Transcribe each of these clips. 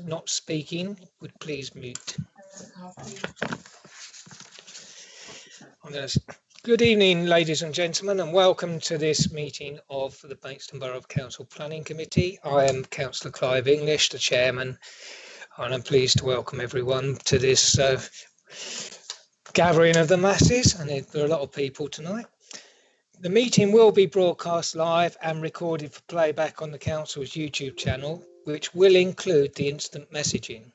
not speaking would please mute. Good evening, ladies and gentlemen, and welcome to this meeting of the Folkestone Borough Council Planning Committee. I am Councillor Clive English, the chairman, and I'm pleased to welcome everyone to this gathering of the masses, and there are a lot of people tonight. The meeting will be broadcast live and recorded for playback on the Council's YouTube channel, which will include the instant messaging.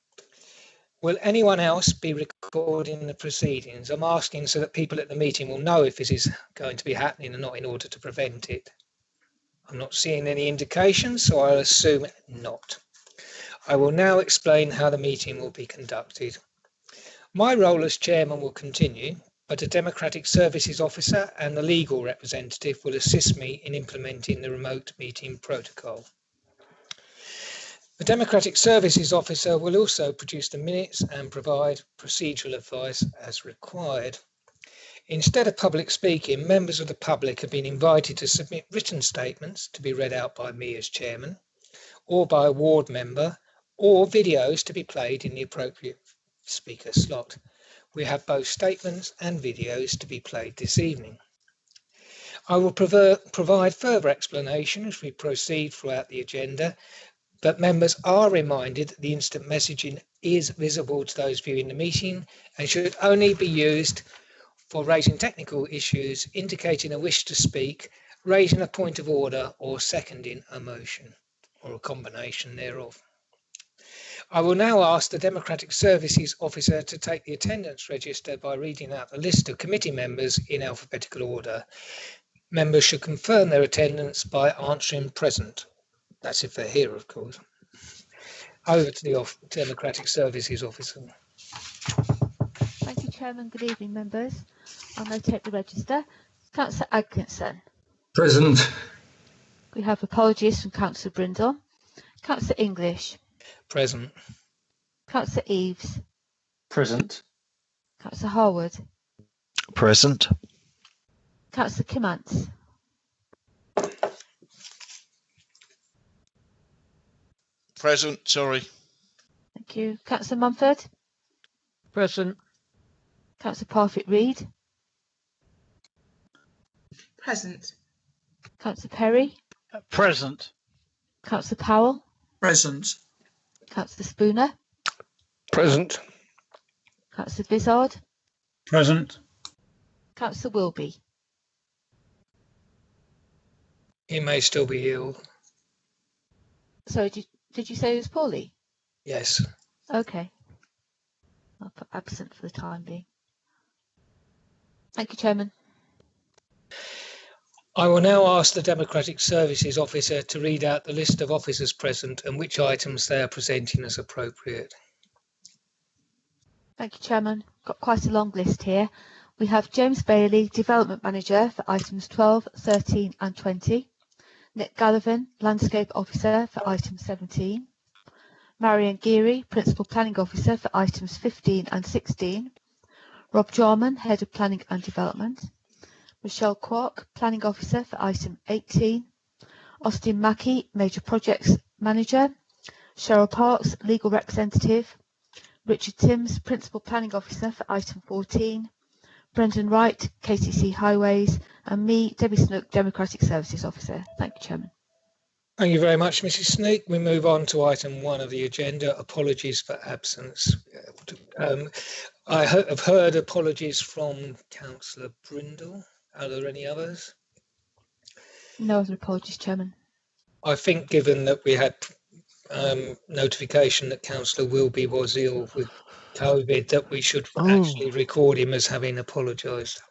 Will anyone else be recording the proceedings? I'm asking so that people at the meeting will know if this is going to be happening and not, in order to prevent it. I'm not seeing any indications, so I'll assume not. I will now explain how the meeting will be conducted. My role as chairman will continue, but a Democratic Services Officer and the legal representative will assist me in implementing the remote meeting protocol. The Democratic Services Officer will also produce the minutes and provide procedural advice as required. Instead of public speaking, members of the public have been invited to submit written statements to be read out by me as chairman, or by a ward member, or videos to be played in the appropriate speaker slot. We have both statements and videos to be played this evening. I will provide further explanation as we proceed throughout the agenda, but members are reminded that the instant messaging is visible to those viewing the meeting and should only be used for raising technical issues, indicating a wish to speak, raising a point of order, or seconding a motion, or a combination thereof. I will now ask the Democratic Services Officer to take the attendance register by reading out the list of committee members in alphabetical order. Members should confirm their attendance by answering present. That's if they're here, of course. Over to the Democratic Services Officer. Thank you, Chairman. Good evening, members. I'll now take the register. Councillor Atkinson. Present. We have apologies from Councillor Brindle. Councillor English. Present. Councillor Eaves. Present. Councillor Harwood. Present. Councillor Kimantz. Present, sorry. Thank you. Councillor Mumford. Present. Councillor Parfitt-Reed. Present. Councillor Perry. Present. Councillor Powell. Present. Councillor Spooner. Present. Councillor Vizard. Present. Councillor Wilby. He may still be ill. Sorry, did you say he was poorly? Yes. Okay. I'll put absent for the time being. Thank you, Chairman. I will now ask the Democratic Services Officer to read out the list of officers present and which items they are presenting as appropriate. Thank you, Chairman. Got quite a long list here. We have James Bailey, Development Manager for items 12, 13 and 20. Nick Gallivan, Landscape Officer for item 17. Marion Geary, Principal Planning Officer for items 15 and 16. Rob Jarman, Head of Planning and Development. Michelle Quark, Planning Officer for item 18. Austin Mackey, Major Projects Manager. Cheryl Parks, Legal Representative. Richard Timms, Principal Planning Officer for item 14. Brendan Wright, KCC Highways, and me, Debbie Snook, Democratic Services Officer. Thank you, Chairman. Thank you very much, Mrs. Sneak. We move on to item 1 of the agenda, apologies for absence. I have heard apologies from Councillor Brindle. Are there any others? No other apologies, Chairman. I think given that we had notification that Councillor Wilby was ill with COVID, that we should actually record him as having apologised.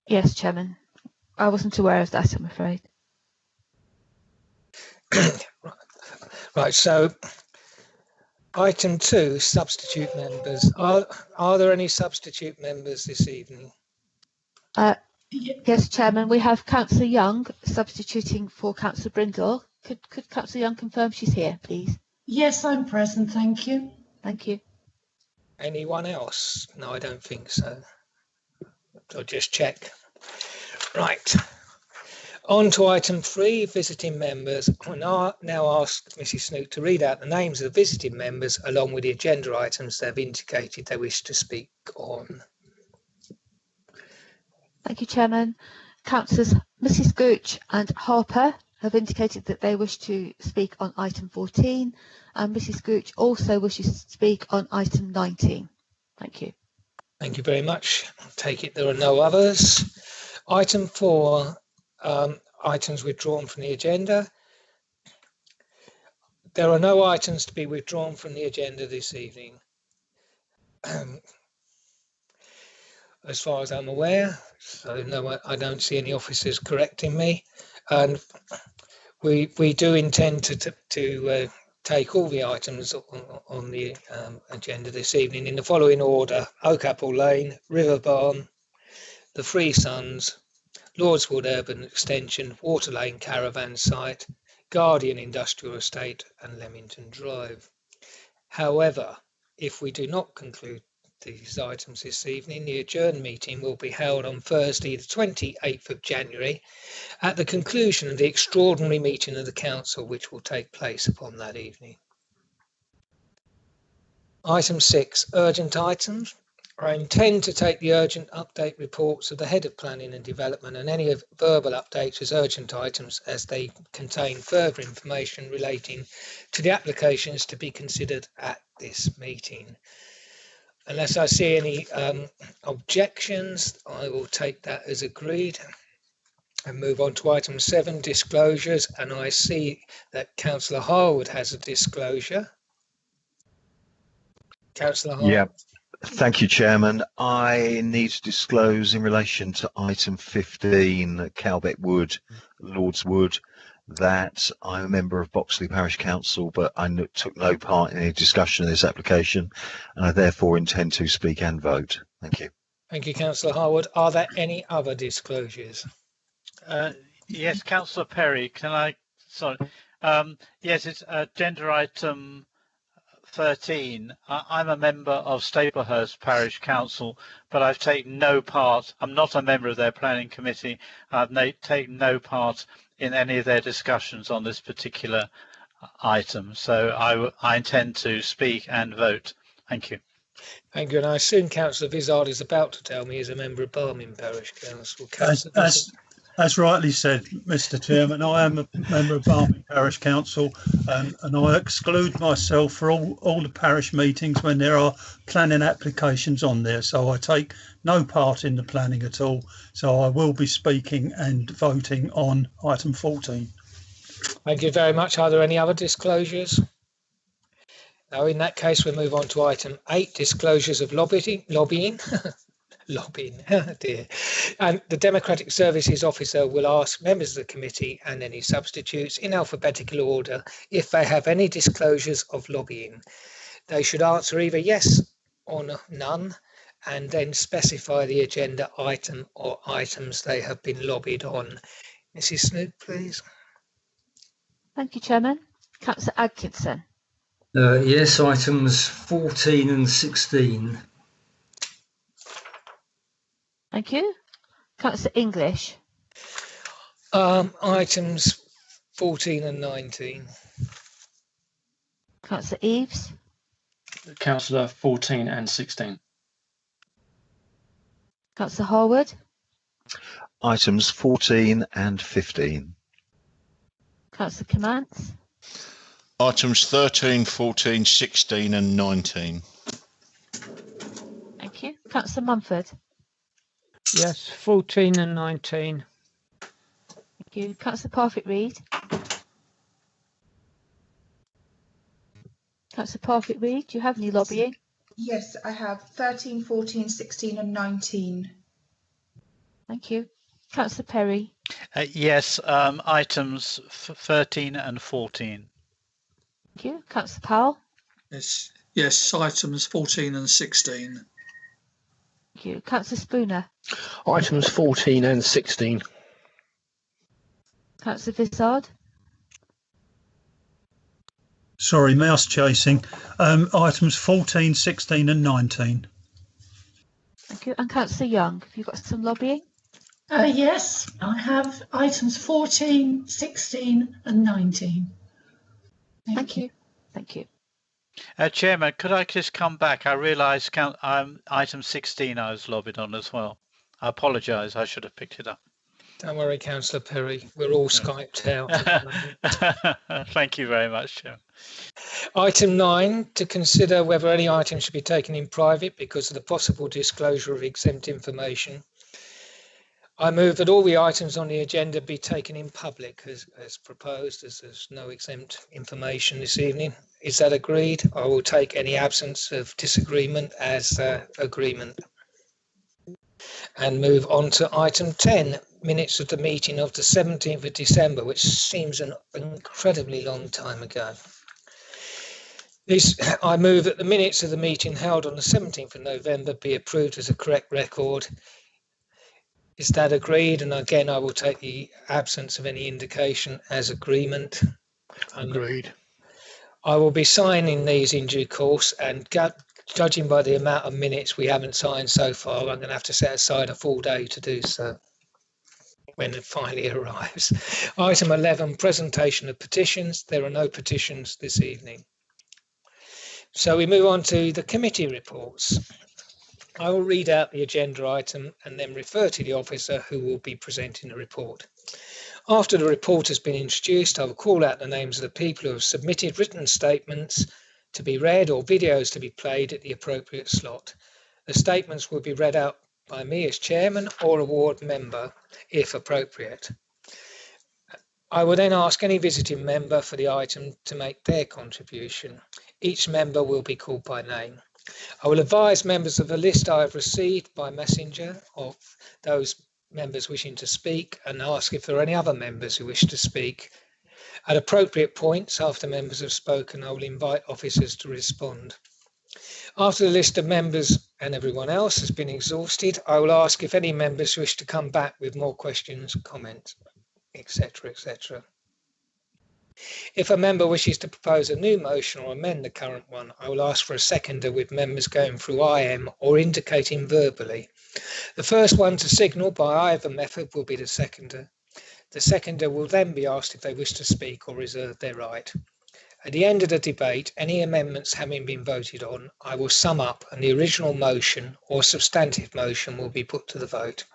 Yes, Chairman. I wasn't aware of that, I'm afraid. Right, so item 2, substitute members. Are there any substitute members this evening? Yes, Chairman. We have Councillor Young substituting for Councillor Brindle. Could Councillor Young confirm she's here, please? Yes, I'm present, thank you. Thank you. Anyone else? No, I don't think so. I'll just check. Right. On to item 3, visiting members. I now ask Mrs. Snook to read out the names of the visiting members along with the agenda items they've indicated they wish to speak on. Thank you, Chairman. Councillors Mrs. Gooch and Harper have indicated that they wish to speak on item 14, and Mrs. Gooch also wishes to speak on item 19. Thank you. Thank you very much. I take it there are no others. Item 4, items withdrawn from the agenda. There are no items to be withdrawn from the agenda this evening. As far as I'm aware, so no, I don't see any officers correcting me, and we do intend to take all the items on the agenda this evening in the following order: Oakapple Lane, River Barn, the Free Sons, Lordswood Urban Extension, Water Lane Caravan Site, Guardian Industrial Estate and Leamington Drive. However, if we do not conclude these items this evening, the adjourned meeting will be held on Thursday, the 28th of January, at the conclusion of the extraordinary meeting of the Council, which will take place upon that evening. Item 6, urgent items. I intend to take the urgent update reports of the Head of Planning and Development and any verbal updates as urgent items, as they contain further information relating to the applications to be considered at this meeting. Unless I see any objections, I will take that as agreed and move on to item 7, disclosures. And I see that Councillor Harwood has a disclosure. Councillor Harwood. Yeah, thank you, Chairman. I need to disclose in relation to item 15, Calbeck Wood, Lordswood, that I'm a member of Boxley Parish Council, but I took no part in any discussion of this application, and I therefore intend to speak and vote. Thank you. Thank you, Councillor Harwood. Are there any other disclosures? Yes, Councillor Perry, can I, sorry. Yes, it's agenda item 13. I'm a member of Staplehurst Parish Council, but I've taken no part. I'm not a member of their planning committee. I've taken no part in any of their discussions on this particular item. So I intend to speak and vote. Thank you. Thank you. And I assume Councillor Vizard is about to tell me he's a member of Barming Parish Council. As rightly said, Mr. Chairman, I am a member of Barming Parish Council, and I exclude myself for all the parish meetings when there are planning applications on there. So I take no part in the planning at all. So I will be speaking and voting on item 14. Thank you very much. Are there any other disclosures? No, in that case, we'll move on to item 8, disclosures of lobbying. Lobbying, oh dear. And the Democratic Services Officer will ask members of the committee and any substitutes in alphabetical order if they have any disclosures of lobbying. They should answer either yes or none, and then specify the agenda item or items they have been lobbied on. Mrs. Snook, please. Thank you, Chairman. Councillor Atkinson. Yes, items 14 and 16. Thank you. Councillor English. Items 14 and 19. Councillor Eaves. Councillor 14 and 16. Councillor Harwood. Items 14 and 15. Councillor Comance. Items 13, 14, 16 and 19. Thank you. Councillor Mumford. Yes, 14 and 19. Thank you. Councillor Parfitt-Reid. Councillor Parfitt-Reid, do you have any lobbying? Yes, I have 13, 14, 16 and 19. Thank you. Councillor Perry. Yes, items 13 and 14. Thank you. Councillor Powell. Yes, items 14 and 16. Thank you. Councillor Spooner. Items 14 and 16. Councillor Vizard. Sorry, mouse chasing. Items 14, 16 and 19. Thank you. And Councillor Young, have you got some lobbying? Yes, I have items 14, 16 and 19. Thank you. Thank you. Chairman, could I just come back? I realise item 16 I was lobbied on as well. I apologise. I should have picked it up. Don't worry, Councillor Perry. We're all Skyped out. Thank you very much, Chairman. Item 9, to consider whether any item should be taken in private because of the possible disclosure of exempt information. I move that all the items on the agenda be taken in public as proposed, as there's no exempt information this evening. Is that agreed? I will take any absence of disagreement as agreement. And move on to item 10, minutes of the meeting of the 17th of December, which seems an incredibly long time ago. I move that the minutes of the meeting held on the 17th of November be approved as a correct record. Is that agreed? And again, I will take the absence of any indication as agreement. Agreed. I will be signing these in due course, and judging by the amount of minutes we haven't signed so far, I'm going to have to set aside a full day to do so when it finally arrives. Item 11, presentation of petitions. There are no petitions this evening. So we move on to the committee reports. I will read out the agenda item and then refer to the officer who will be presenting the report. After the report has been introduced, I will call out the names of the people who have submitted written statements to be read or videos to be played at the appropriate slot. The statements will be read out by me as chairman or a ward member if appropriate. I will then ask any visiting member for the item to make their contribution. Each member will be called by name. I will advise members of the list I have received by messenger of those members wishing to speak and ask if there are any other members who wish to speak. At appropriate points after members have spoken, I will invite officers to respond. After the list of members and everyone else has been exhausted, I will ask if any members wish to come back with more questions, comments, etc., etc. If a member wishes to propose a new motion or amend the current one, I will ask for a seconder with members going through IM or indicating verbally. The first one to signal by either method will be the seconder. The seconder will then be asked if they wish to speak or reserve their right. At the end of the debate, any amendments having been voted on, I will sum up and the original motion or substantive motion will be put to the vote.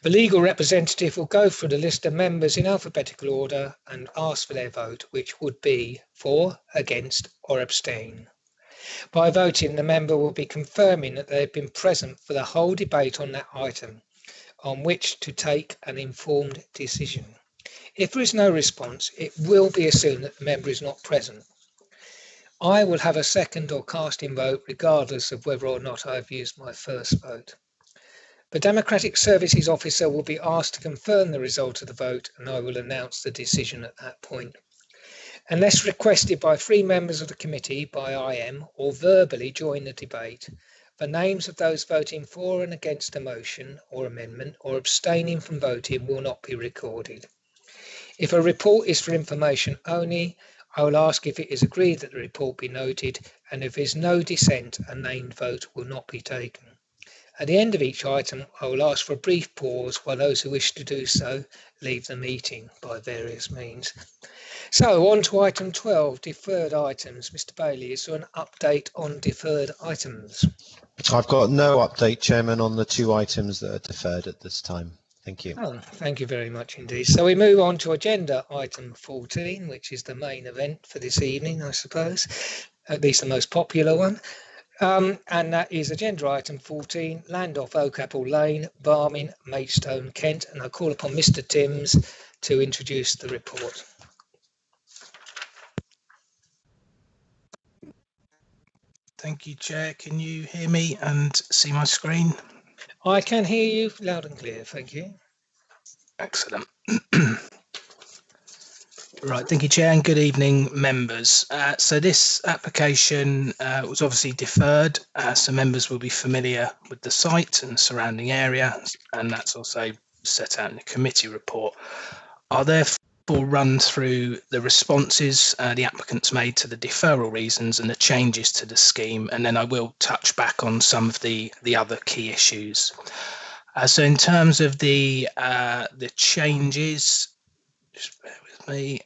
The legal representative will go through the list of members in alphabetical order and ask for their vote, which would be for, against, or abstain. By voting, the member will be confirming that they have been present for the whole debate on that item, on which to take an informed decision. If there is no response, it will be assumed that the member is not present. I will have a second or casting vote regardless of whether or not I have used my first vote. The Democratic Services Officer will be asked to confirm the result of the vote and I will announce the decision at that point. Unless requested by 3 members of the committee by IM or verbally during the debate, the names of those voting for and against a motion or amendment or abstaining from voting will not be recorded. If a report is for information only, I will ask if it is agreed that the report be noted, and if there is no dissent, a named vote will not be taken. At the end of each item, I will ask for a brief pause while those who wish to do so leave the meeting by various means. So on to item 12, deferred items. Mr. Bailey, is there an update on deferred items? I've got no update, Chairman, on the 2 items that are deferred at this time. Thank you. Oh, thank you very much indeed. So we move on to agenda item 14, which is the main event for this evening, I suppose, at least the most popular one. And that is agenda item 14, land off Oakapple Lane, Barming, Maidstone, Kent. And I call upon Mr. Timms to introduce the report. Thank you, Chair. Can you hear me and see my screen? I can hear you loud and clear, thank you. Excellent. Right, thank you, Chair, and good evening, members. So this application was obviously deferred, so members will be familiar with the site and surrounding area, and that's also set out in the committee report. I'll therefore run through the responses the applicants made to the deferral reasons and the changes to the scheme, and then I will touch back on some of the other key issues. So in terms of the changes, just bear with me.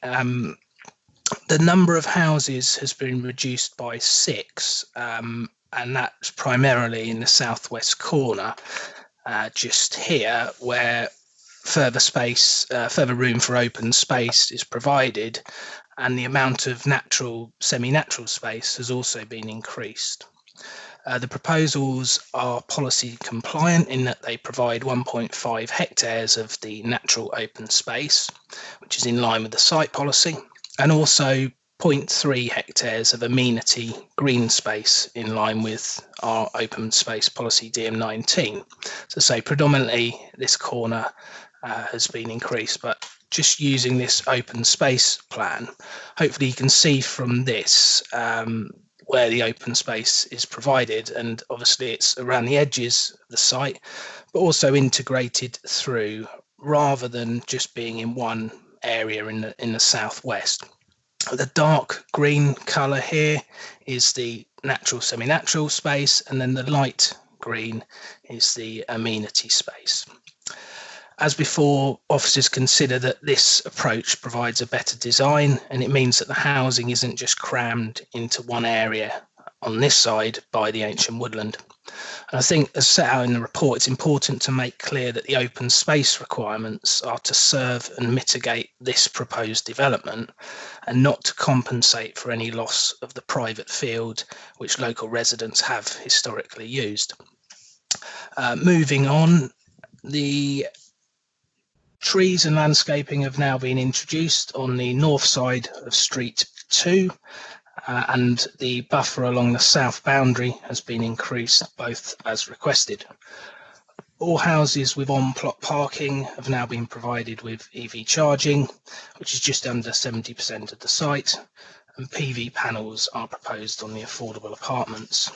The number of houses has been reduced by 6, and that's primarily in the southwest corner, just here, where further room for open space is provided, and the amount of semi-natural space has also been increased. The proposals are policy compliant in that they provide 1.5 hectares of the natural open space, which is in line with the site policy, and also 0.3 hectares of amenity green space in line with our open space policy DM19. So predominantly this corner has been increased, but just using this open space plan, hopefully you can see from this where the open space is provided, and obviously it's around the edges of the site, but also integrated through rather than just being in one area in the southwest. The dark green colour here is the natural semi-natural space, and then the light green is the amenity space. As before, officers consider that this approach provides a better design, and it means that the housing isn't just crammed into one area on this side by the ancient woodland. And I think, as set out in the report, it's important to make clear that the open space requirements are to serve and mitigate this proposed development, and not to compensate for any loss of the private field which local residents have historically used. Moving on, the trees and landscaping have now been introduced on the north side of Street 2, and the buffer along the south boundary has been increased, both as requested. All houses with on-plot parking have now been provided with EV charging, which is just under 70% of the site, and PV panels are proposed on the affordable apartments.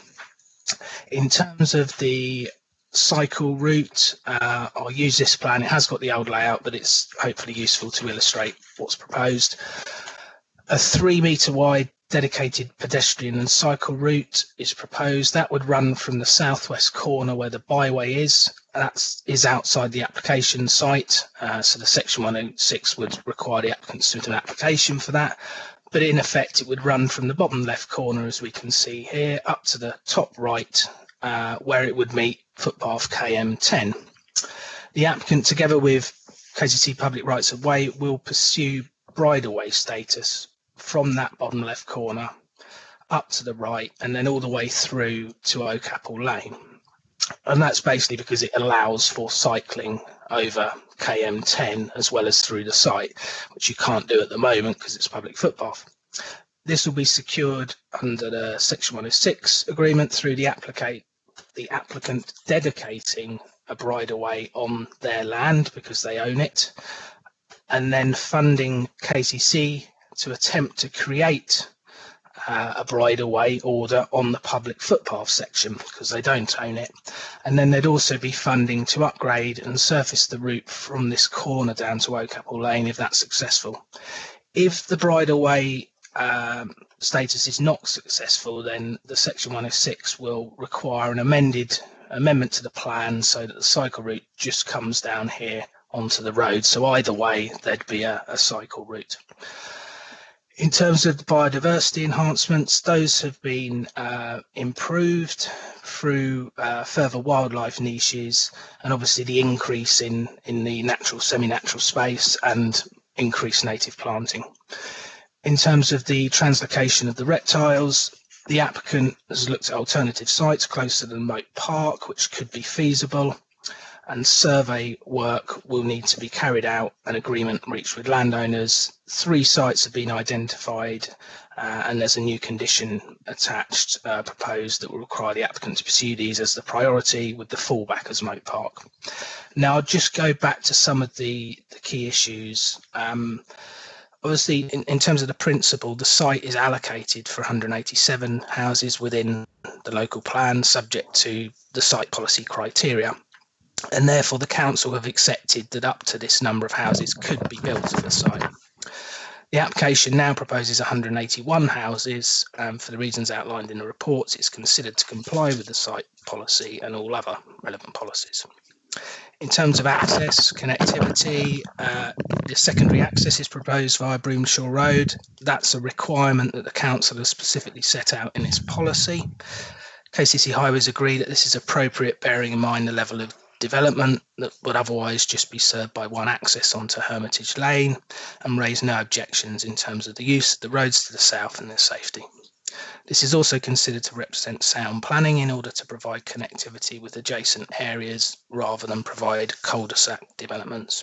In terms of the cycle route, I'll use this plan. It has got the old layout, but it's hopefully useful to illustrate what's proposed. A 3-metre wide dedicated pedestrian and cycle route is proposed. That would run from the southwest corner where the byway is. That is outside the application site, so the section 106 would require the applicant to submit an application for that. But in effect, it would run from the bottom left corner, as we can see here, up to the top right, where it would meet footpath KM10. The applicant, together with KCC Public Rights of Way, will pursue bridleway status from that bottom left corner up to the right, and then all the way through to Oakapple Lane. And that's basically because it allows for cycling over KM10 as well as through the site, which you can't do at the moment because it's public footpath. This will be secured under the Section 106 agreement through the applicant dedicating a bridleway on their land because they own it, and then funding KCC to attempt to create a bridleway order on the public footpath section because they don't own it. And then there'd also be funding to upgrade and surface the route from this corner down to Oakapple Lane if that's successful. If the bridleway status is not successful, then the Section 106 will require an amendment to the plan so that the cycle route just comes down here onto the road. So either way, there'd be a cycle route. In terms of the biodiversity enhancements, those have been improved through further wildlife niches, and obviously the increase in the natural, semi-natural space and increased native planting. In terms of the translocation of the reptiles, the applicant has looked at alternative sites closer to the Moat Park, which could be feasible, and survey work will need to be carried out and agreement reached with landowners. 3 sites have been identified, and there's a new condition attached proposed that will require the applicant to pursue these as the priority, with the fallback as Moat Park. Now I'll just go back to some of the key issues. Obviously, in terms of the principle, the site is allocated for 187 houses within the local plan, subject to the site policy criteria. And therefore, the council have accepted that up to this number of houses could be built at the site. The application now proposes 181 houses. For the reasons outlined in the reports, it's considered to comply with the site policy and all other relevant policies. In terms of access, connectivity, the secondary access is proposed via Broomshaw Road. That's a requirement that the council has specifically set out in its policy. KCC Highways agree that this is appropriate, bearing in mind the level of development that would otherwise just be served by one access onto Hermitage Lane, and raise no objections in terms of the use of the roads to the south and their safety. This is also considered to represent sound planning in order to provide connectivity with adjacent areas rather than provide cul-de-sac developments.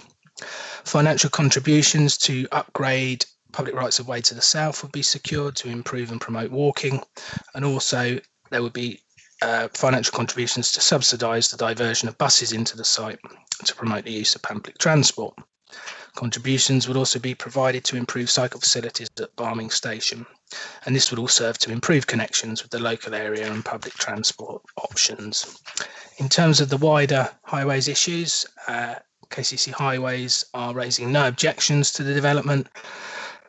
Financial contributions to upgrade public rights of way to the south would be secured to improve and promote walking, and also there would be financial contributions to subsidise the diversion of buses into the site to promote the use of public transport. Contributions would also be provided to improve cycle facilities at Barming Station, and this would all serve to improve connections with the local area and public transport options. In terms of the wider highways issues, KCC Highways are raising no objections to the development,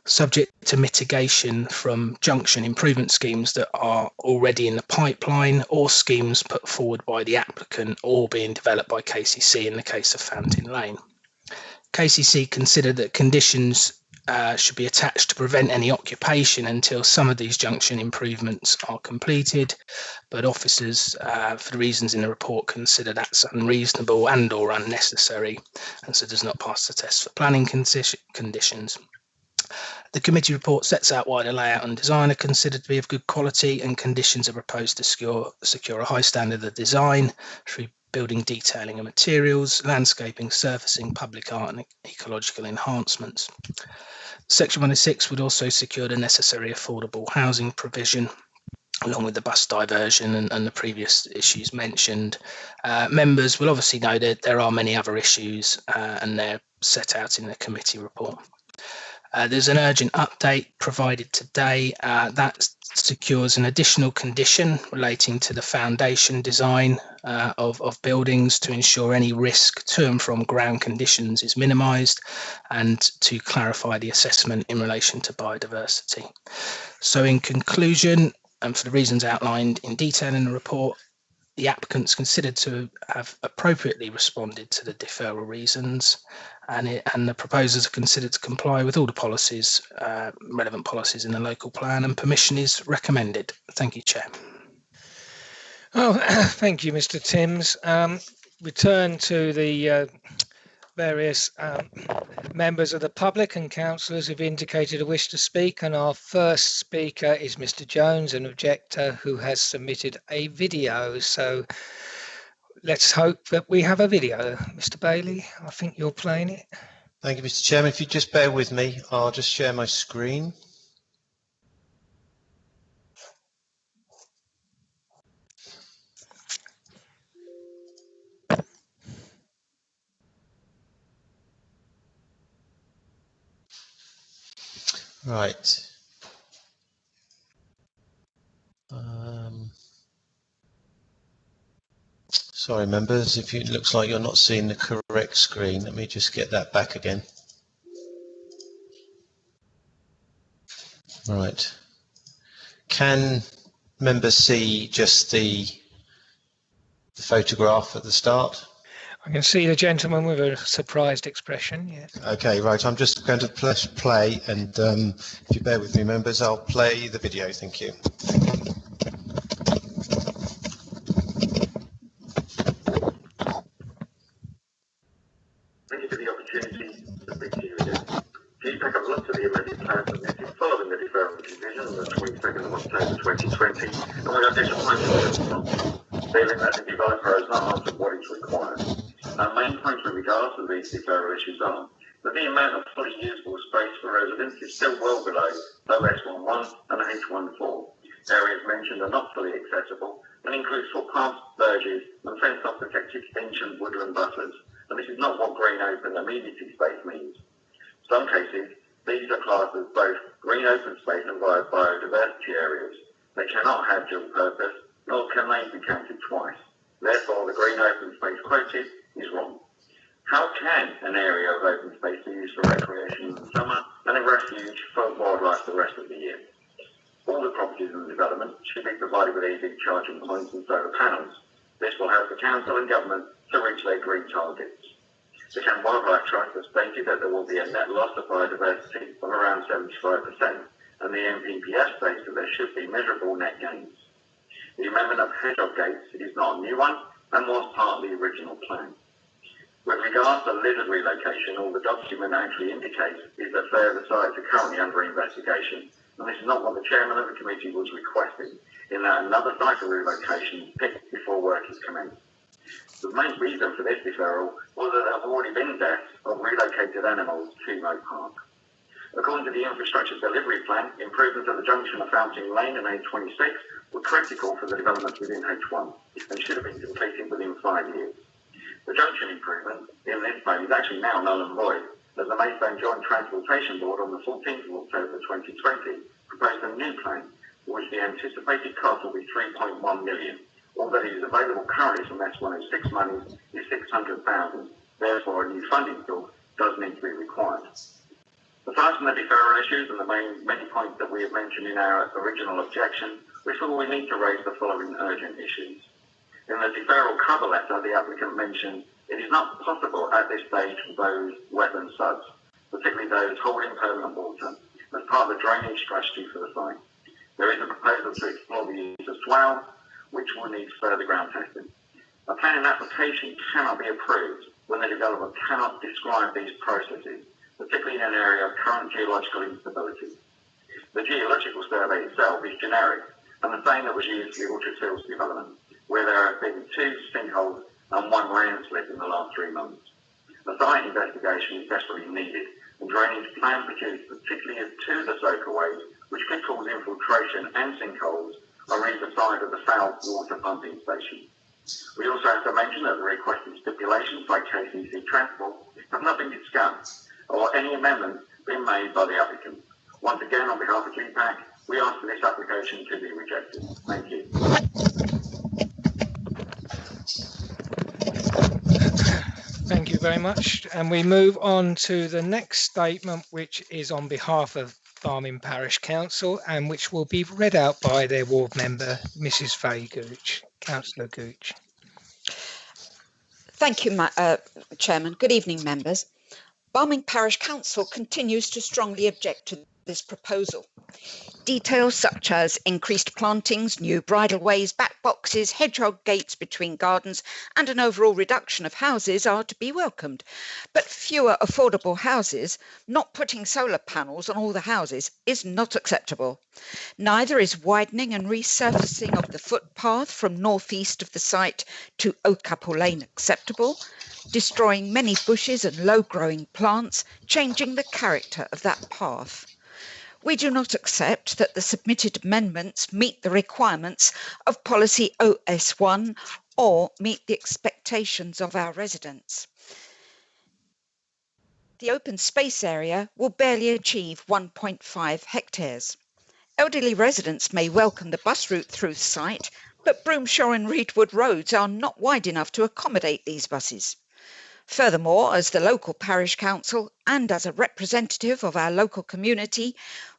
subject to mitigation from junction improvement schemes that are already in the pipeline or schemes put forward by the applicant or being developed by KCC in the case of Fountain Lane. KCC considered that conditions should be attached to prevent any occupation until some of these junction improvements are completed, but officers, for the reasons in the report, consider that's unreasonable and or unnecessary, and so does not pass the test for planning conditions. The committee report sets out why the layout and design are considered to be of good quality, and conditions are proposed to secure a high standard of design through building detailing and materials, landscaping, surfacing, public art and ecological enhancements. Section 106 would also secure the necessary affordable housing provision along with the bus diversion and the previous issues mentioned. Members will obviously know that there are many other issues and they're set out in the committee report. There's an urgent update provided today that secures an additional condition relating to the foundation design of buildings to ensure any risk to and from ground conditions is minimised, and to clarify the assessment in relation to biodiversity. So in conclusion, and for the reasons outlined in detail in the report, the applicants considered to have appropriately responded to the deferral reasons, and the proposals are considered to comply with all the policies, relevant policies in the local plan, and permission is recommended. Thank you, Chair. Oh, thank you, Mr. Timms. Return to the various members of the public and councillors who've indicated a wish to speak, and our first speaker is Mr. Jones, an objector who has submitted a video. So let's hope that we have a video. Mr. Bailey, I think you're playing it. Thank you, Mr. Chairman. If you just bear with me, I'll just share my screen. Right. Sorry, members, if it looks like you're not seeing the correct screen, let me just get that back again. Right. Can members see just the photograph at the start? I can see the gentleman with a surprised expression, yes. Okay, right, I'm just going to press play, and if you bear with me, members, I'll play the video. Thank you. Thank you for the opportunity to speak to you again. Please take up lots of the amended plan submitted following the deferral decision on the 22nd of October 2020, and we are disappointed with the response, feeling that the developer has not answered what is required. Our main points with regards to these deferral issues are that the amount of fully usable space for residents is still well below OS11 and H14. Areas mentioned are not fully accessible and include footpaths, verges and fenced-off protected ancient woodland buffers, and this is not what green open amenity space means. In some cases, these are classed as both green open space and biodiversity areas. They cannot have dual purpose, nor can they be counted twice. Therefore, the green open space quoted is wrong. How can an area of open space be used for recreation in the summer and a refuge for wildlife the rest of the year? All the properties in the development should be provided with EV charging points and solar panels. This will help the council and government to reach their green targets. The Kent Wildlife Trust has stated that there will be a net loss of biodiversity of around 75%, and the NPPF states that there should be measurable net gains. The amendment of hedgehog gates is not a new one and was part of the original plan. With regards to lizard relocation, all the document actually indicates is that further sites are currently under investigation, and this is not what the chairman of the committee was requesting, in that another site for relocation is picked before work is commenced. The main reason for this deferral was that there have already been deaths of relocated animals to Moat Park. According to the infrastructure delivery plan, improvements at the junction of Fountain Lane and A26 were critical for the development within H1 and should have been completed within 5 years. The junction improvement in this plan is actually now null and void, as the Maidstone Joint Transportation Board on the 14th of October 2020 proposed a new plan for which the anticipated cost will be 3.1 million. All that is available currently from S106 money is 600,000. Therefore, a new funding source does need to be required. Aside from the deferral issues and the many points that we have mentioned in our original objection, we feel we need to raise the following urgent issues. In the deferral cover letter, the applicant mentioned it is not possible at this stage for those wetland suds, particularly those holding permanent water, as part of the drainage strategy for the site. There is a proposal to explore the use of swales, which will need further ground testing. A planning application cannot be approved when the developer cannot describe these processes, particularly in an area of current geological instability. The geological survey itself is generic, and the same that was used for the Orchard Hills development, where there have been 2 sinkholes and 1 landslip in the last 3 months. A site investigation is desperately needed, and drainage plan produced particularly to the soakaways, which could cause infiltration and sinkholes on either side of the foul water pumping station. We also have to mention that the requested stipulations by KCC Transport have not been discussed, or any amendments been made by the applicant. Once again, on behalf of GPAC, we ask for this application to be rejected. Thank you. Thank you very much. And we move on to the next statement, which is on behalf of Barming Parish Council and which will be read out by their ward member, Mrs. Faye Gooch. Councillor Gooch. Thank you, Chairman. Good evening, members. Barming Parish Council continues to strongly object to this proposal. Details such as increased plantings, new bridleways, back boxes, hedgehog gates between gardens and an overall reduction of houses are to be welcomed. But fewer affordable houses, not putting solar panels on all the houses, is not acceptable. Neither is widening and resurfacing of the footpath from northeast of the site to Oakapple Lane acceptable. Destroying many bushes and low-growing plants, changing the character of that path. We do not accept that the submitted amendments meet the requirements of Policy OS1 or meet the expectations of our residents. The open space area will barely achieve 1.5 hectares. Elderly residents may welcome the bus route through the site, but Broomshaw and Reedwood roads are not wide enough to accommodate these buses. Furthermore, as the local parish council and as a representative of our local community,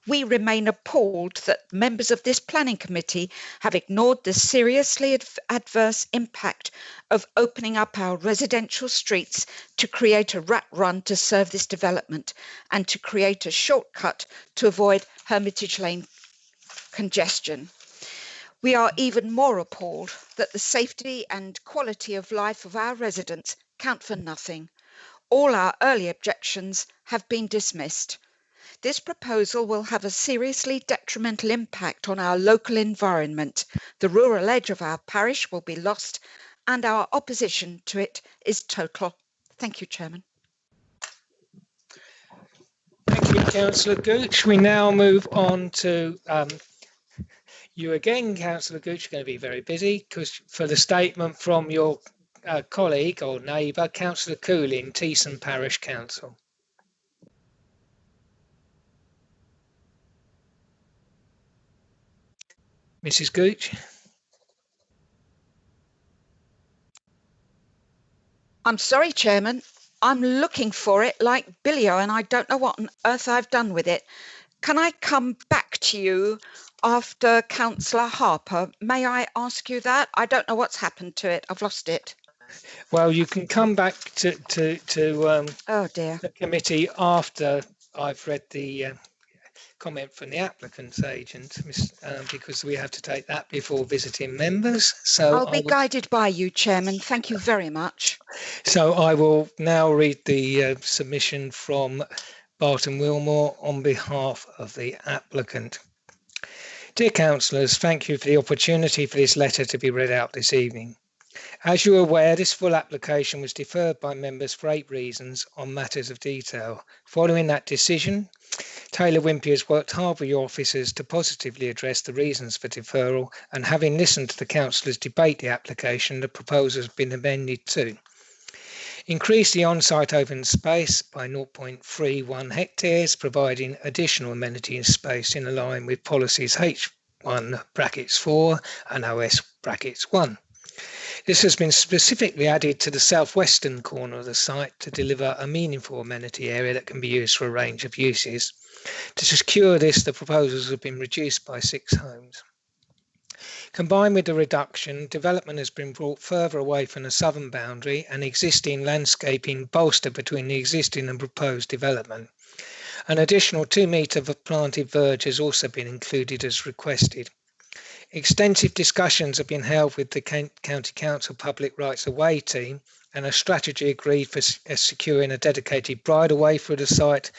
we remain appalled that members of this planning committee have ignored the seriously adverse impact of opening up our residential streets to create a rat run to serve this development and to create a shortcut to avoid Hermitage Lane congestion. We are even more appalled that the safety and quality of life of our residents count for nothing. All our early objections have been dismissed. This proposal will have a seriously detrimental impact on our local environment. The rural edge of our parish will be lost, and our opposition to it is total. Thank you, Chairman. Thank you, Councillor Gooch. We now move on to you again, Councillor Gooch. You're going to be very busy because for the statement from your colleague or neighbour, Councillor Cooling, Teessing Parish Council. Mrs. Gooch. I'm sorry, Chairman. I'm looking for it like Billio and I don't know what on earth I've done with it. Can I come back to you after Councillor Harper? May I ask you that? I don't know what's happened to it. I've lost it. Well, you can come back to Oh dear. the committee after I've read the comment from the applicant's agent, because we have to take that before visiting members. So I'll be guided by you, Chairman. Thank you very much. So I will now read the submission from Barton Wilmore on behalf of the applicant. Dear councillors, thank you for the opportunity for this letter to be read out this evening. As you are aware, this full application was deferred by members for 8 reasons on matters of detail. Following that decision, Taylor Wimpey has worked hard with your officers to positively address the reasons for deferral, and having listened to the councillors debate the application, the proposal has been amended to increase the on-site open space by 0.31 hectares, providing additional amenity space in line with policies H1(4) and OS(1). This has been specifically added to the southwestern corner of the site to deliver a meaningful amenity area that can be used for a range of uses. To secure this, the proposals have been reduced by 6 homes. Combined with the reduction, development has been brought further away from the southern boundary and existing landscaping bolstered between the existing and proposed development. An additional 2 metre of planted verge has also been included as requested. Extensive discussions have been held with the County Council Public Rights of Way team, and a strategy agreed for securing a dedicated bridleway through the site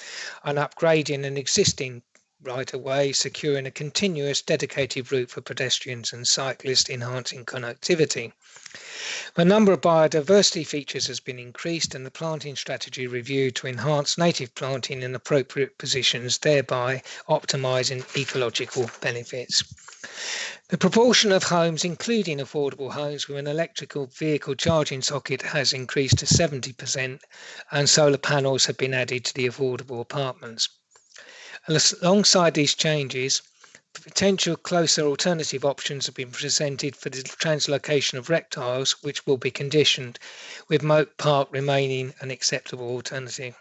and upgrading an existing right-of-way, securing a continuous dedicated route for pedestrians and cyclists, enhancing connectivity. The number of biodiversity features has been increased and the planting strategy reviewed to enhance native planting in appropriate positions, thereby optimising ecological benefits. The proportion of homes, including affordable homes with an electrical vehicle charging socket, has increased to 70%, and solar panels have been added to the affordable apartments. Alongside these changes, potential closer alternative options have been presented for the translocation of reptiles, which will be conditioned, with Moat Park remaining an acceptable alternative.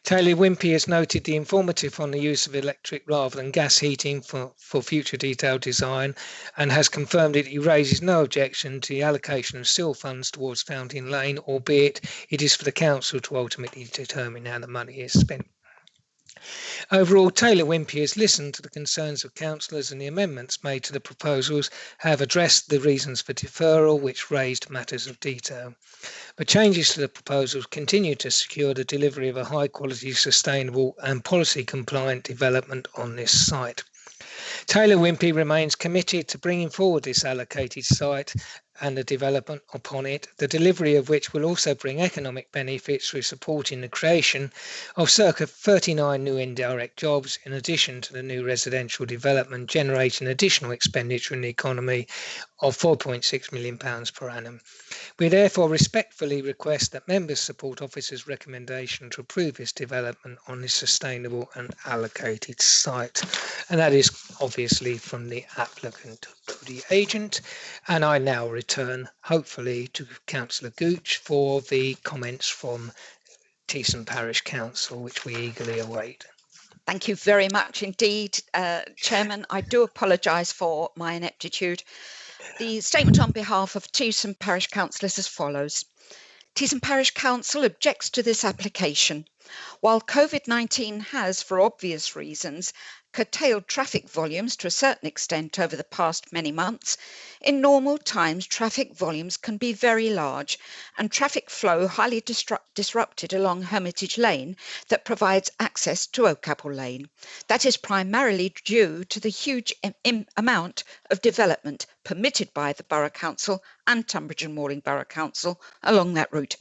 Taylor Wimpey has noted the informative on the use of electric rather than gas heating for future detailed design, and has confirmed that he raises no objection to the allocation of SIL funds towards Fountain Lane, albeit it is for the council to ultimately determine how the money is spent. Overall, Taylor Wimpey has listened to the concerns of councillors, and the amendments made to the proposals have addressed the reasons for deferral, which raised matters of detail. The changes to the proposals continue to secure the delivery of a high quality, sustainable and policy compliant development on this site. Taylor Wimpey remains committed to bringing forward this allocated site and the development upon it, the delivery of which will also bring economic benefits through supporting the creation of circa 39 new indirect jobs, in addition to the new residential development, generating additional expenditure in the economy of £4.6 million per annum. We therefore respectfully request that members support Officer's recommendation to approve this development on this sustainable and allocated site. And that is obviously from the applicant to the agent. And I now return, hopefully, to Councillor Gooch for the comments from Teessum Parish Council, which we eagerly await. Thank you very much indeed, Chairman. I do apologise for my ineptitude. The statement on behalf of Teessum Parish Council is as follows. Teessum Parish Council objects to this application. While COVID-19 has, for obvious reasons, curtailed traffic volumes to a certain extent over the past many months, in normal times traffic volumes can be very large and traffic flow highly disrupted along Hermitage Lane that provides access to Oakapple Lane. That is primarily due to the huge amount of development permitted by the Borough Council and Tunbridge and Malling Borough Council along that route.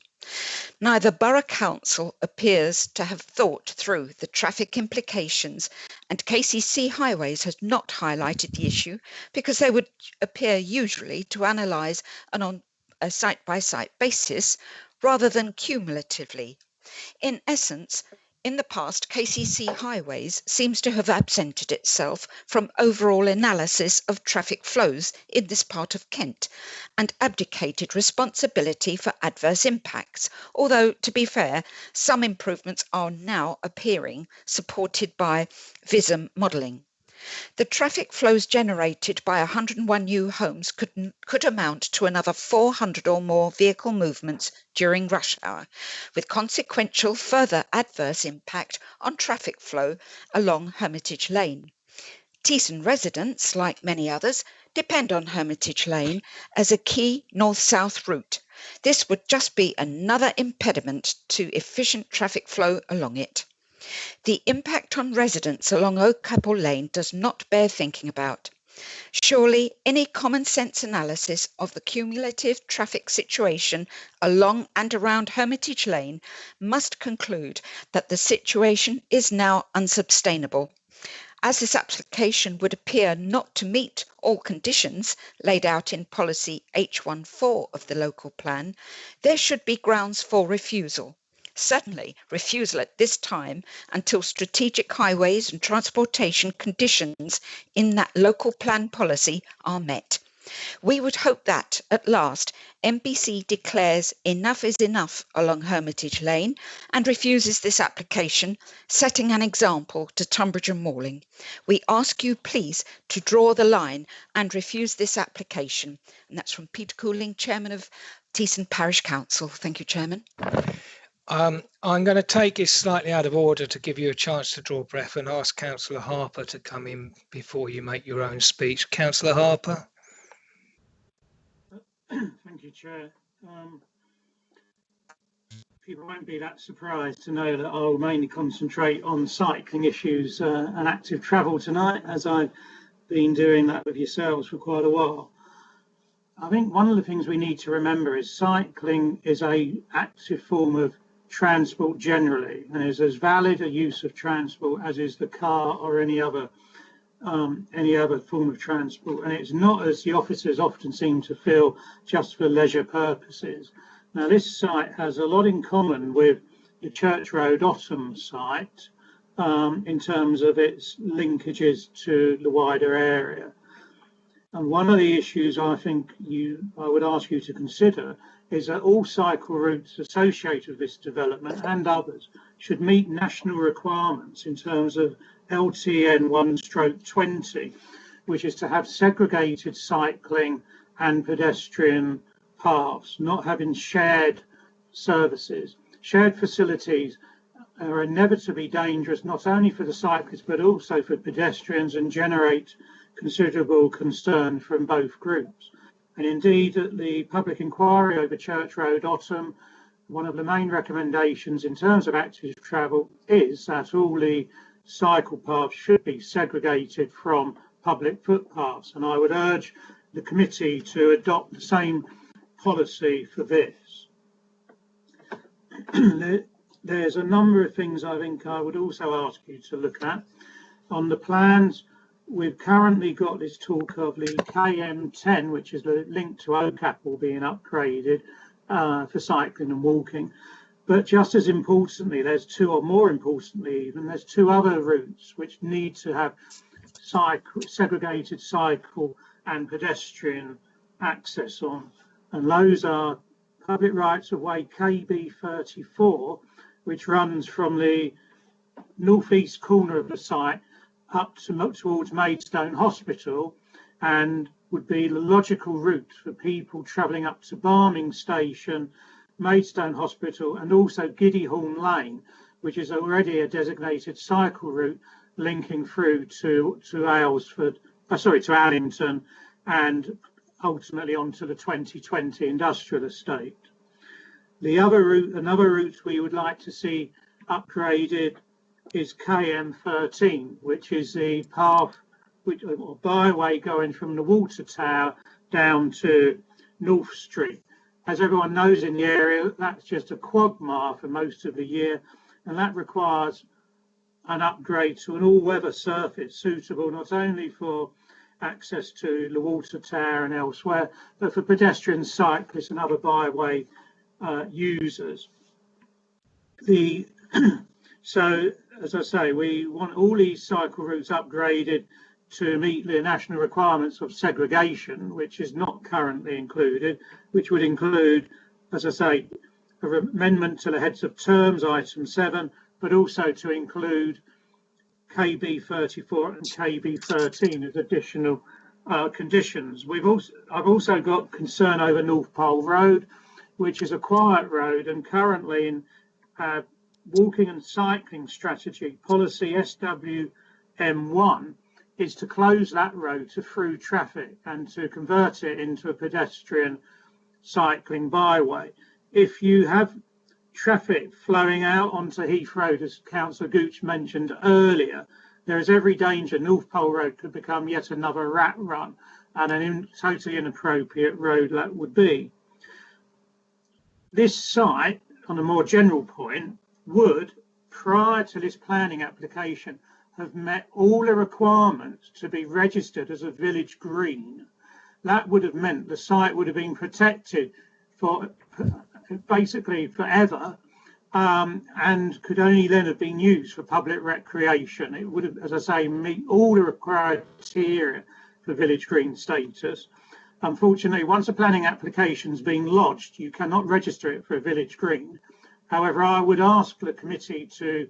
Neither Borough Council appears to have thought through the traffic implications, and KCC Highways has not highlighted the issue because they would appear usually to analyse on a site-by-site basis rather than cumulatively. In essence, in the past, KCC Highways seems to have absented itself from overall analysis of traffic flows in this part of Kent and abdicated responsibility for adverse impacts, although, to be fair, some improvements are now appearing, supported by VISM modelling. The traffic flows generated by 101 new homes could amount to another 400 or more vehicle movements during rush hour, with consequential further adverse impact on traffic flow along Hermitage Lane. Teesson residents, like many others, depend on Hermitage Lane as a key north-south route. This would just be another impediment to efficient traffic flow along it. The impact on residents along O'Capel Lane does not bear thinking about. Surely any common sense analysis of the cumulative traffic situation along and around Hermitage Lane must conclude that the situation is now unsustainable. As this application would appear not to meet all conditions laid out in policy H14 of the local plan, there should be grounds for refusal. Certainly refusal at this time until strategic highways and transportation conditions in that local plan policy are met. We would hope that, at last, MBC declares enough is enough along Hermitage Lane and refuses this application, setting an example to Tunbridge and Malling. We ask you please to draw the line and refuse this application. And that's from Peter Cooling, Chairman of Teesson Parish Council. Thank you, Chairman. I'm going to take this slightly out of order to give you a chance to draw breath and ask Councillor Harper to come in before you make your own speech. Councillor Harper. Thank you, Chair. People won't be that surprised to know that I'll mainly concentrate on cycling issues and active travel tonight, as I've been doing that with yourselves for quite a while. I think one of the things we need to remember is cycling is an active form of transport generally, and is as valid a use of transport as is the car or any other form of transport, and it's not, as the officers often seem to feel, just for leisure purposes. Now, this site has a lot in common with the Church Road Otham site in terms of its linkages to the wider area. And one of the issues I think I would ask you to consider is that all cycle routes associated with this development and others should meet national requirements in terms of LTN 1/20, which is to have segregated cycling and pedestrian paths, not having shared services. Shared facilities are inevitably dangerous, not only for the cyclists, but also for pedestrians, and generate considerable concern from both groups. And indeed, at the public inquiry over Church Road Otham, one of the main recommendations in terms of active travel is that all the cycle paths should be segregated from public footpaths. And I would urge the committee to adopt the same policy for this. There's a number of things I think I would also ask you to look at. On the plans, we've currently got this talk of the KM10, which is linked to O'Capel being upgraded for cycling and walking. But just as importantly, there's two, or more importantly even, there's two other routes which need to have segregated cycle and pedestrian access on. And those are public rights of way KB34, which runs from the northeast corner of the site up towards Maidstone Hospital, and would be the logical route for people travelling up to Barming Station, Maidstone Hospital, and also Giddyhorn Lane, which is already a designated cycle route linking through to Allington, and ultimately onto the 2020 industrial estate. The other route, another route we would like to see upgraded, is KM13, which is the path, or byway going from the water tower down to North Street. As everyone knows in the area, that's just a quagmire for most of the year, and that requires an upgrade to an all-weather surface suitable not only for access to the water tower and elsewhere, but for pedestrians, cyclists and other byway users. So, as I say, we want all these cycle routes upgraded to meet the national requirements of segregation, which is not currently included, which would include, as I say, an amendment to the heads of terms, item 7, but also to include KB 34 and KB 13 as additional conditions. I've also got concern over North Pole Road, which is a quiet road, and currently in walking and cycling strategy policy SWM1 is to close that road to through traffic and to convert it into a pedestrian cycling byway. If you have traffic flowing out onto Heath Road, as Councillor Gooch mentioned earlier, there is every danger North Pole Road could become yet another rat run, and an totally inappropriate road that would be. This site, on a more general point, would, prior to this planning application, have met all the requirements to be registered as a village green. That would have meant the site would have been protected for basically forever, and could only then have been used for public recreation. It would have, as I say, meet all the required criteria for village green status. Unfortunately, once a planning application's been lodged, you cannot register it for a village green. However, I would ask the committee to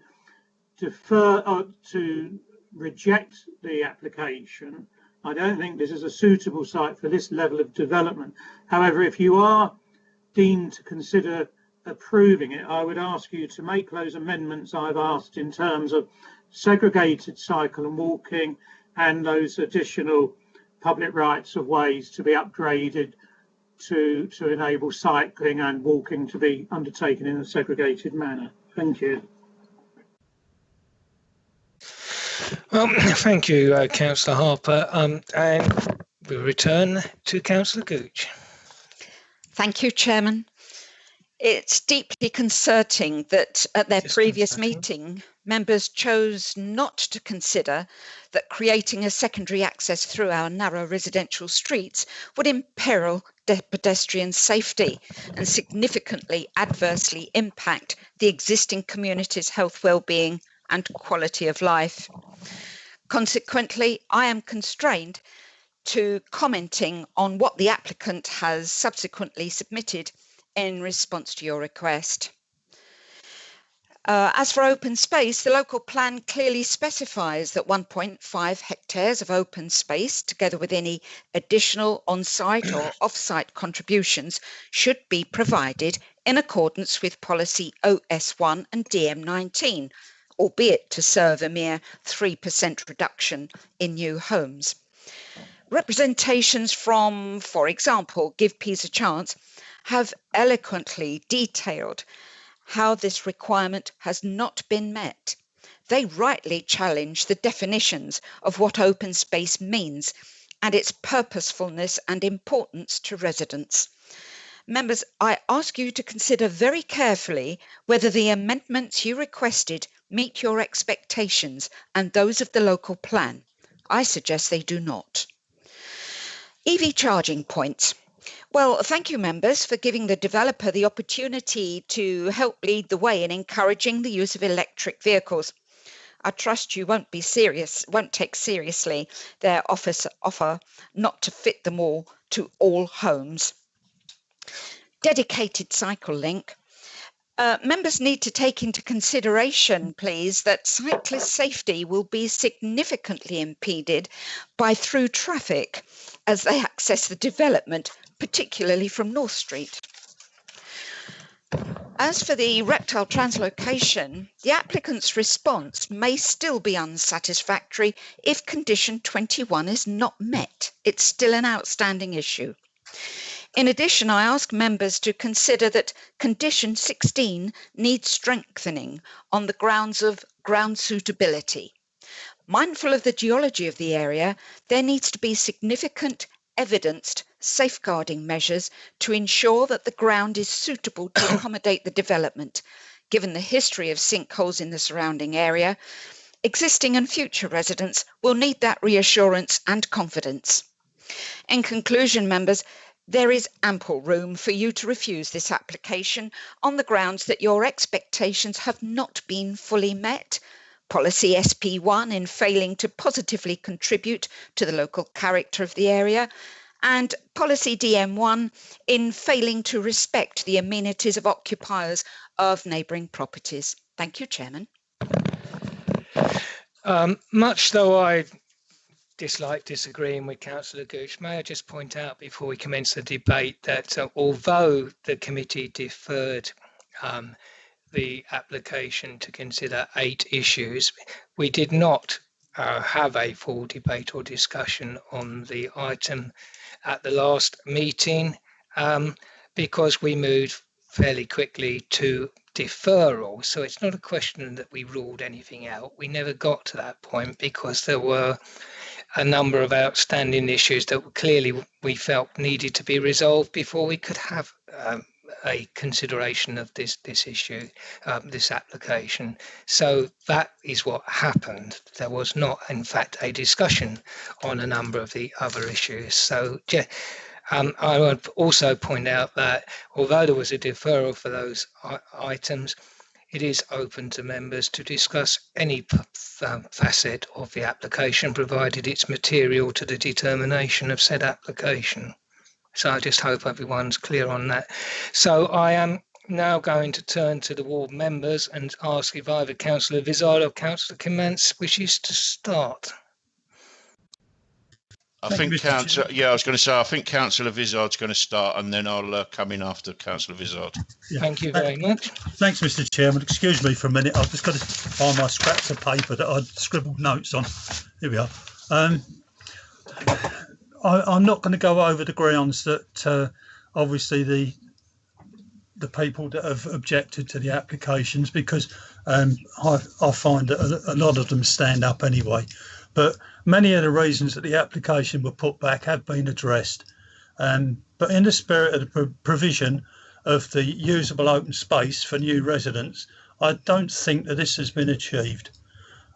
defer or to reject the application. I don't think this is a suitable site for this level of development. However, if you are deemed to consider approving it, I would ask you to make those amendments I've asked in terms of segregated cycle and walking, and those additional public rights of ways to be upgraded to enable cycling and walking to be undertaken in a segregated manner. Thank you. Well, thank you, Councillor Harper. And we return to Councillor Gooch. Thank you, Chairman. It's deeply concerning that at their previous meeting, members chose not to consider that creating a secondary access through our narrow residential streets would imperil pedestrian safety and significantly adversely impact the existing community's health, well-being and quality of life. Consequently, I am constrained to commenting on what the applicant has subsequently submitted in response to your request. As for open space, the local plan clearly specifies that 1.5 hectares of open space, together with any additional on-site or off-site contributions, should be provided in accordance with policy OS1 and DM19, albeit to serve a mere 3% reduction in new homes. Representations from, for example, Give Peace a Chance, have eloquently detailed how this requirement has not been met. They rightly challenge the definitions of what open space means and its purposefulness and importance to residents. Members, I ask you to consider very carefully whether the amendments you requested meet your expectations and those of the local plan. I suggest they do not. EV charging points. Well, thank you, members, for giving the developer the opportunity to help lead the way in encouraging the use of electric vehicles. I trust you won't take seriously their offer not to fit them all to all homes. Dedicated cycle link. Members need to take into consideration, please, that cyclist safety will be significantly impeded by through traffic as they access the development, particularly from North Street. As for the Reptile translocation, the applicant's response may still be unsatisfactory if condition 21 is not met. It's still an outstanding issue. In addition, I ask members to consider that condition 16 needs strengthening on the grounds of ground suitability. Mindful of the geology of the area, there needs to be significant evidenced safeguarding measures to ensure that the ground is suitable to accommodate the development, given the history of sinkholes in the surrounding area. Existing and future residents will need that reassurance and confidence. In conclusion, members, there is ample room for you to refuse this application on the grounds that your expectations have not been fully met. Policy SP1 in failing to positively contribute to the local character of the area, and Policy DM1 in failing to respect the amenities of occupiers of neighbouring properties. Thank you, Chairman. Much though I dislike disagreeing with Councillor Gooch, may I just point out before we commence the debate that although the committee deferred the application to consider 8 issues, we did not have a full debate or discussion on the item at the last meeting because we moved fairly quickly to deferral. So it's not a question that we ruled anything out. We never got to that point because there were a number of outstanding issues that clearly we felt needed to be resolved before we could have a consideration of this issue, this application. So that is what happened. There was not, in fact, a discussion on a number of the other issues. So I would also point out that although there was a deferral for those items, it is open to members to discuss any facet of the application, provided it's material to the determination of said application. So I just hope everyone's clear on that. So I am now going to turn to the ward members and ask if either Councillor Vizard or Councillor Kimantz wishes to start. I think Councillor, I was going to say, I think Councillor Vizard's going to start, and then I'll come in after Councillor Vizard. Yeah. Thank you very much. Thanks, Mr. Chairman. Excuse me for a minute. I've just got to find my scraps of paper that I'd scribbled notes on. Here we are. I'm not going to go over the grounds that obviously the people that have objected to the applications, because I find that a lot of them stand up anyway. But many of the reasons that the application were put back have been addressed. But in the spirit of the provision of the usable open space for new residents, I don't think that this has been achieved.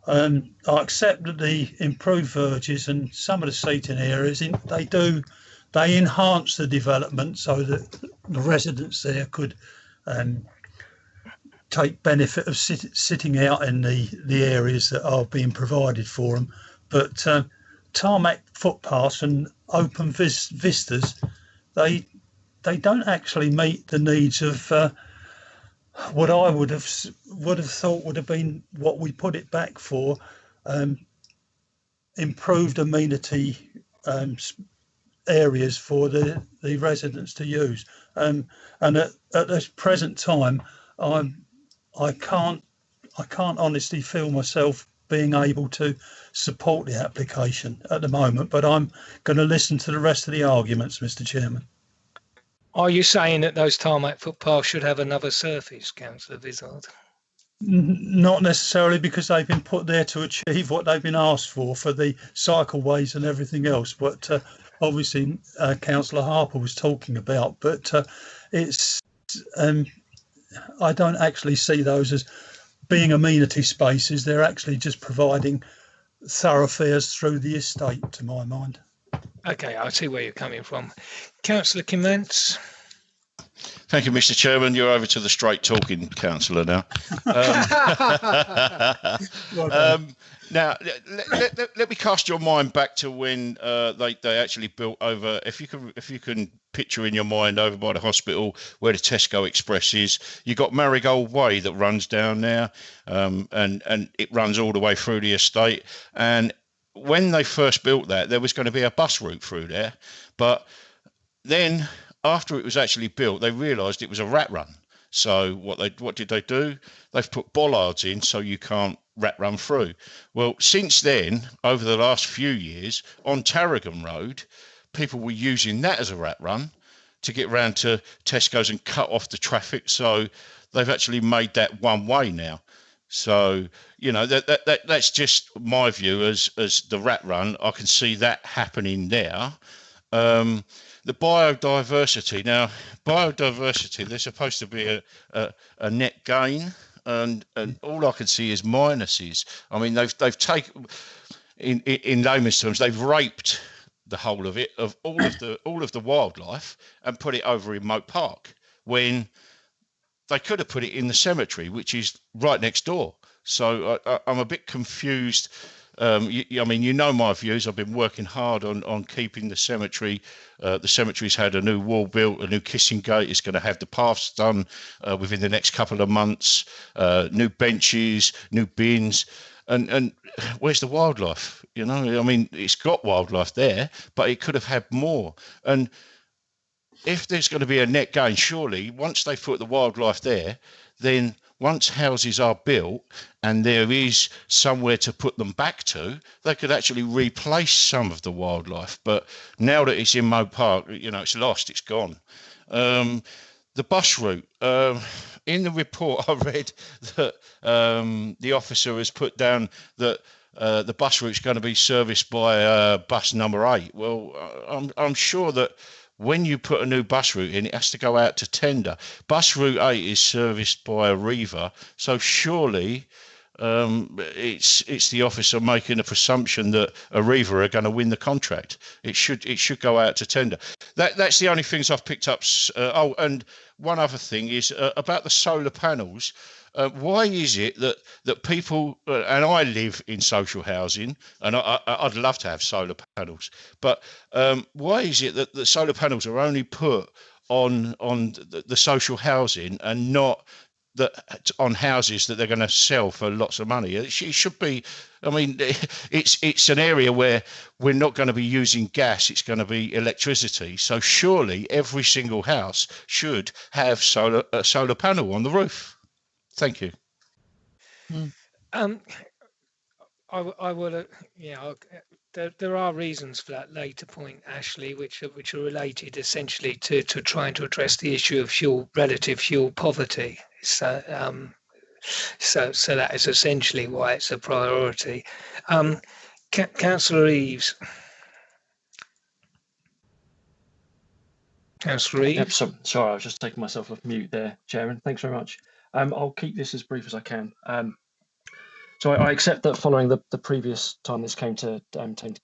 I accept that the improved verges and some of the seating areas, they enhance the development so that the residents there could take benefit of sitting out in the areas that are being provided for them. But tarmac footpaths and open vistas, they don't actually meet the needs of what I would have thought would have been what we put it back for, improved amenity areas for the residents to use. And at this present time, I can't honestly feel myself being able to support the application at the moment, but I'm going to listen to the rest of the arguments, Mr. Chairman. Are you saying that those tarmac footpaths should have another surface, Councillor Vizard? Not necessarily, because they've been put there to achieve what they've been asked for the cycleways and everything else. But obviously, Councillor Harper was talking about. But it's I don't actually see those as being amenity spaces. They're actually just providing thoroughfares through the estate, to my mind. Okay, I see where you're coming from. Councillor Kimantz. Thank you, Mr. Chairman. You're over to the straight talking councillor now. Now, let me cast your mind back to when they actually built over. If you can picture in your mind over by the hospital where the Tesco Express is, you got Marigold Way that runs down there, and it runs all the way through the estate. And when they first built that, there was going to be a bus route through there, but then after it was actually built, they realised it was a rat run. So what did they do? They've put bollards in so you can't rat run through. Well, since then, over the last few years, on Tarragon Road, people were using that as a rat run to get round to Tesco's and cut off the traffic. So they've actually made that one way now. So, you know, that's just my view as the rat run. I can see that happening there. The biodiversity. Now, biodiversity, there's supposed to be a net gain, and all I can see is minuses. I mean, they've taken, in layman's terms, they've raped the whole of it, of all of the wildlife, and put it over in Moat Park, when they could have put it in the cemetery, which is right next door. So I'm a bit confused. I mean, you know my views. I've been working hard on keeping the cemetery. The cemetery's had a new wall built, a new kissing gate. It's going to have the paths done within the next couple of months, new benches, new bins. and where's the wildlife? You know, I mean, it's got wildlife there, but it could have had more. And if there's going to be a net gain, surely once they put the wildlife there, then once houses are built and there is somewhere to put them back to, they could actually replace some of the wildlife. But now that it's in Moat Park, you know, it's lost, it's gone. The bus route. In the report, I read that the officer has put down that the bus route is going to be serviced by bus number 8. Well, I'm sure that when you put a new bus route in, it has to go out to tender. Bus route 8 is serviced by Arriva, so surely it's the officer making a presumption that Arriva are going to win the contract. It should go out to tender. That's the only things I've picked up. And one other thing is about the solar panels. Why is it that people, and I live in social housing, and I'd love to have solar panels, but why is it that the solar panels are only put on the social housing and not on houses that they're going to sell for lots of money? It should be, I mean, it's an area where we're not going to be using gas, it's going to be electricity. So surely every single house should have a solar panel on the roof. Thank you. I will. There are reasons for that later point, Ashley, which are related essentially to trying to address the issue of relative fuel poverty. So that is essentially why it's a priority. Councillor Eaves. Councillor Eaves. Yep, sorry, I was just taking myself off mute there, Chairman. Thanks very much. I'll keep this as brief as I can. So I accept that following the previous time this came to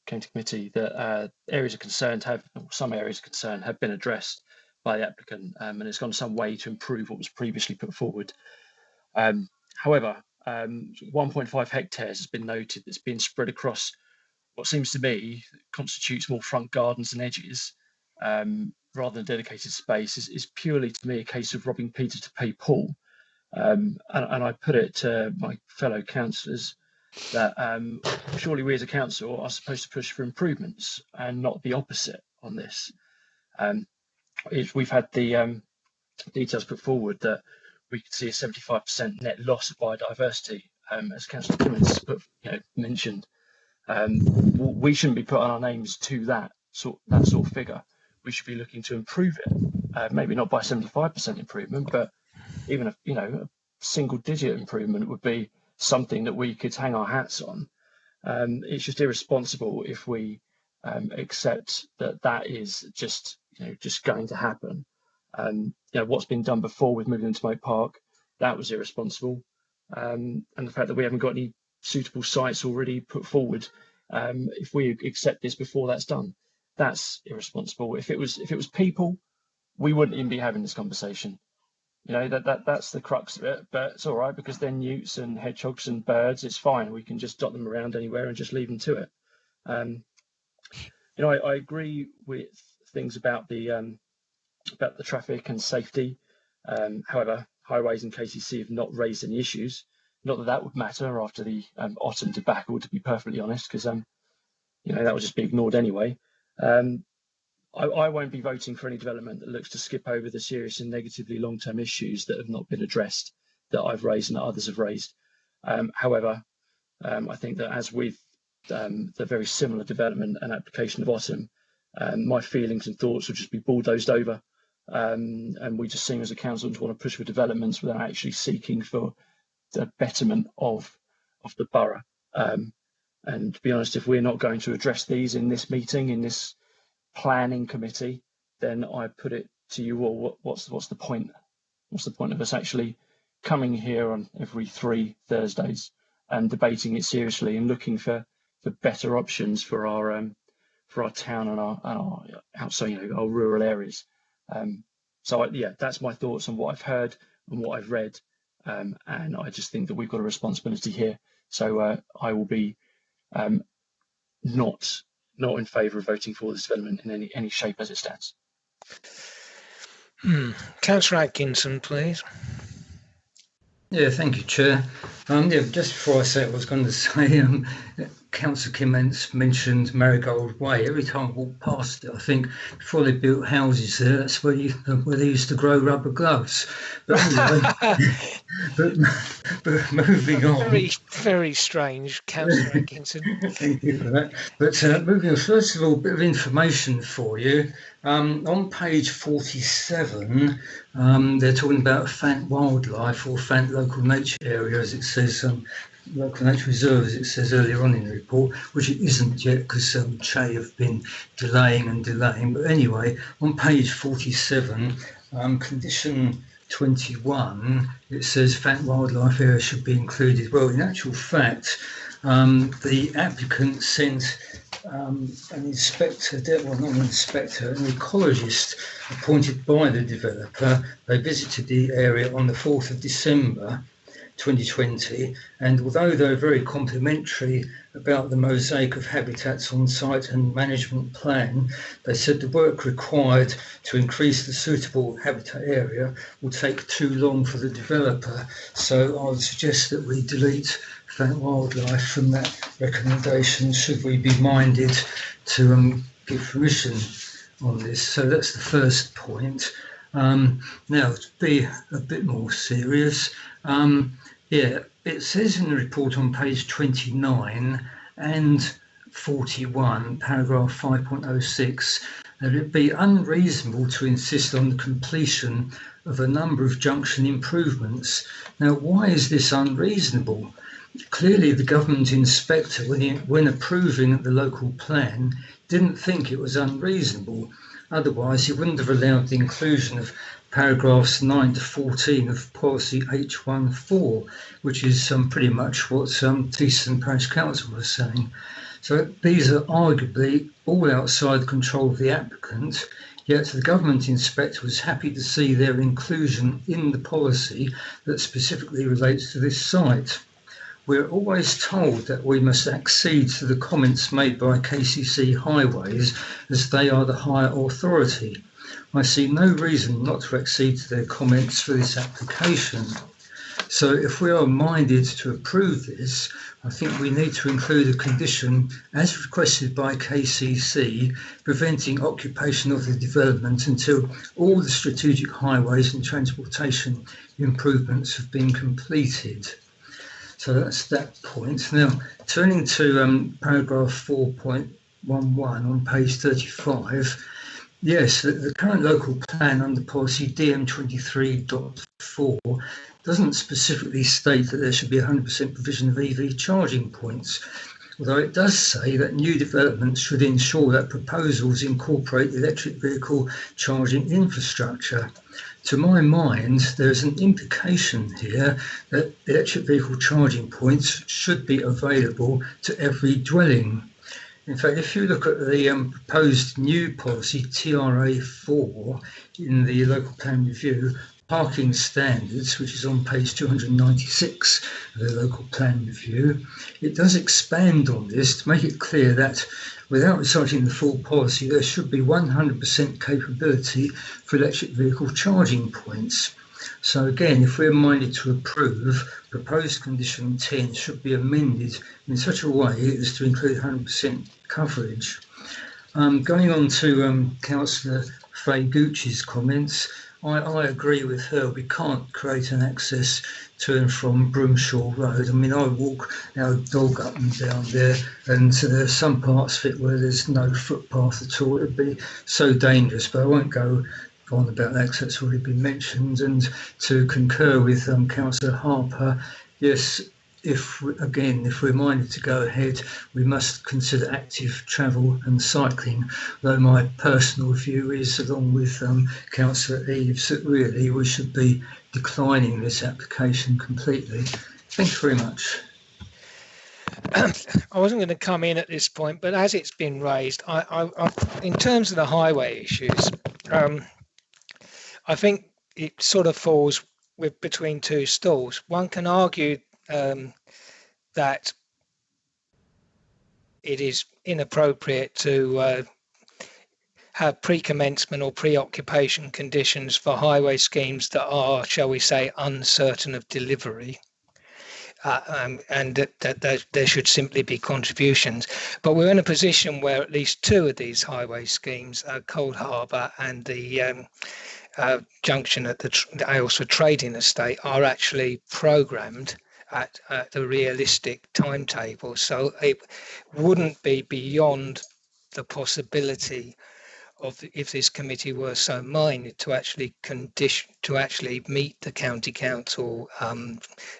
committee, that areas of concern some areas of concern have been addressed by the applicant, and it's gone some way to improve what was previously put forward. However, 1.5 hectares has been noted that's been spread across what seems to me constitutes more front gardens and edges, rather than dedicated space, is purely to me a case of robbing Peter to pay Paul. And I put it to my fellow councillors that surely we as a council are supposed to push for improvements and not the opposite on this. We've had the details put forward that we could see a 75% net loss of biodiversity, as Councillor Timmins mentioned. We shouldn't be putting our names to that sort of figure. We should be looking to improve it, maybe not by 75% improvement, but even a single-digit improvement would be something that we could hang our hats on. It's just irresponsible if we accept that is just going to happen. What's been done before with moving into Moat Park, that was irresponsible, and the fact that we haven't got any suitable sites already put forward, if we accept this before that's done, that's irresponsible. If it was people, we wouldn't even be having this conversation. That's the crux of it, but it's all right because they're newts and hedgehogs and birds. It's fine. We can just dot them around anywhere and just leave them to it. I agree with things about the traffic and safety. However, highways and KCC have not raised any issues. Not that would matter after the Otten debacle, to be perfectly honest, because that would just be ignored anyway. I won't be voting for any development that looks to skip over the serious and negatively long-term issues that have not been addressed, that I've raised and that others have raised. However, I think that as with the very similar development and application of Otten, my feelings and thoughts will just be bulldozed over, and we just seem as a council to want to push for developments without actually seeking for the betterment of the borough. And to be honest, if we're not going to address these in this meeting, in this planning committee, then I put it to you all, what's the point? What's the point of us actually coming here on every 3 Thursdays and debating it seriously and looking for better options for our town and our outside, our rural areas? That's my thoughts on what I've heard and what I've read, and I just think that we've got a responsibility here. So I will be not in favour of voting for this development in any shape as it stands. Councillor Atkinson, please. Yeah, thank you, Chair. Yeah, just before I say it, I was going to say, Councillor Kimmentz mentioned Marigold Way. Every time I walk past it, I think before they built houses there, that's where they used to grow rubber gloves. But anyway, but moving on. Very, very strange, Councillor Atkinson. Thank you for that. But moving on, first of all, a bit of information for you. On page 47, they're talking about Fant Wildlife or Fant Local Nature Area, as it says, Local Nature Reserve, as it says earlier on in the report, which it isn't yet because Che have been delaying. But anyway, on page 47, condition 21, it says Fant Wildlife Area should be included. Well, in actual fact, the applicant sent an inspector, well, not an inspector, an ecologist appointed by the developer. They visited the area on the 4th of December 2020, and although they were very complimentary about the mosaic of habitats on site and management plan, they said the work required to increase the suitable habitat area will take too long for the developer. So I would suggest that we delete Fant Wildlife from that recommendation, should we be minded to give permission on this. So that's the first point. Now, to be a bit more serious, yeah, it says in the report on page 29 and 41, paragraph 5.06, that it be unreasonable to insist on the completion of a number of junction improvements. Now, why is this unreasonable? Clearly, the government inspector, when approving the local plan, didn't think it was unreasonable. Otherwise, he wouldn't have allowed the inclusion of paragraphs 9 to 14 of policy H14, which is pretty much what Teeston Parish Council was saying. So these are arguably all outside the control of the applicant, yet the government inspector was happy to see their inclusion in the policy that specifically relates to this site. We're always told that we must accede to the comments made by KCC Highways as they are the higher authority. I see no reason not to accede to their comments for this application. So if we are minded to approve this, I think we need to include a condition, as requested by KCC, preventing occupation of the development until all the strategic highways and transportation improvements have been completed. So that's that point. Now, turning to paragraph 4.11 on page 35, yes, the current local plan under policy DM23.4 doesn't specifically state that there should be 100% provision of EV charging points, although it does say that new developments should ensure that proposals incorporate electric vehicle charging infrastructure. To my mind, there's an implication here that electric vehicle charging points should be available to every dwelling. In fact, if you look at the proposed new policy, TRA4, in the local plan review, parking standards, which is on page 296 of the local plan review, it does expand on this to make it clear that without reciting the full policy, there should be 100% capability for electric vehicle charging points. So again, if we're minded to approve, proposed condition 10 should be amended in such a way as to include 100% coverage. Going on to Councillor Faye-Gucci's comments, I agree with her. We can't create an access to and from Broomshaw Road. I mean, I walk our dog up and down there, and there's some parts of it where there's no footpath at all. It'd be so dangerous, but I won't go on about that because that's already been mentioned. And to concur with Councillor Harper, yes, if we're minded to go ahead, we must consider active travel and cycling, though my personal view is, along with Councillor Eaves, that really we should be declining this application completely. Thank you very much. I wasn't going to come in at this point, but as it's been raised, I in terms of the highway issues, I think it sort of falls between two stools. One can argue that it is inappropriate to have pre-commencement or pre-occupation conditions for highway schemes that are, shall we say, uncertain of delivery. And that there should simply be contributions. But we're in a position where at least two of these highway schemes, Cold Harbour and the junction at the Aylesford Trading Estate, are actually programmed at the realistic timetable. So it wouldn't be beyond the possibility of, if this committee were so minded, to actually meet the county council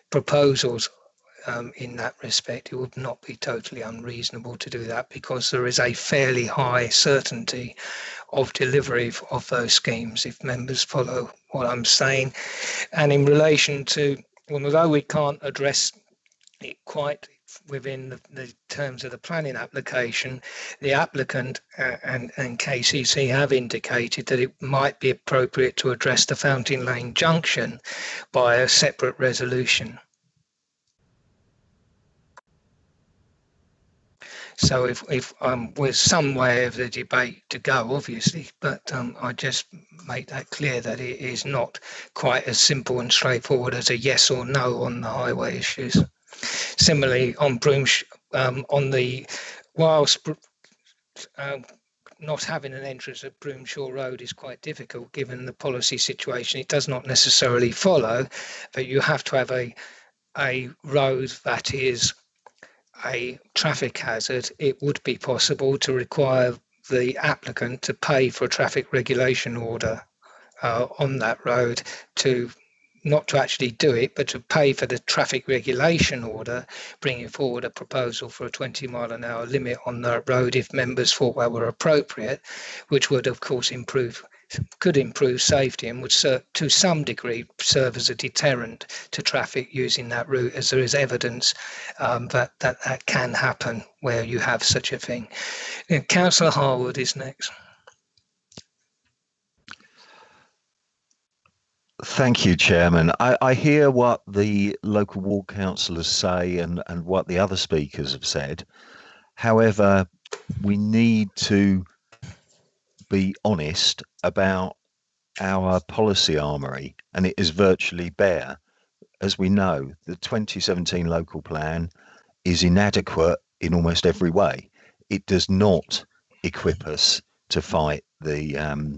proposals in that respect. It would not be totally unreasonable to do that, because there is a fairly high certainty of delivery of those schemes, if members follow what I'm saying. And in relation to, well, although we can't address it quite within the terms of the planning application, the applicant and KCC have indicated that it might be appropriate to address the Fountain Lane junction by a separate resolution. So if with some way of the debate to go, obviously, but I just make that clear that it is not quite as simple and straightforward as a yes or no on the highway issues. Similarly, on whilst not having an entrance at Broomshaw Road is quite difficult given the policy situation, it does not necessarily follow that you have to have a road that is a traffic hazard. It would be possible to require the applicant to pay for a traffic regulation order on that road, not to actually do it, but to pay for the traffic regulation order, bringing forward a proposal for a 20-mile-an-hour limit on that road if members thought that were appropriate, which would, of course, could improve safety and would, to some degree, serve as a deterrent to traffic using that route, as there is evidence that can happen where you have such a thing. Councillor Harwood is next. Thank you, Chairman. I hear what the local ward councillors say and what the other speakers have said. However, we need to be honest about our policy armoury, and it is virtually bare. As we know, the 2017 local plan is inadequate in almost every way. It does not equip us to fight the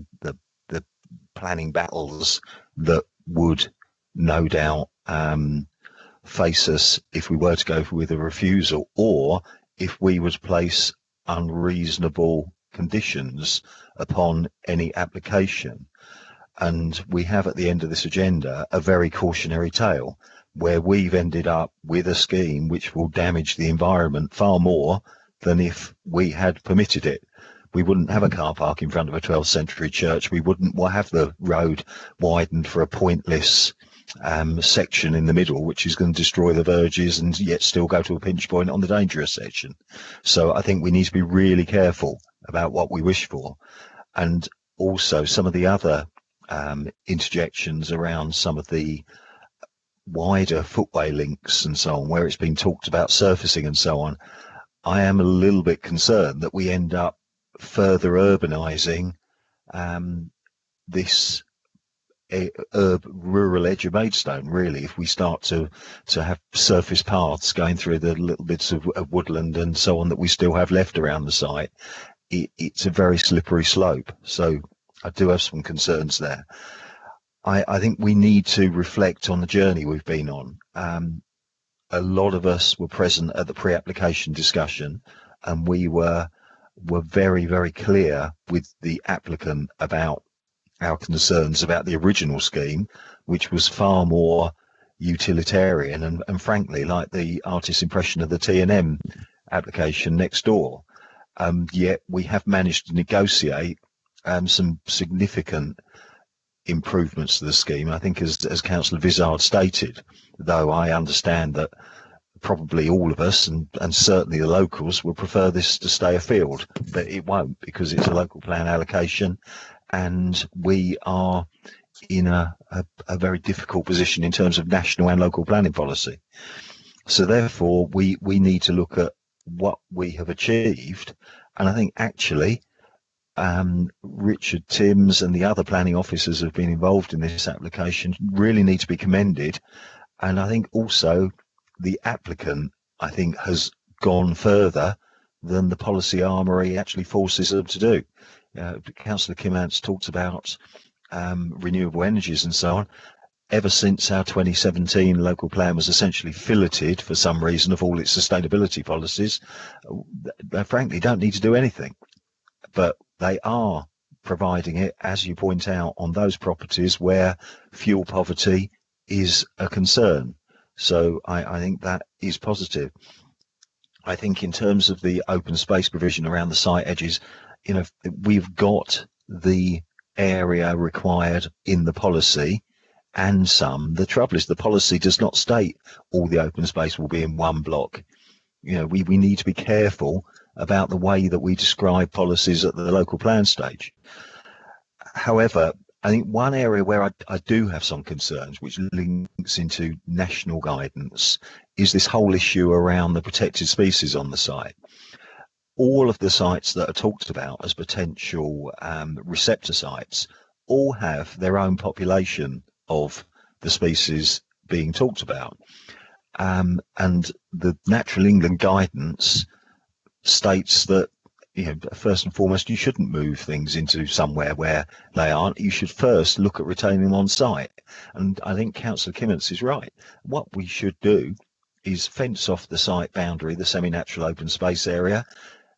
planning battles that would no doubt face us if we were to go with a refusal, or if we would place unreasonable conditions upon any application. And we have at the end of this agenda a very cautionary tale, where we've ended up with a scheme which will damage the environment far more than if we had permitted it. We wouldn't have a car park in front of a 12th century church. We wouldn't have the road widened for a pointless section in the middle, which is going to destroy the verges and yet still go to a pinch point on the dangerous section. So I think we need to be really careful about what we wish for. And also some of the other interjections around some of the wider footway links and so on, where it's been talked about surfacing and so on. I am a little bit concerned that we end up further urbanising this rural edge of Maidstone, really, if we start to have surface paths going through the little bits of woodland and so on that we still have left around the site. It's a very slippery slope. So I do have some concerns there. I think we need to reflect on the journey we've been on. A lot of us were present at the pre-application discussion, and we were very, very clear with the applicant about our concerns about the original scheme, which was far more utilitarian and frankly like the artist's impression of the T&M application next door. Yet we have managed to negotiate some significant improvements to the scheme. I think as Councillor Vizard stated, though I understand that probably all of us and certainly the locals would prefer this to stay afield, but it won't, because it's a local plan allocation and we are in a very difficult position in terms of national and local planning policy. So therefore we need to look at what we have achieved, and I think actually Richard Timms and the other planning officers who have been involved in this application really need to be commended. And I think also the applicant, I think, has gone further than the policy armoury actually forces them to do. Councillor Kimmants talked about renewable energies and so on. Ever since our 2017 local plan was essentially filleted for some reason of all its sustainability policies, they frankly don't need to do anything. But they are providing it, as you point out, on those properties where fuel poverty is a concern. So I think that is positive. I think in terms of the open space provision around the site edges, you know, we've got the area required in the policy and some. The trouble is the policy does not state all the open space will be in one block. You know, we need to be careful about the way that we describe policies at the local plan stage. However, I think one area where I do have some concerns, which links into national guidance, is this whole issue around the protected species on the site. All of the sites that are talked about as potential receptor sites all have their own population of the species being talked about. And the Natural England guidance states that, you know, first and foremost, you shouldn't move things into somewhere where they aren't. You should first look at retaining them on site. And I think Councillor Kimmants is right. What we should do is fence off the site boundary, the semi-natural open space area,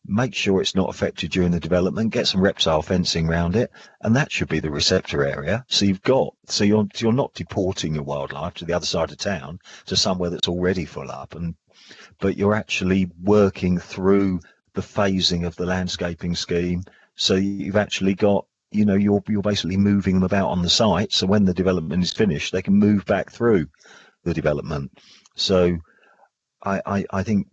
make sure it's not affected during the development, get some reptile fencing around it, and that should be the receptor area. So you're not deporting your wildlife to the other side of town to somewhere that's already full up, but you're actually working through the phasing of the landscaping scheme. So you've actually got, you know, you're basically moving them about on the site, so when the development is finished they can move back through the development. So I think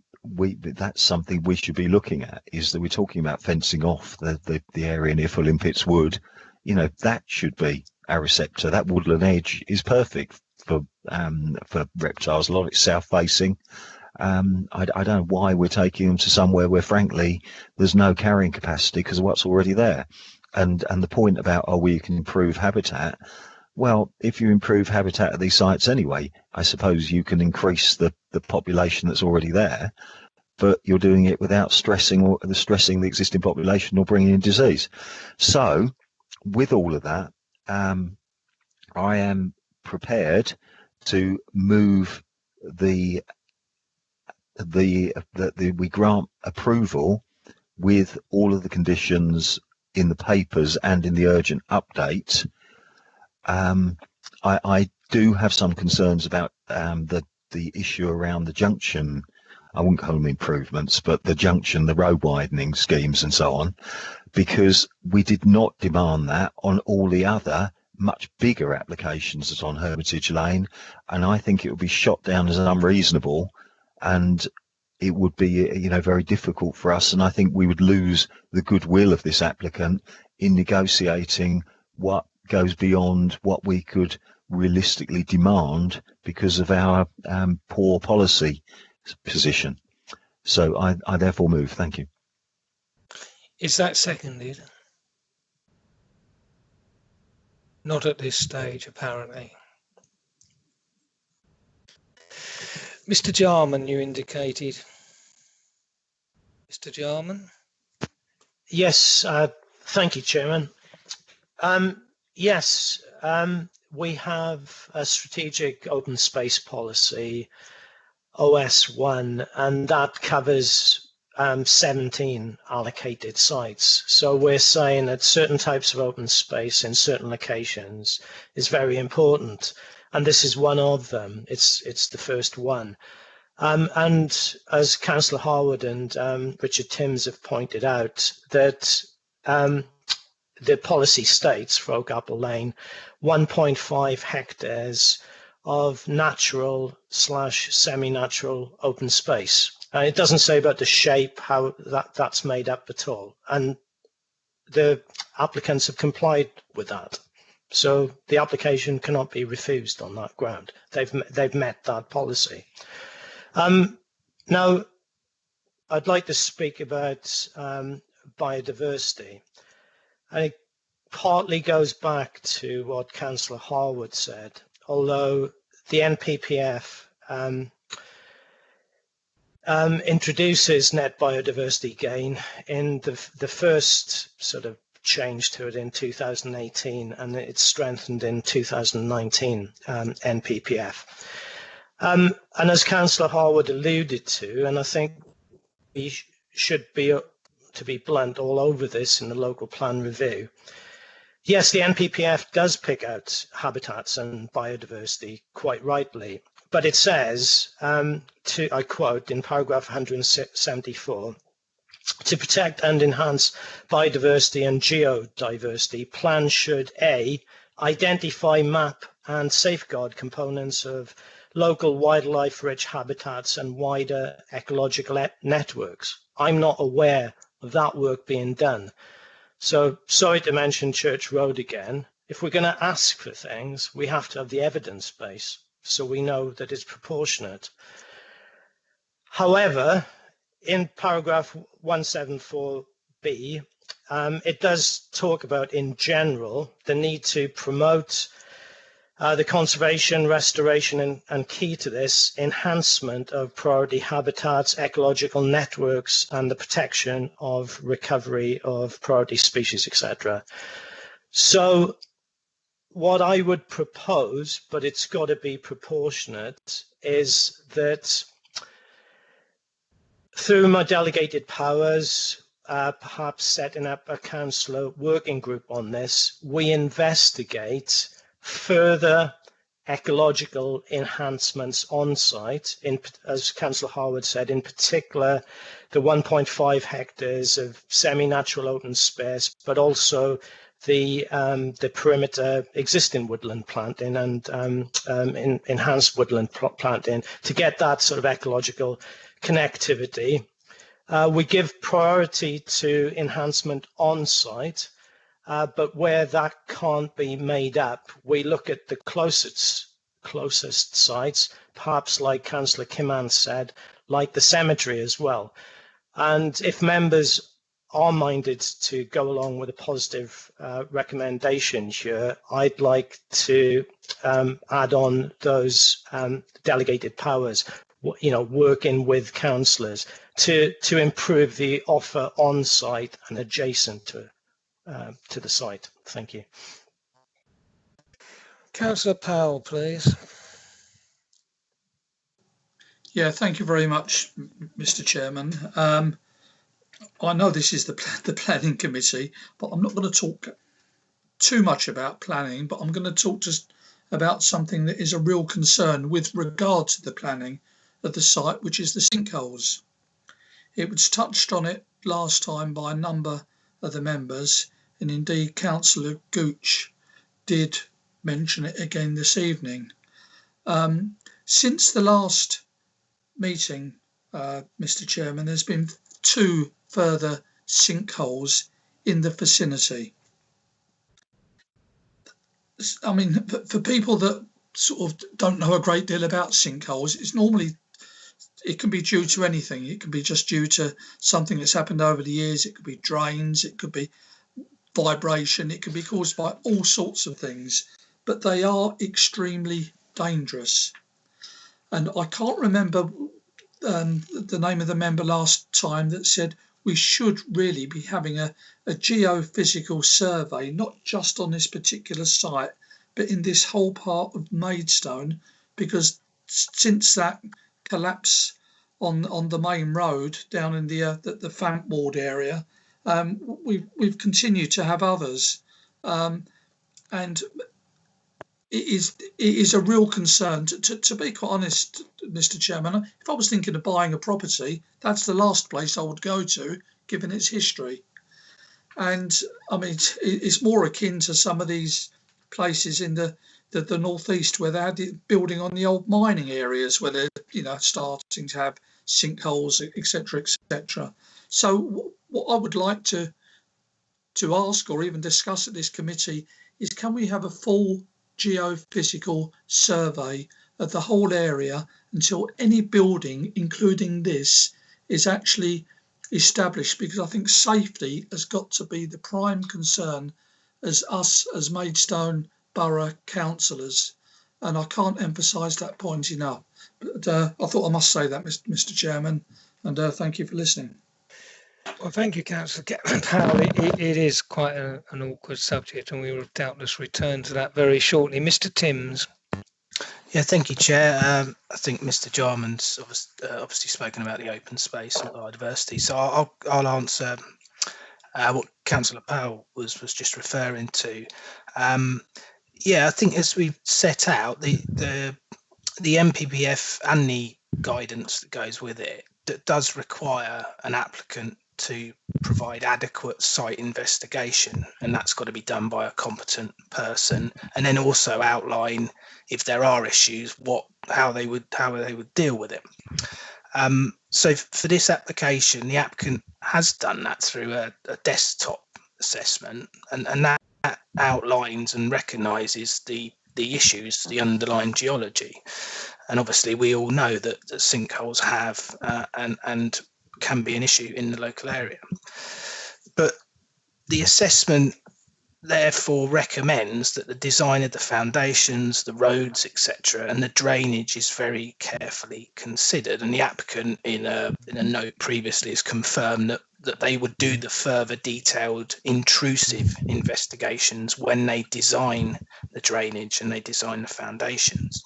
that's something we should be looking at, is that we're talking about fencing off the area near Fulham Pitts Wood. You know, that should be our receptor. That woodland edge is perfect for reptiles. A lot of it's south facing. I don't know why we're taking them to somewhere where frankly there's no carrying capacity because of what's already there. And the point about, oh, we can improve habitat. Well, if you improve habitat at these sites anyway, I suppose you can increase the population that's already there, but you're doing it without stressing the existing population or bringing in disease. So with all of that, I am prepared to move we grant approval with all of the conditions in the papers and in the urgent update. I do have some concerns about the issue around the junction. I wouldn't call them improvements, but the junction, the road widening schemes and so on, because we did not demand that on all the other much bigger applications that's on Hermitage Lane, and I think it would be shot down as unreasonable, and it would be, you know, very difficult for us, and I think we would lose the goodwill of this applicant in negotiating what goes beyond what we could realistically demand because of our poor policy position. So I therefore move. Thank you. Is that seconded? Not at this stage, apparently. Mr. Jarman, you indicated. Mr. Jarman? Yes, thank you, Chairman. Yes, we have a strategic open space policy, OS1, and that covers 17 allocated sites. So we're saying that certain types of open space in certain locations is very important, and this is one of them. It's the first one. And as Councillor Harwood and Richard Timms have pointed out, that the policy states for Oakapple Lane 1.5 hectares of natural / semi-natural open space. It doesn't say about the shape, how that's made up at all. And the applicants have complied with that. So the application cannot be refused on that ground. They've met that policy. Now, I'd like to speak about biodiversity. And it partly goes back to what Councillor Harwood said, although the NPPF introduces net biodiversity gain in the first sort of change to it in 2018, and it's strengthened in 2019 NPPF. And as Councillor Harwood alluded to, and I think we should be, to be blunt, all over this in the local plan review. Yes, the NPPF does pick out habitats and biodiversity quite rightly, but it says, I quote in paragraph 174, to protect and enhance biodiversity and geodiversity, plans should A, identify, map and safeguard components of local wildlife-rich habitats and wider ecological networks. I'm not aware of that work being done. So sorry to mention Church Road again. If we're going to ask for things, we have to have the evidence base so we know that it's proportionate. However, in paragraph 174B, it does talk about, in general, the need to promote the conservation, restoration, and key to this, enhancement of priority habitats, ecological networks, and the protection of recovery of priority species, etc. So what I would propose, but it's got to be proportionate, is that through my delegated powers, perhaps setting up a councillor working group on this, we investigate further ecological enhancements on site, as Councillor Harwood said, in particular the 1.5 hectares of semi-natural open space, but also the perimeter existing woodland planting and enhanced woodland planting to get that sort of ecological connectivity. We give priority to enhancement on site. But where that can't be made up, we look at the closest sites, perhaps like Councillor Kimman said, like the cemetery as well. And if members are minded to go along with a positive recommendation here, I'd like to add on those delegated powers, working with councillors to improve the offer on site and adjacent to the site. Thank you. Councillor Powell, please. Yeah, thank you very much, Mr. Chairman. I know this is the planning committee, but I'm not going to talk too much about planning, but I'm going to talk just about something that is a real concern with regard to the planning of the site, which is the sinkholes. It was touched on it last time by a number of the members, and indeed Councillor Gooch did mention it again this evening. Since the last meeting, Mr. Chairman, there's been 2 further sinkholes in the vicinity. I mean, for people that sort of don't know a great deal about sinkholes, it can be due to anything. It can be just due to something that's happened over the years. It could be drains, it could be vibration, it can be caused by all sorts of things, but they are extremely dangerous. And I can't remember the name of the member last time that said we should really be having a geophysical survey, not just on this particular site, but in this whole part of Maidstone, because since that collapse on the main road down in the Fant Ward area, we've continued to have others, and it is a real concern. To be quite honest, Mr. Chairman, if I was thinking of buying a property, that's the last place I would go to, given its history. And I mean, it's more akin to some of these places in the northeast where they had it building on the old mining areas, where they're starting to have sinkholes, etc., etc. So what I would like to ask or even discuss at this committee is, can we have a full geophysical survey of the whole area until any building, including this, is actually established, because I think safety has got to be the prime concern as us as Maidstone Borough councillors, and I can't emphasise that point enough. But I thought I must say that, Mr. Chairman, and thank you for listening. Well, thank you, Councillor Powell. It is quite an awkward subject, and we will doubtless return to that very shortly. Mr. Timms. Yeah, thank you, Chair. I think Mr. Jarman's obviously spoken about the open space and biodiversity, so I'll answer what Councillor Powell was just referring to. Yeah, I think as we've set out, the MPPF and the guidance that goes with it that does require an applicant to provide adequate site investigation, and that's got to be done by a competent person, and then also outline, if there are issues, how they would deal with it. So for this application, the applicant has done that through a desktop assessment, and that outlines and recognises the issues, the underlying geology. And obviously we all know that sinkholes have and can be an issue in the local area. But the assessment therefore recommends that the design of the foundations, the roads, etc., and the drainage is very carefully considered. And the applicant in a note previously has confirmed that they would do the further detailed intrusive investigations when they design the drainage and they design the foundations.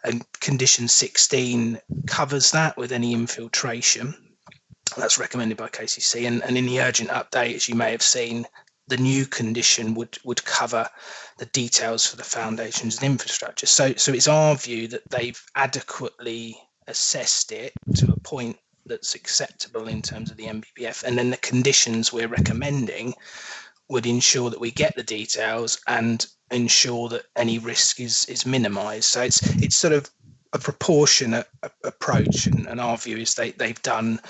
And condition 16 covers that with any infiltration. That's recommended by KCC, and in the urgent update, as you may have seen, the new condition would cover the details for the foundations and infrastructure. So it's our view that they've adequately assessed it to a point that's acceptable in terms of the MPPF, and then the conditions we're recommending would ensure that we get the details and ensure that any risk is minimised. So it's sort of a proportionate approach, and our view is they've done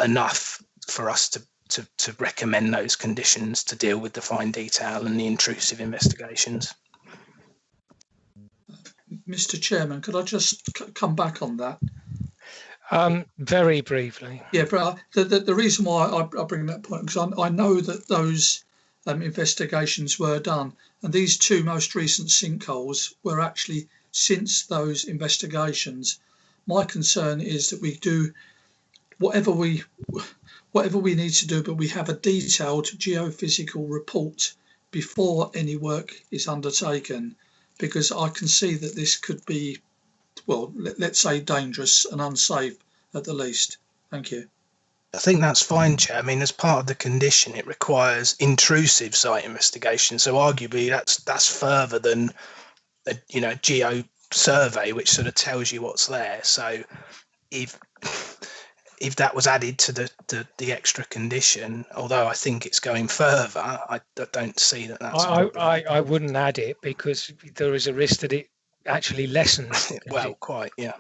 enough for us to recommend those conditions to deal with the fine detail and the intrusive investigations. Mr. Chairman, could I just come back on that? Very briefly. Yeah, but the reason why I bring that point, because I know that those investigations were done, and these two most recent sinkholes were actually since those investigations. My concern is that we do whatever we need to do, but we have a detailed geophysical report before any work is undertaken, because I can see that this could be, well, let's say dangerous and unsafe at the least. Thank you. I think that's fine, Chair. I mean, as part of the condition, it requires intrusive site investigation. So arguably that's further than a geo survey, which sort of tells you what's there. So if that was added to the extra condition, although I think it's going further, I don't see that that's I wouldn't add it, because there is a risk that it actually lessens. Well, quite, yeah.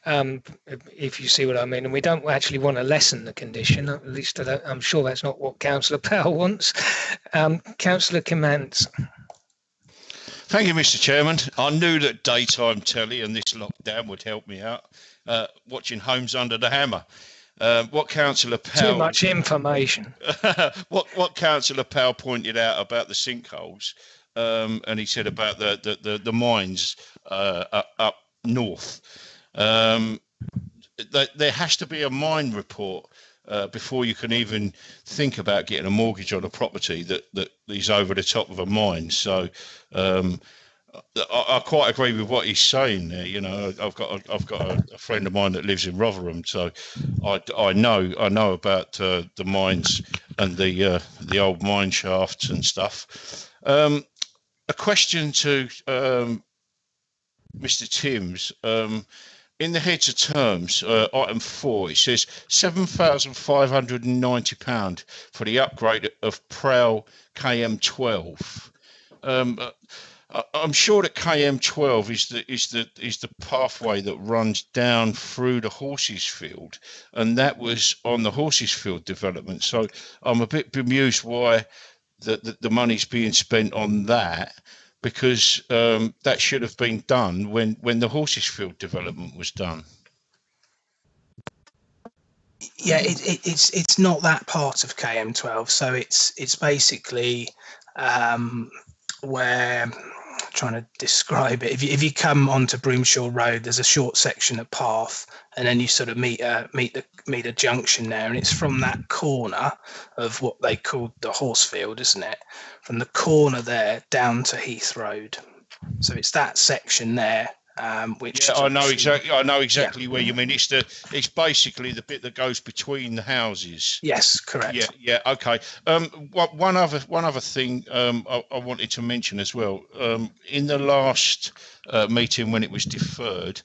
If you see what I mean, and we don't actually want to lessen the condition. At least I'm sure that's not what Councillor Powell wants. Councillor Kimantz. Thank you, Mr. Chairman. I knew that daytime telly and this lockdown would help me out. Watching Homes Under the Hammer. What Councillor Powell... Too much information. what Councillor Powell pointed out about the sinkholes, and he said about the mines up north. There has to be a mine report before you can even think about getting a mortgage on a property that is over the top of a mine. So I quite agree with what he's saying there. You know, I've got a friend of mine that lives in Rotherham, so I know about the mines and the old mine shafts and stuff. A question to Mr. Timms. In the heads of terms, item 4, it says £7,590 for the upgrade of Prowl KM12. I'm sure that KM12 is the pathway that runs down through the Horsesfield, and that was on the Horsesfield development. So I'm a bit bemused why the money's being spent on that, because that should have been done when the Horsesfield development was done. Yeah, it's not that part of KM12. So it's basically where, trying to describe it. If you come onto Broomshaw Road, there's a short section of path, and then you sort of meet a junction there, and it's from that corner of what they called the Horsefield, isn't it? From the corner there down to Heath Road. So it's that section there. Which I know exactly where you mean. It's basically the bit that goes between the houses. Yes, correct. Yeah, okay. One other thing I wanted to mention as well. In the last meeting when it was deferred,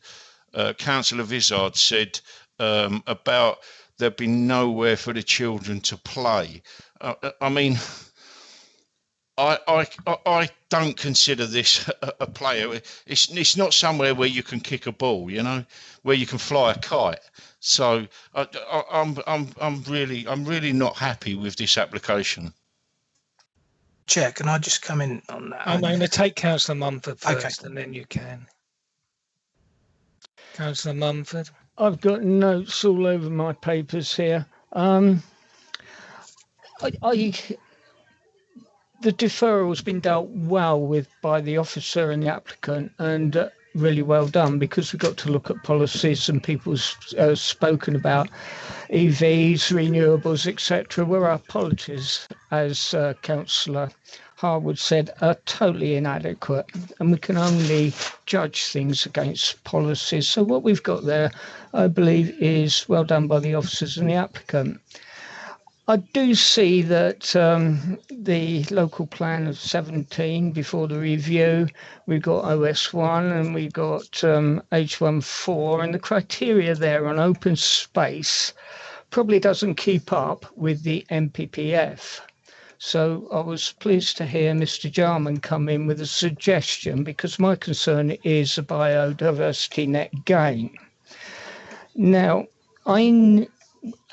Councillor Vizard said about there being nowhere for the children to play. I mean, I don't consider this a player. It's not somewhere where you can kick a ball, where you can fly a kite. So I'm really not happy with this application. Chair, can I just come in on that? I'm going to take Councillor Mumford first, and then you can. Councillor Mumford. I've got notes all over my papers here. The deferral's been dealt well with by the officer and the applicant, and really well done, because we've got to look at policies, and people's spoken about EVs, renewables, etc. Where our policies, as Councillor Harwood said, are totally inadequate, and we can only judge things against policies. So what we've got there, I believe, is well done by the officers and the applicant. I do see that the local plan of 17 before the review, we've got OS1 and we've got H14, and the criteria there on open space probably doesn't keep up with the MPPF. So I was pleased to hear Mr. Jarman come in with a suggestion, because my concern is a biodiversity net gain. Now, I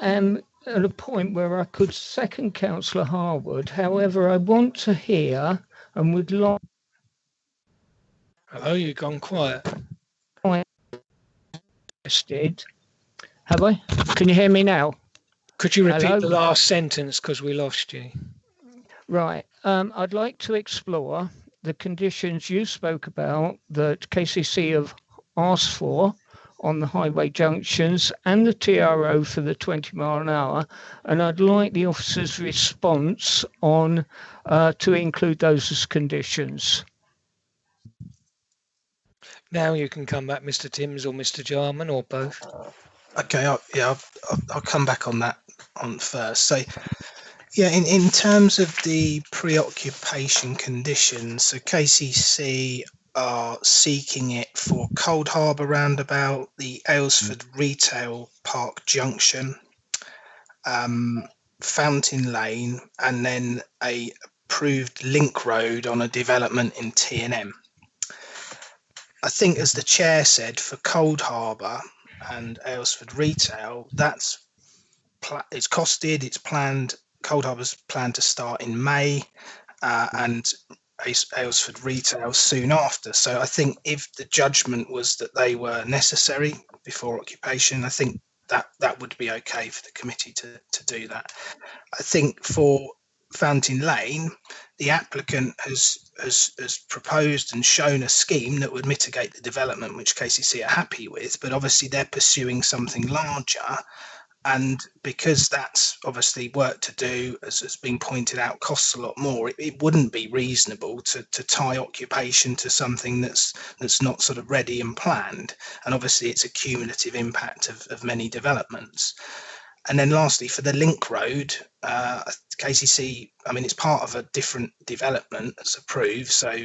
am at a point where I could second Councillor Harwood. However, I want to hear and would like... Hello, you've gone quiet. Have I? Can you hear me now? Could you repeat Hello? the last sentence, because we lost you? Right. I'd like to explore the conditions you spoke about that KCC have asked for on the highway junctions and the TRO for the 20 mile an hour, and I'd like the officer's response on to include those as conditions. Now you can come back, Mr. Timms or Mr. Jarman, or both. Okay, I'll come back on that on first. So, yeah, in terms of the preoccupation conditions, so KCC are seeking it for Cold Harbour roundabout, the Aylesford Retail Park Junction, Fountain Lane, and then a approved link road on a development in T&M. I think, as the chair said, for Cold Harbour and Aylesford Retail, it's costed, it's planned. Cold Harbour's planned to start in May, and Aylesford Retail soon after. So I think if the judgment was that they were necessary before occupation, I think that would be okay for the committee to do that. I think for Fountain Lane, the applicant has proposed and shown a scheme that would mitigate the development, which KCC are happy with, but obviously they're pursuing something larger. And because that's obviously work to do, as has been pointed out, costs a lot more, it wouldn't be reasonable to tie occupation to something that's not sort of ready and planned. And obviously it's a cumulative impact of many developments. And then lastly, for the link road, KCC, I mean, it's part of a different development that's approved. So,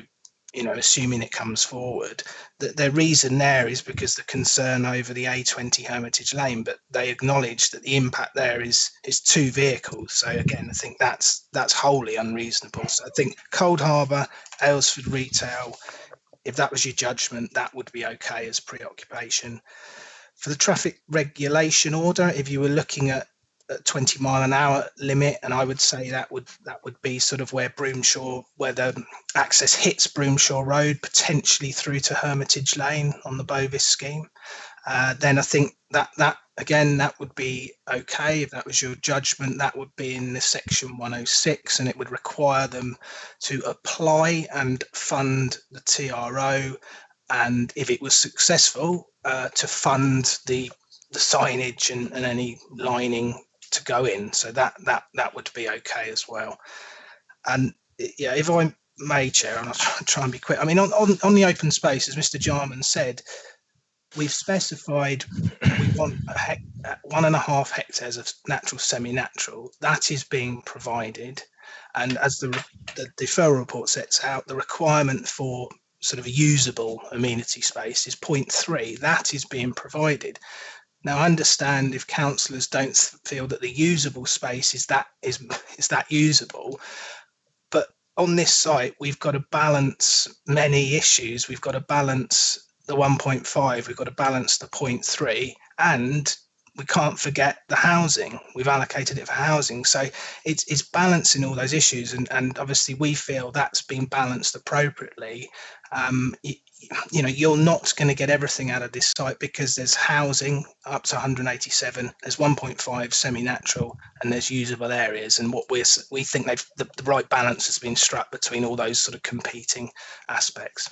assuming it comes forward, their reason there is because the concern over the A20 Hermitage Lane, but they acknowledge that the impact there is 2 vehicles. So again, I think that's wholly unreasonable. So I think Cold Harbour, Aylesford Retail, if that was your judgment, that would be okay as preoccupation. For the traffic regulation order, if you were looking at 20 mile an hour limit, and I would say that would be sort of where the access hits Broomshaw Road, potentially through to Hermitage Lane on the Bovis scheme, then I think that Again, that would be okay if that was your judgment. That would be in the section 106, and it would require them to apply and fund the TRO, and if it was successful, to fund the signage and any lining to go in. So that would be okay as well. And yeah, if I may, Chair, and I'll try and be quick. I mean, on the open space, as Mr. Jarman said, we've specified we want 1.5 hectares of natural, semi-natural. That is being provided. And as the deferral report sets out, the requirement for sort of a usable amenity space is 0.3. That is being provided. Now, I understand if councillors don't feel that the usable space is that usable, but on this site, we've got to balance many issues. We've got to balance the 1.5, we've got to balance the 0.3, and we can't forget the housing. We've allocated it for housing. So it's balancing all those issues. And obviously we feel that's been balanced appropriately. You know, you're not going to get everything out of this site because there's housing up to 187, there's 1.5 semi-natural, and there's usable areas. And what we think the right balance has been struck between all those sort of competing aspects.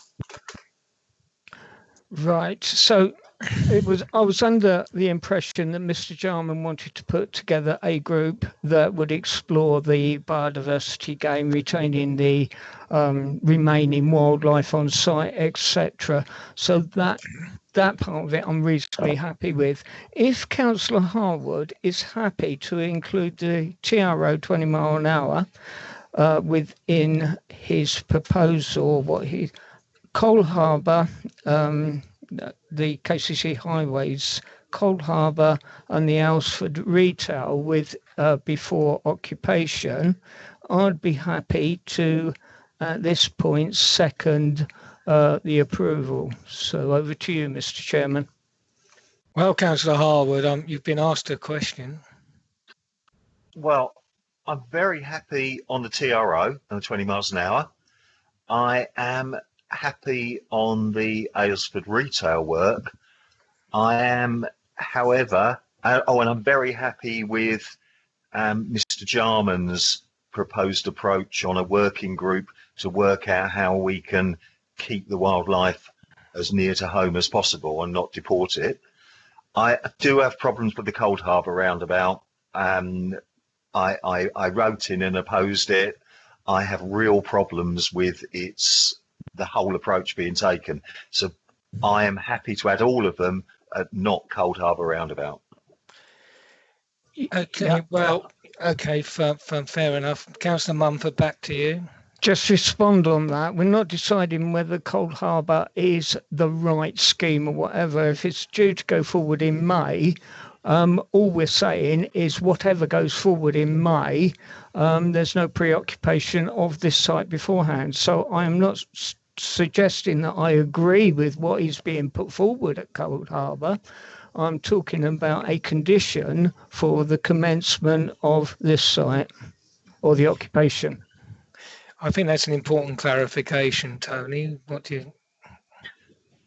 Right. So I was under the impression that Mr. Jarman wanted to put together a group that would explore the biodiversity game, retaining the remaining wildlife on site, etc. So that part of it I'm reasonably happy with. If Councillor Harwood is happy to include the TRO 20 mile an hour within his proposal, Coal Harbour, the KCC highways, Coal Harbour and the Alresford retail with before occupation, I'd be happy to, at this point, second the approval. So over to you, Mr. Chairman. Well, Councillor Harwood, you've been asked a question. Well, I'm very happy on the TRO and the 20 miles an hour. I am happy on the Aylesford retail work. I am, however, and I'm very happy with Mr. Jarman's proposed approach on a working group to work out how we can keep the wildlife as near to home as possible and not deport it. I do have problems with the Cold Harbour roundabout. I wrote in and opposed it. I have real problems with the whole approach being taken. So I am happy to add all of them, not Cold Harbour roundabout. Okay, Yeah. well, okay, fair enough. Councillor Mumford, back to you. Just respond on that. We're not deciding whether Cold Harbour is the right scheme or whatever. If it's due to go forward in May, all we're saying is whatever goes forward in May, there's no preoccupation of this site beforehand. So I am not suggesting that I agree with what is being put forward at Cold Harbour. I'm talking about a condition for the commencement of this site or the occupation. I think that's an important clarification, Tony. What do you...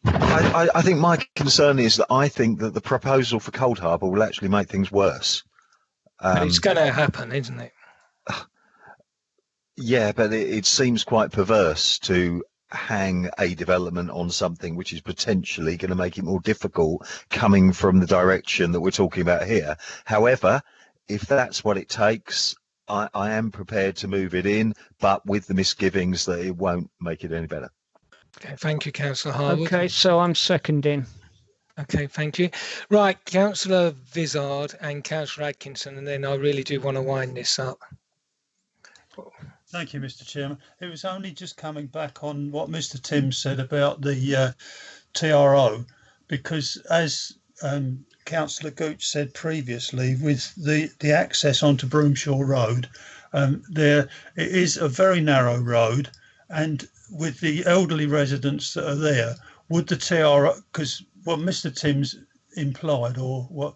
I think my concern is that I think that the proposal for Cold Harbour will actually make things worse. It's going to happen, isn't it? Yeah, but it seems quite perverse to hang a development on something which is potentially going to make it more difficult coming from the direction that we're talking about here. However, if that's what it takes, I am prepared to move it in, but with the misgivings that it won't make it any better. Okay, thank you, Councillor Harwood. Okay, so I'm seconding. Okay, thank you. Right, Councillor Vizard and Councillor Atkinson, and then I really do want to wind this up. Thank you, Mr. Chairman. It was only just coming back on what Mr. Tim said about the TRO, because as Councillor Gooch said previously, with the access onto Broomshaw Road, it is a very narrow road, and with the elderly residents that are there, would the TRO, because what Mr. Tim's implied, or what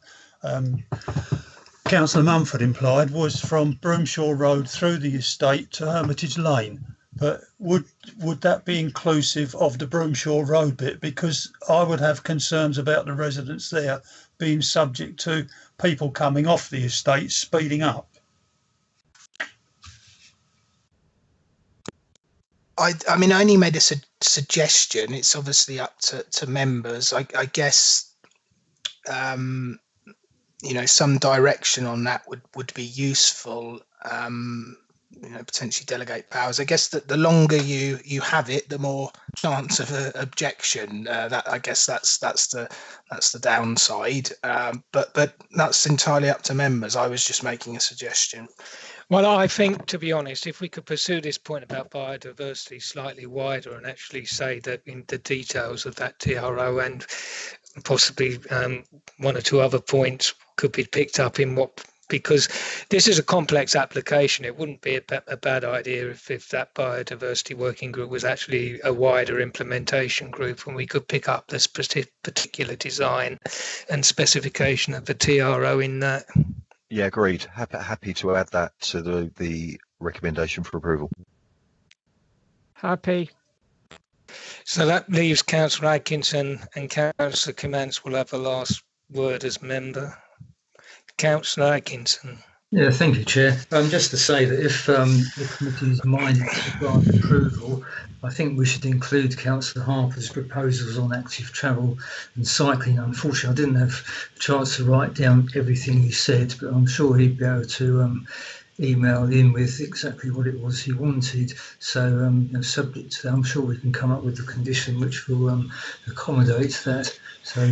Councillor Mumford implied, was from Broomshaw Road through the estate to Hermitage Lane. But would that be inclusive of the Broomshaw Road bit? Because I would have concerns about the residents there being subject to people coming off the estate speeding up. I mean, I only made a suggestion. It's obviously up to members. I guess, you know, some direction on that would be useful. You know, potentially delegate powers. I guess that the longer you have it, the more chance of objection. That I guess that's the downside. But that's entirely up to members. I was just making a suggestion. Well, I think, to be honest, if we could pursue this point about biodiversity slightly wider and actually say that in the details of that TRO and possibly one or two other points could be picked up in what, because this is a complex application, it wouldn't be a bad idea if that biodiversity working group was actually a wider implementation group and we could pick up this particular design and specification of the TRO in that. Yeah, agreed. Happy to add that to the recommendation for approval. Happy. So that leaves Councillor Atkinson and Councillor Clements will have the last word as member. Councillor Atkinson. Yeah, thank you, Chair. Just to say that if the committee is minded to grant approval, I think we should include Councillor Harper's proposals on active travel and cycling. Unfortunately, I didn't have a chance to write down everything he said, but I'm sure he'd be able to email in with exactly what it was he wanted. So, you know, subject to that, I'm sure we can come up with a condition which will accommodate that. So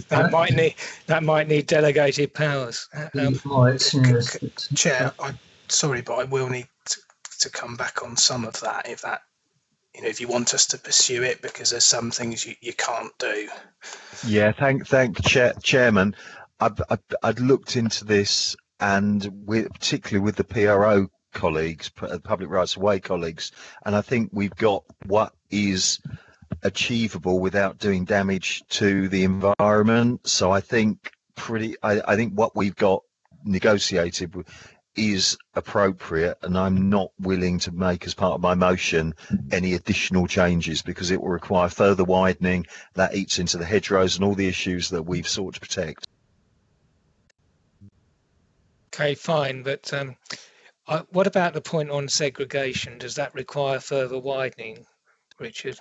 that might need delegated powers. Chair, I'm sorry, but I will need to come back on some of that if that, you know, if you want us to pursue it, because there's some things you can't do. Yeah, thank Chairman. I'd looked into this, and particularly with the PRO colleagues, Public Rights of Way colleagues, and I think we've got what is achievable without doing damage to the environment. So I think I think what we've got negotiated is appropriate, and I'm not willing to make as part of my motion any additional changes because it will require further widening that eats into the hedgerows and all the issues that we've sought to protect. Okay, fine, but what about the point on segregation? Does that require further widening, Richard?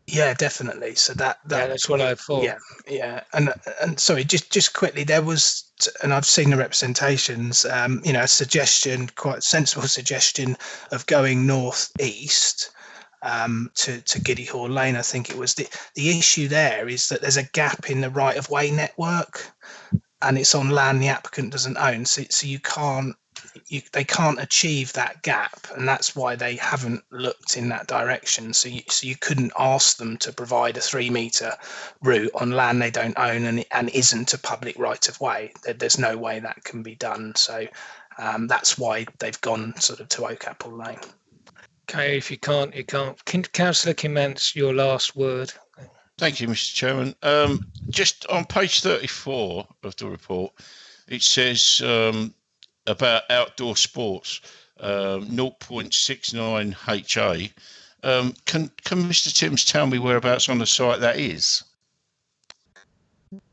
Yeah, definitely. So that's what I thought. Yeah, and sorry, just quickly, there was, and I've seen the representations. You know, a suggestion, quite a sensible suggestion, of going northeast to Giddy Hall Lane. I think it was the issue there is that there's a gap in the right of way network, and it's on land the applicant doesn't own. So you can't. They can't achieve that gap, and that's why they haven't looked in that direction. So you couldn't ask them to provide a 3-metre route on land they don't own and isn't a public right of way. There's no way that can be done. So that's why they've gone sort of to Oak Apple Lane. Okay, if you can't, you can't. Councillor Clements, your last word. Thank you, Mr. Chairman. Just on page 34 of the report, it says about outdoor sports, 0.69 HA. Can Mr. Timms tell me whereabouts on the site that is?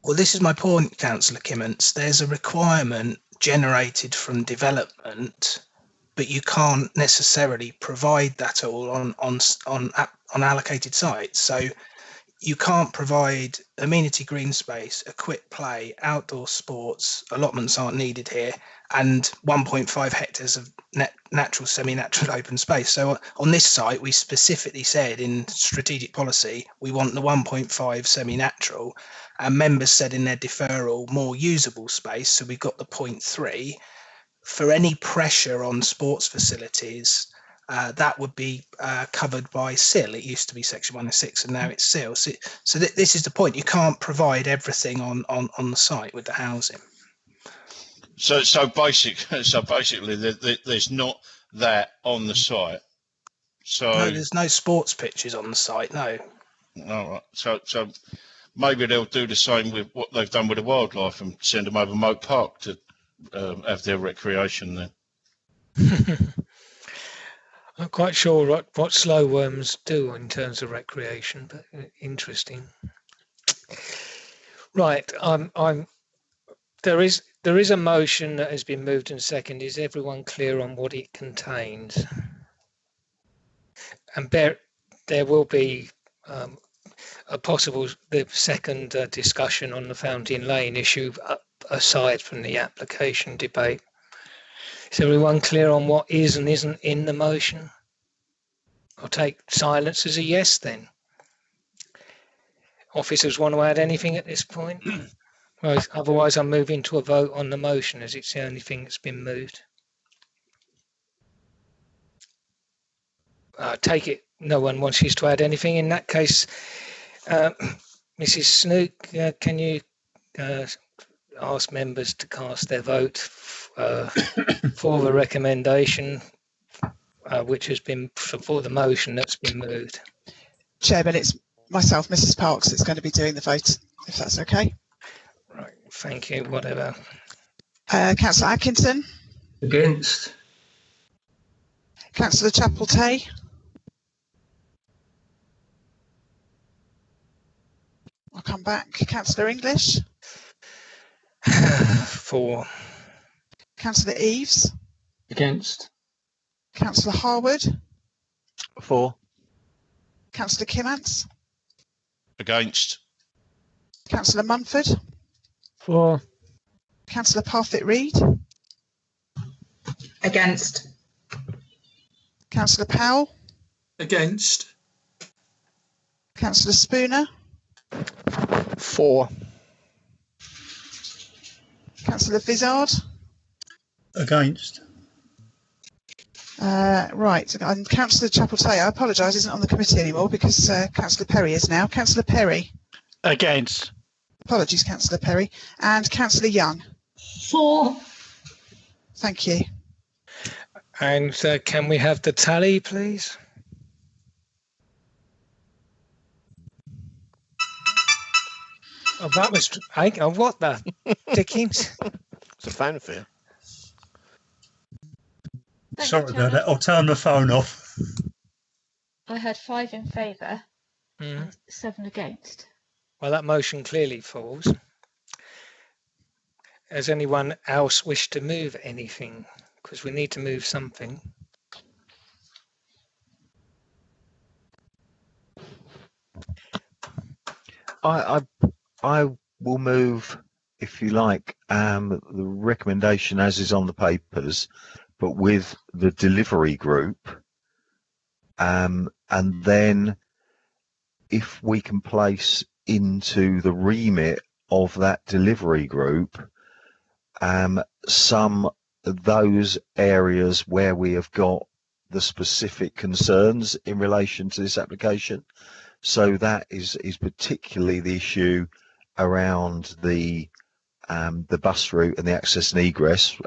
Well, this is my point, Councillor Clements. There's a requirement generated from development, but you can't necessarily provide that all on allocated sites. So you can't provide amenity green space, equipped play, outdoor sports, allotments aren't needed here, and 1.5 hectares of natural, semi-natural open space. So on this site, we specifically said in strategic policy, we want the 1.5 semi-natural, and members said in their deferral, more usable space. So we've got the 0.3. For any pressure on sports facilities, that would be covered by SIL. It used to be Section 106, and now it's SIL. So this is the point. You can't provide everything on the site with the housing. So basically, there's not that on the site. So no, there's no sports pitches on the site. No. All right. So maybe they'll do the same with what they've done with the wildlife and send them over Moat Park to have their recreation there. I'm quite sure what slow worms do in terms of recreation, but interesting. Right. There is a motion that has been moved and seconded. Is everyone clear on what it contains? And there will be a possible second discussion on the Fountain Lane issue aside from the application debate. Is everyone clear on what is and isn't in the motion? I'll take silence as a yes then. Officers want to add anything at this point? Well, otherwise I'm moving to a vote on the motion as it's the only thing that's been moved. Take it no one wants you to add anything. In that case, Mrs. Snook, can you ask members to cast their vote for the recommendation, which has been for the motion that's been moved? Chairman, it's myself, Mrs. Parks, that's going to be doing the vote, if that's okay. Right, thank you. Whatever. Councillor Atkinson? Against. Councillor Chapel-Tay? I'll come back. Councillor English? For. Councillor Eaves? Against. Councillor Harwood? For. Councillor Kimmants? Against. Councillor Munford? For. Councillor Parfitt-Reed? Against. Councillor Powell? Against. Councillor Spooner? For. Councillor Vizard? Against. Right, and Councillor Chapel-Tay, I apologise, isn't on the committee anymore because Councillor Perry is now. Councillor Perry? Against. Apologies, Councillor Perry. And Councillor Young? For. Thank you. And can we have the tally, please? Oh, that was... what the dickens? It's a fanfare. Sorry about that. I'll turn the phone off. I had 5 in favour Mm. and 7 against. Well, that motion clearly falls. Has anyone else wished to move anything? Because we need to move something. I will move, if you like, the recommendation as is on the papers, but with the delivery group, and then if we can place into the remit of that delivery group some of those areas where we have got the specific concerns in relation to this application. So that is particularly the issue around the bus route and the access and egress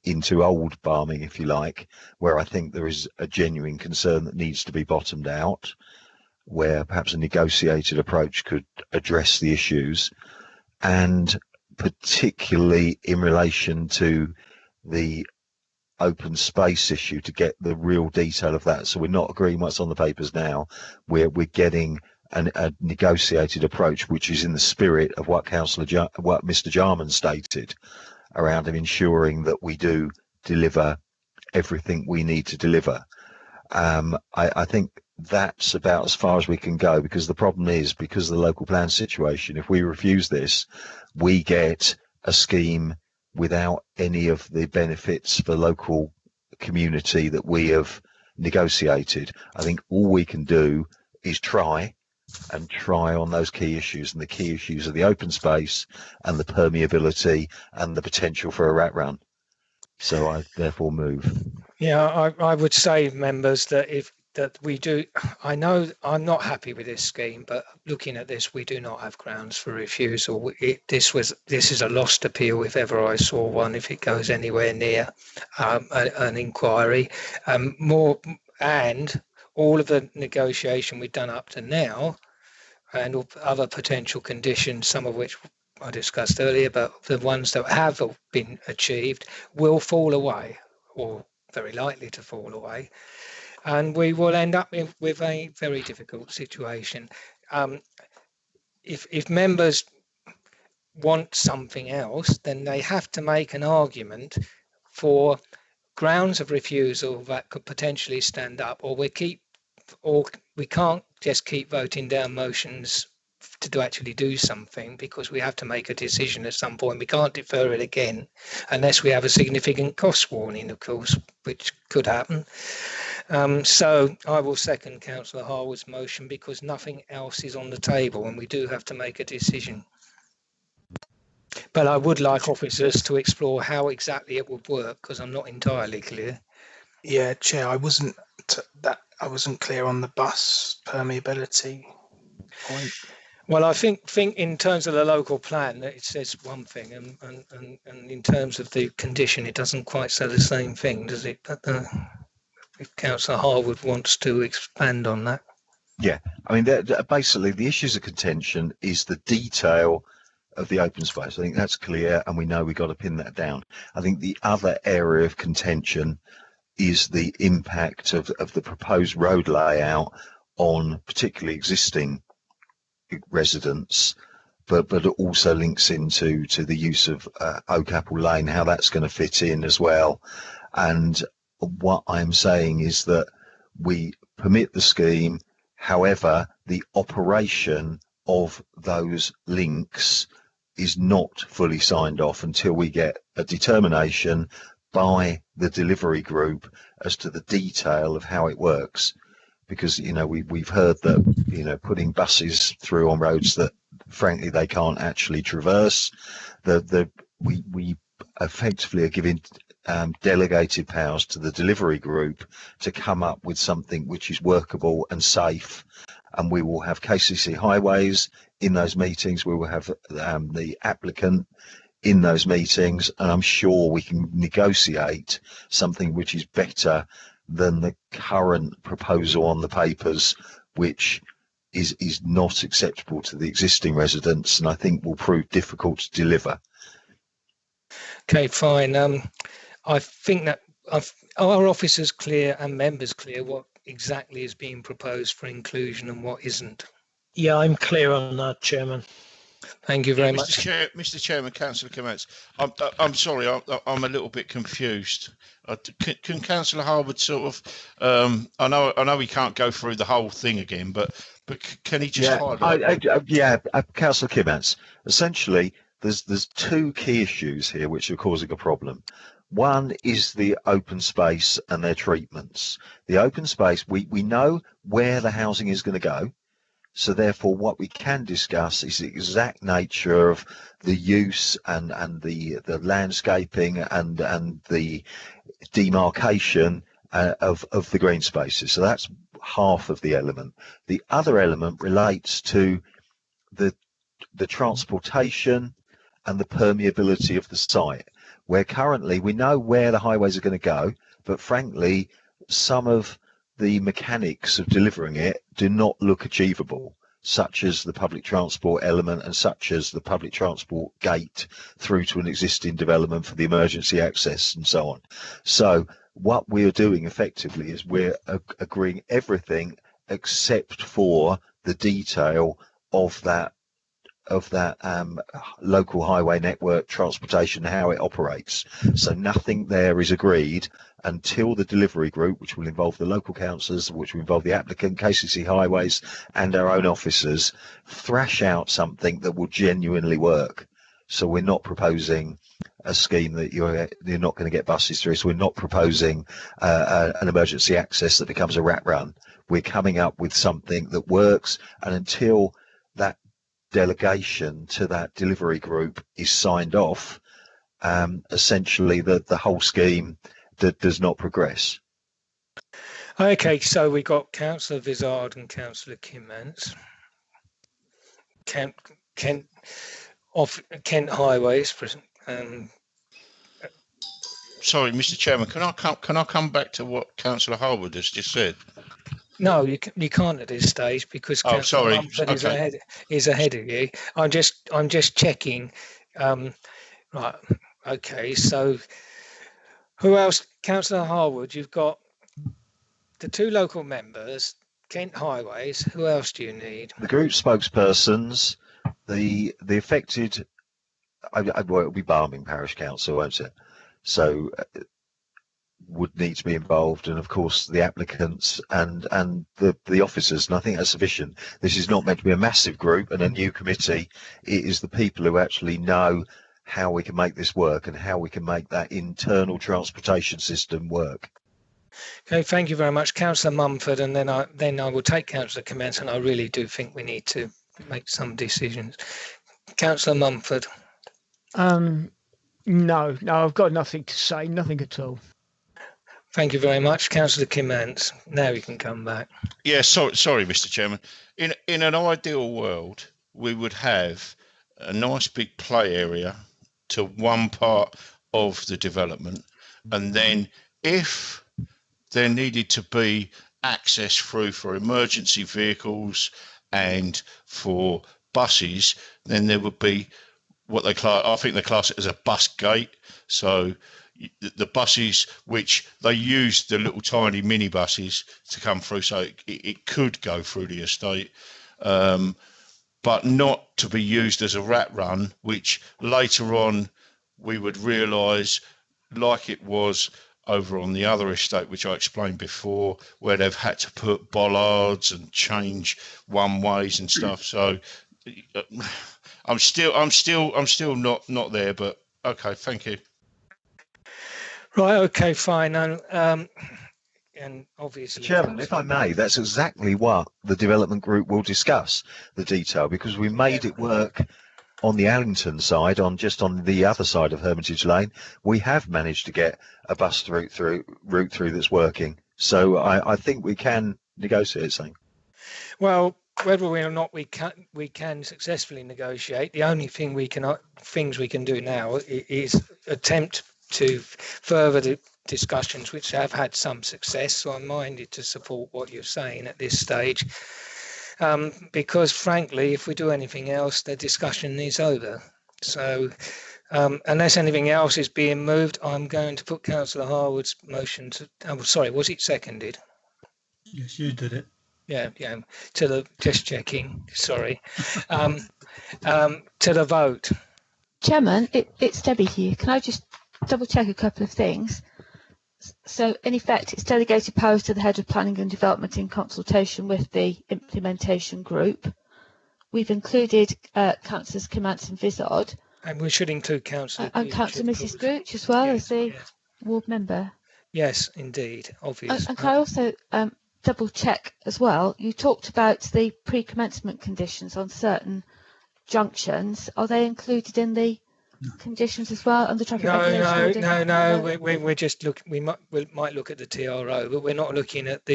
into Old Barming, if you like, where I think there is a genuine concern that needs to be bottomed out, where perhaps a negotiated approach could address the issues, and particularly in relation to the open space issue, to get the real detail of that. So we're not agreeing what's on the papers now, we're getting a negotiated approach, which is in the spirit of what Mr. Jarman stated around him ensuring that we do deliver everything we need to deliver. I think that's about as far as we can go, because the problem is, because of the local plan situation, if we refuse this, we get a scheme without any of the benefits for local community that we have negotiated. I think all we can do is try on those key issues, and the key issues are the open space and the permeability and the potential for a rat run. So I therefore move. Yeah, I would say, members, that we do. I know I'm not happy with this scheme, but looking at this, we do not have grounds for refusal. This is a lost appeal if ever I saw one, if it goes anywhere near an inquiry. More, and all of the negotiation we've done up to now, and other potential conditions, some of which I discussed earlier, but the ones that have been achieved will fall away, or very likely to fall away, and we will end up with a very difficult situation. if members want something else, then they have to make an argument for grounds of refusal that could potentially stand up, or we can't just keep voting down motions to actually do something, because we have to make a decision at some point. We can't defer it again unless we have a significant cost warning, of course, which could happen. So I will second Councillor Harwood's motion, because nothing else is on the table and we do have to make a decision. But I would like officers to explore how exactly it would work, because I'm not entirely clear. Yeah, Chair, I wasn't clear on the bus permeability point. Well, I think in terms of the local plan, that it says one thing, and in terms of the condition, it doesn't quite say the same thing, does it? If Councillor Harwood wants to expand on that. Yeah, I mean, basically the issues of contention is the detail of the open space. I think that's clear, and we know we've got to pin that down. I think the other area of contention is the impact of the proposed road layout on particularly existing residents, but it also links into the use of Oak Apple Lane, how that's going to fit in as well. And what I'm saying is that we permit the scheme, however, the operation of those links is not fully signed off until we get a determination by the delivery group as to the detail of how it works. Because, you know, we've heard that, you know, putting buses through on roads that frankly they can't actually traverse, we effectively are giving delegated powers to the delivery group to come up with something which is workable and safe. And we will have KCC Highways in those meetings. We will have the applicant in those meetings, and I'm sure we can negotiate something which is better than the current proposal on the papers, which is not acceptable to the existing residents, and I think will prove difficult to deliver. Okay, fine. I think that our officers clear and members clear what exactly is being proposed for inclusion and what isn't. Yeah, I'm clear on that, Chairman. Thank you very much. Mr. Chairman, Councillor Clements, I'm sorry, I'm a little bit confused. Can Councillor Harwood sort of, I know we can't go through the whole thing again, but can he just highlight? Councillor Clements, essentially, there's two key issues here which are causing a problem. One is the open space and their treatments. The open space, we know where the housing is going to go. So therefore, what we can discuss is the exact nature of the use and the landscaping and the demarcation of the green spaces. So that's half of the element. The other element relates to the transportation and the permeability of the site, where currently we know where the highways are going to go, but frankly, some of the mechanics of delivering it do not look achievable, such as the public transport element and such as the public transport gate through to an existing development for the emergency access and so on. So what we're doing effectively is we're agreeing everything except for the detail of that local highway network transportation, how it operates. So nothing there is agreed until the delivery group, which will involve the local councillors, which will involve the applicant, KCC Highways and our own officers, thrash out something that will genuinely work. So we're not proposing a scheme that you're not going to get buses through. So we're not proposing an emergency access that becomes a rat run. We're coming up with something that works, and until that delegation to that delivery group is signed off, essentially the whole scheme does not progress. Okay, so we got Councillor Vizard and Councillor Clements. Kent Highways. Sorry, Mr. Chairman, can I come back to what Councillor Harwood has just said? No, you can't at this stage because sorry. Mumford is ahead of you. I'm just checking. Right. Okay. So, who else? Councillor Harwood. You've got the two local members, Kent Highways. Who else do you need? The group spokespersons, The affected, well, it'll be Barming Parish Council, won't it? So would need to be involved, and of course the applicants and the officers, and I think that's sufficient. This is not meant to be a massive group and a new committee. It is the people who actually know how we can make this work and how we can make that internal transportation system work. Okay, thank you very much, Councillor Mumford, and then I will take Councillor Commence, and I really do think we need to make some decisions. Councillor Mumford. No, I've got nothing to say, nothing at all. Thank you very much, Councillor Commence. Now you can come back. Yeah, sorry, Mr. Chairman. In an ideal world, we would have a nice big play area to one part of the development, and then if there needed to be access through for emergency vehicles and for buses, then there would be what they class, I think they class it as a bus gate. So the buses, which they use the little tiny minibuses to come through, so it could go through the estate, but not to be used as a rat run, which later on we would realise, like it was over on the other estate, which I explained before, where they've had to put bollards and change one ways and stuff. So I'm still not there, but okay, thank you. Right, okay, fine. And obviously, Chairman, if I may, that's exactly what the development group will discuss, the detail, because we made it work on the Allington side, just on the other side of Hermitage Lane. We have managed to get a bus route through that's working. So I think we can negotiate something. Well, whether or not we can successfully negotiate, the only thing things we can do now is attempt to further the discussions which have had some success. So I'm minded to support what you're saying at this stage, because frankly, if we do anything else, the discussion is over. So unless anything else is being moved, I'm going to put Councillor Harwood's motion to, sorry, was it seconded? Yes, you did it. Yeah, just checking, sorry. To the vote. Chairman, it's Debbie here. Can I just double check a couple of things? So in effect, it's delegated powers to the head of planning and development in consultation with the implementation group. We've included councillors Commence and Vizard. And we should include Councillor and Councillor Mrs. Gooch as well, as the ward member. Yes, indeed, obviously. And can I also double check as well? You talked about the pre-commencement conditions on certain junctions. Are they included in the conditions as well? And the traffic No. We're just looking. We might look at the TRO, but we're not looking at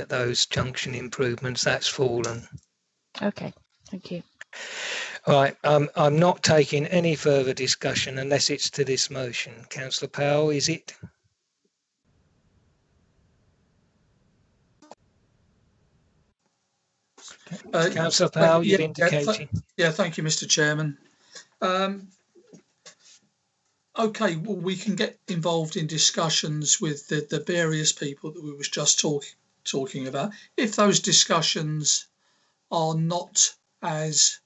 those junction improvements. That's fallen. Okay, thank you. All right. I'm not taking any further discussion unless it's to this motion. Councillor Powell, is it? Councillor Powell, you've indicated. Thank you, Mr. Chairman. Okay, well, we can get involved in discussions with the various people that we was just talking about. If those discussions are not as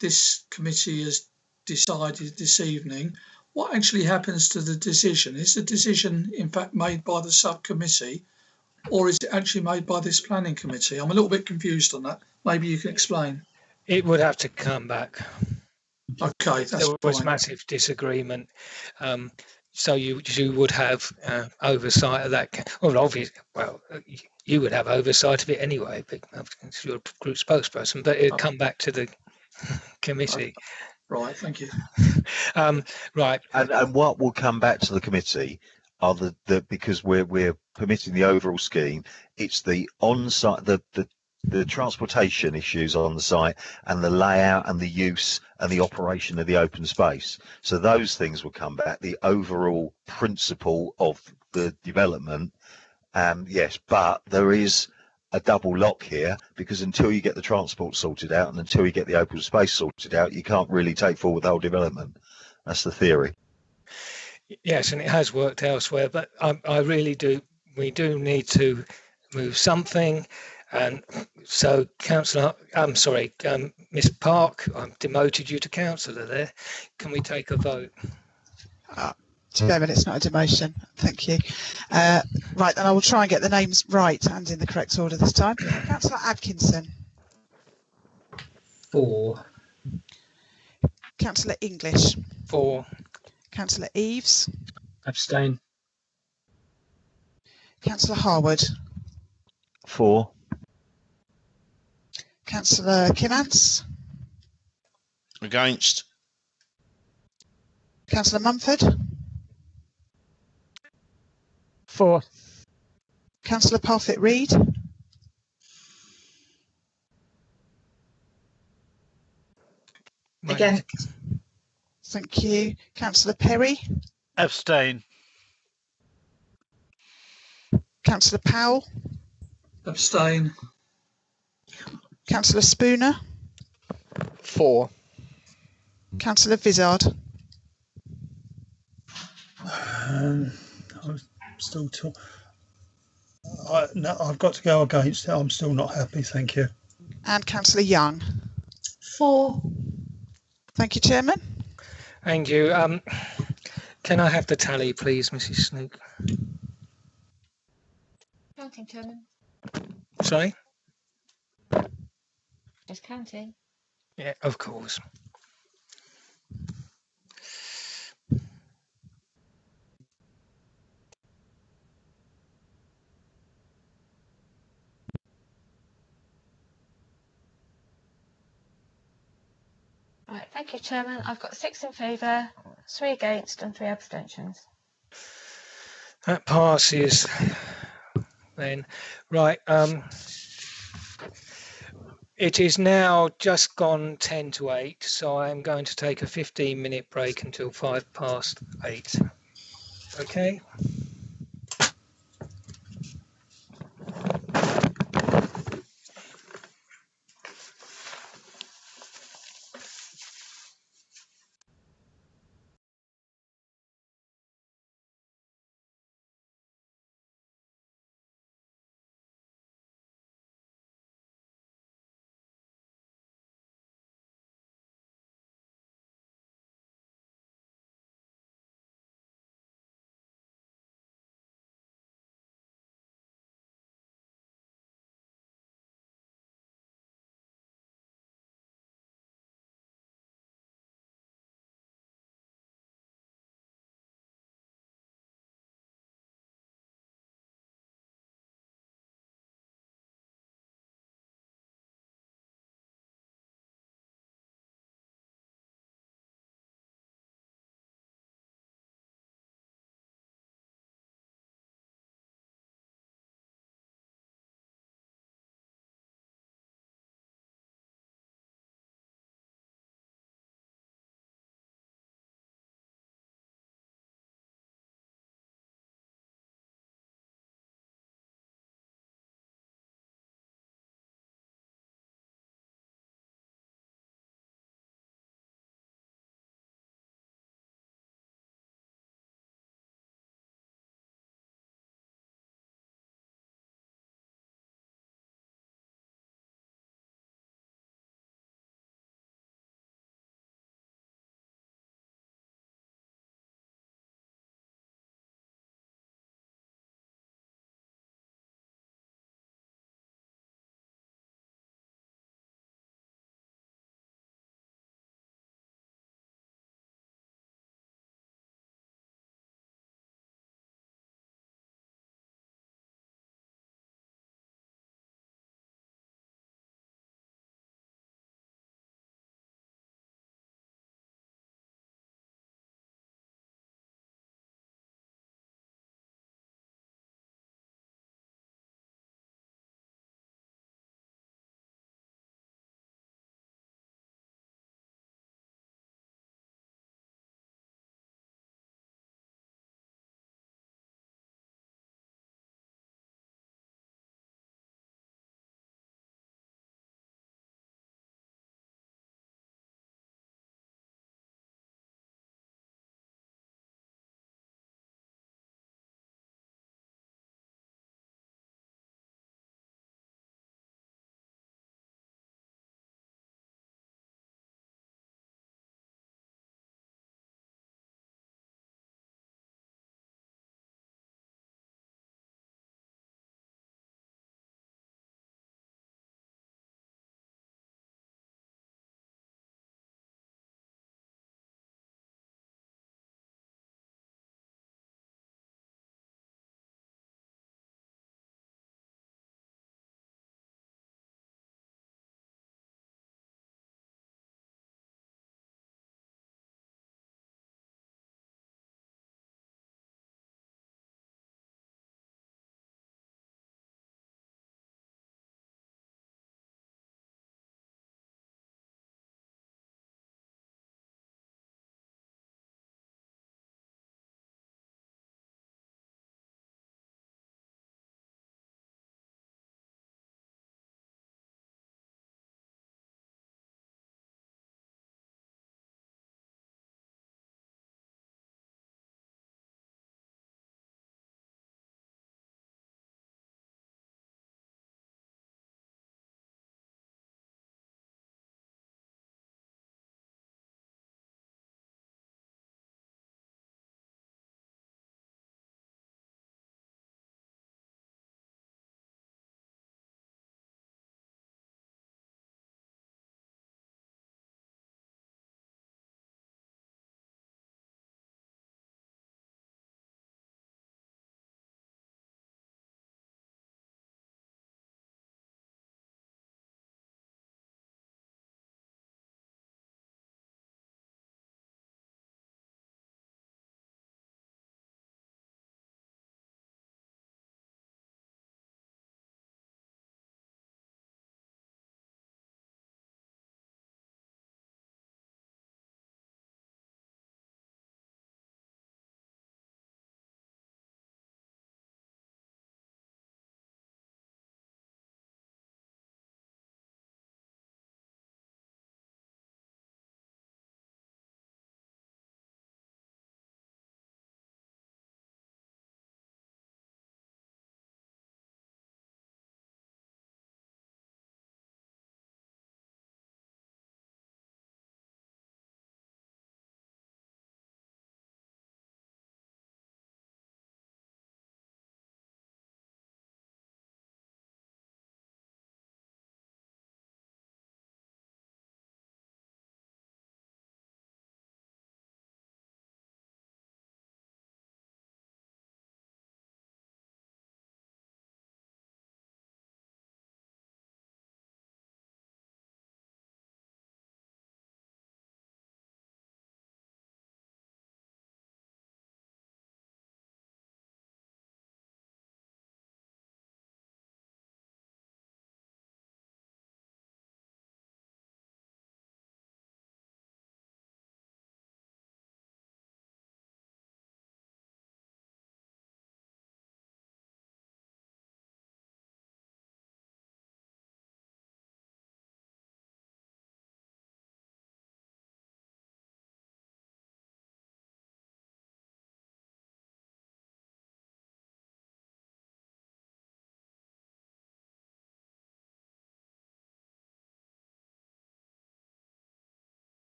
this committee has decided this evening, what actually happens to the decision? Is the decision in fact made by the subcommittee, or is it actually made by this planning committee? I'm a little bit confused on that. Maybe you can explain. It would have to come back. Okay, that's there was fine. massive disagreement, so you would have oversight of that. Well, you would have oversight of it anyway, because you're a group spokesperson. But it'd come back to the committee. Right, thank you. Right, and what will come back to the committee are because we're permitting the overall scheme. It's the on-site, the transportation issues on the site, and the layout and the use and the operation of the open space. So those things will come back. The overall principle of the development, yes, but there is a double lock here, because until you get the transport sorted out and until you get the open space sorted out, you can't really take forward the whole development. That's the theory. Yes, and it has worked elsewhere, but I really do. We do need to move something. And so, Councillor, I'm sorry, Miss Park, I've demoted you to councillor there. Can we take a vote? Chairman, it's not a demotion. Thank you. Right, and I will try and get the names right and in the correct order this time. Councillor Atkinson. 4. Councillor English. 4. Councillor Eaves. Abstain. Councillor Harwood. 4. Councillor Kinnants. Against. Councillor Mumford. 4. Councillor Parfitt-Reed. Against. Thank you. Councillor Perry. Abstain. Councillor Powell. Abstain. Councillor Spooner. 4. Councillor Vizard. I'm still no, I've got to go against it. I'm still not happy. Thank you. And Councillor Young. 4. Thank you, Chairman. Thank you. Can I have the tally, please, Mrs. Snook? Counting, Chairman. Sorry? Just counting. Yeah, of course. Right, thank you, Chairman. I've got 6 in favour, 3 against and 3 abstentions. That passes then. Right. It is now just gone 10 to 8, so I'm going to take a 15-minute break until 8:05. Okay.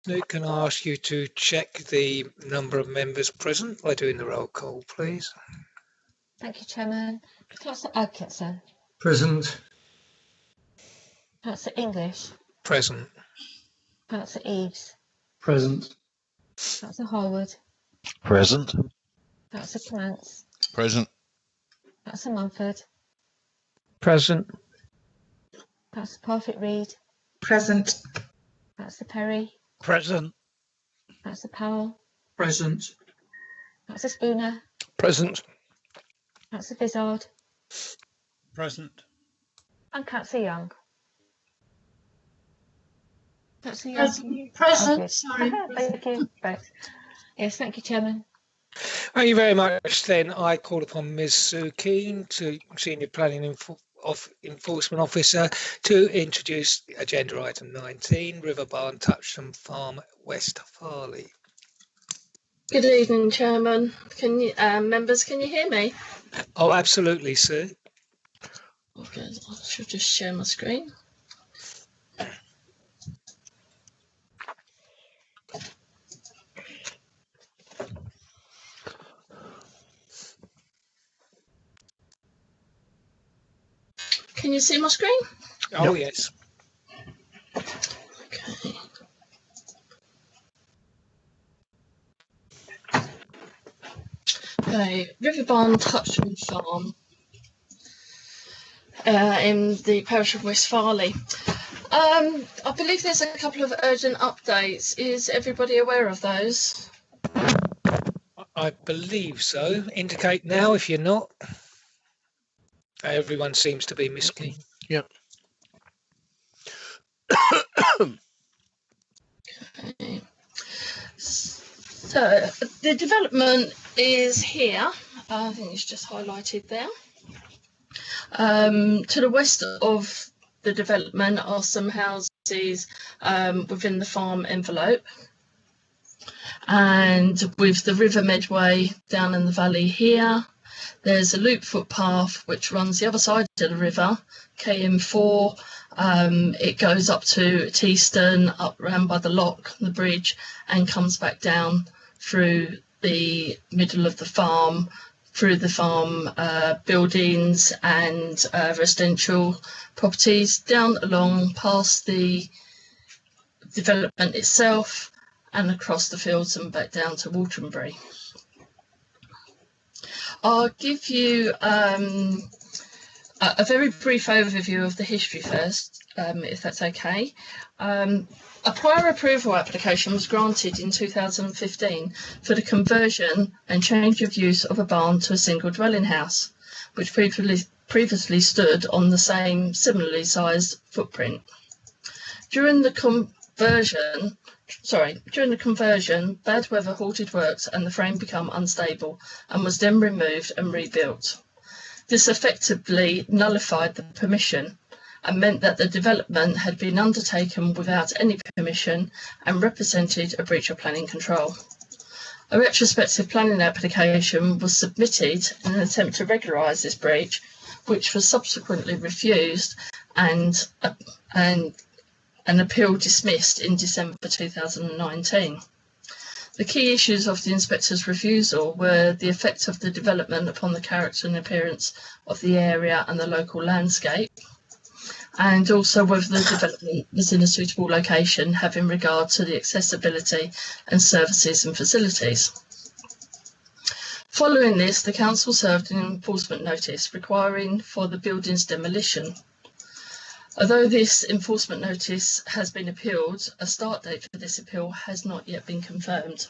Luke, can I ask you to check the number of members present by doing the roll call, please? Thank you, Chairman. Councillor Atkinson. Present. Councillor English. Present. Councillor Eves. Present. Councillor Harwood. Present. Councillor Clance. Present. Councillor Mumford. Present. Councillor Parfitt-Reed. Present. Councillor Perry. Present. Councillor Powell. Present. Councillor Spooner. Present. Councillor Vizard. Present. And Councillor Young. Councillor Young. Present. Okay. Sorry. Thank you. Right. Yes, thank you, Chairman. Thank you very much. Then I call upon Ms. Sue Keane, Senior Planning Enforcement Officer, to introduce agenda item 19, River Barn Touchstone Farm, West Farley. Good evening, Chairman. Can you, members, can you hear me? Oh, absolutely, Sue. Okay, I should just share my screen. Can you see my screen? Oh, yes. Okay. Okay, River Barn Touchstone Farm in the parish of West Farley. I believe there's a couple of urgent updates. Is everybody aware of those? I believe so. Indicate now if you're not. Everyone seems to be Miss Keane. Yep. Okay. So the development is here. I think it's just highlighted there. To the west of the development are some houses within the farm envelope. And with the River Medway down in the valley here, there's a loop footpath which runs the other side of the river, KM4. It goes up to Teaston, up round by the lock, the bridge, and comes back down through the middle of the farm, through the farm buildings and residential properties, down along past the development itself and across the fields and back down to Waltonbury. I'll give you a very brief overview of the history first, if that's okay. A prior approval application was granted in 2015 for the conversion and change of use of a barn to a single dwelling house, which previously stood on the same similarly sized footprint. During the conversion, bad weather halted works and the frame became unstable and was then removed and rebuilt. This effectively nullified the permission and meant that the development had been undertaken without any permission and represented a breach of planning control. A retrospective planning application was submitted in an attempt to regularise this breach, which was subsequently refused and an appeal dismissed in December 2019. The key issues of the inspector's refusal were the effect of the development upon the character and appearance of the area and the local landscape, and also whether the development was in a suitable location having regard to the accessibility and services and facilities. Following this, the council served an enforcement notice requiring for the building's demolition. Although this enforcement notice has been appealed, a start date for this appeal has not yet been confirmed.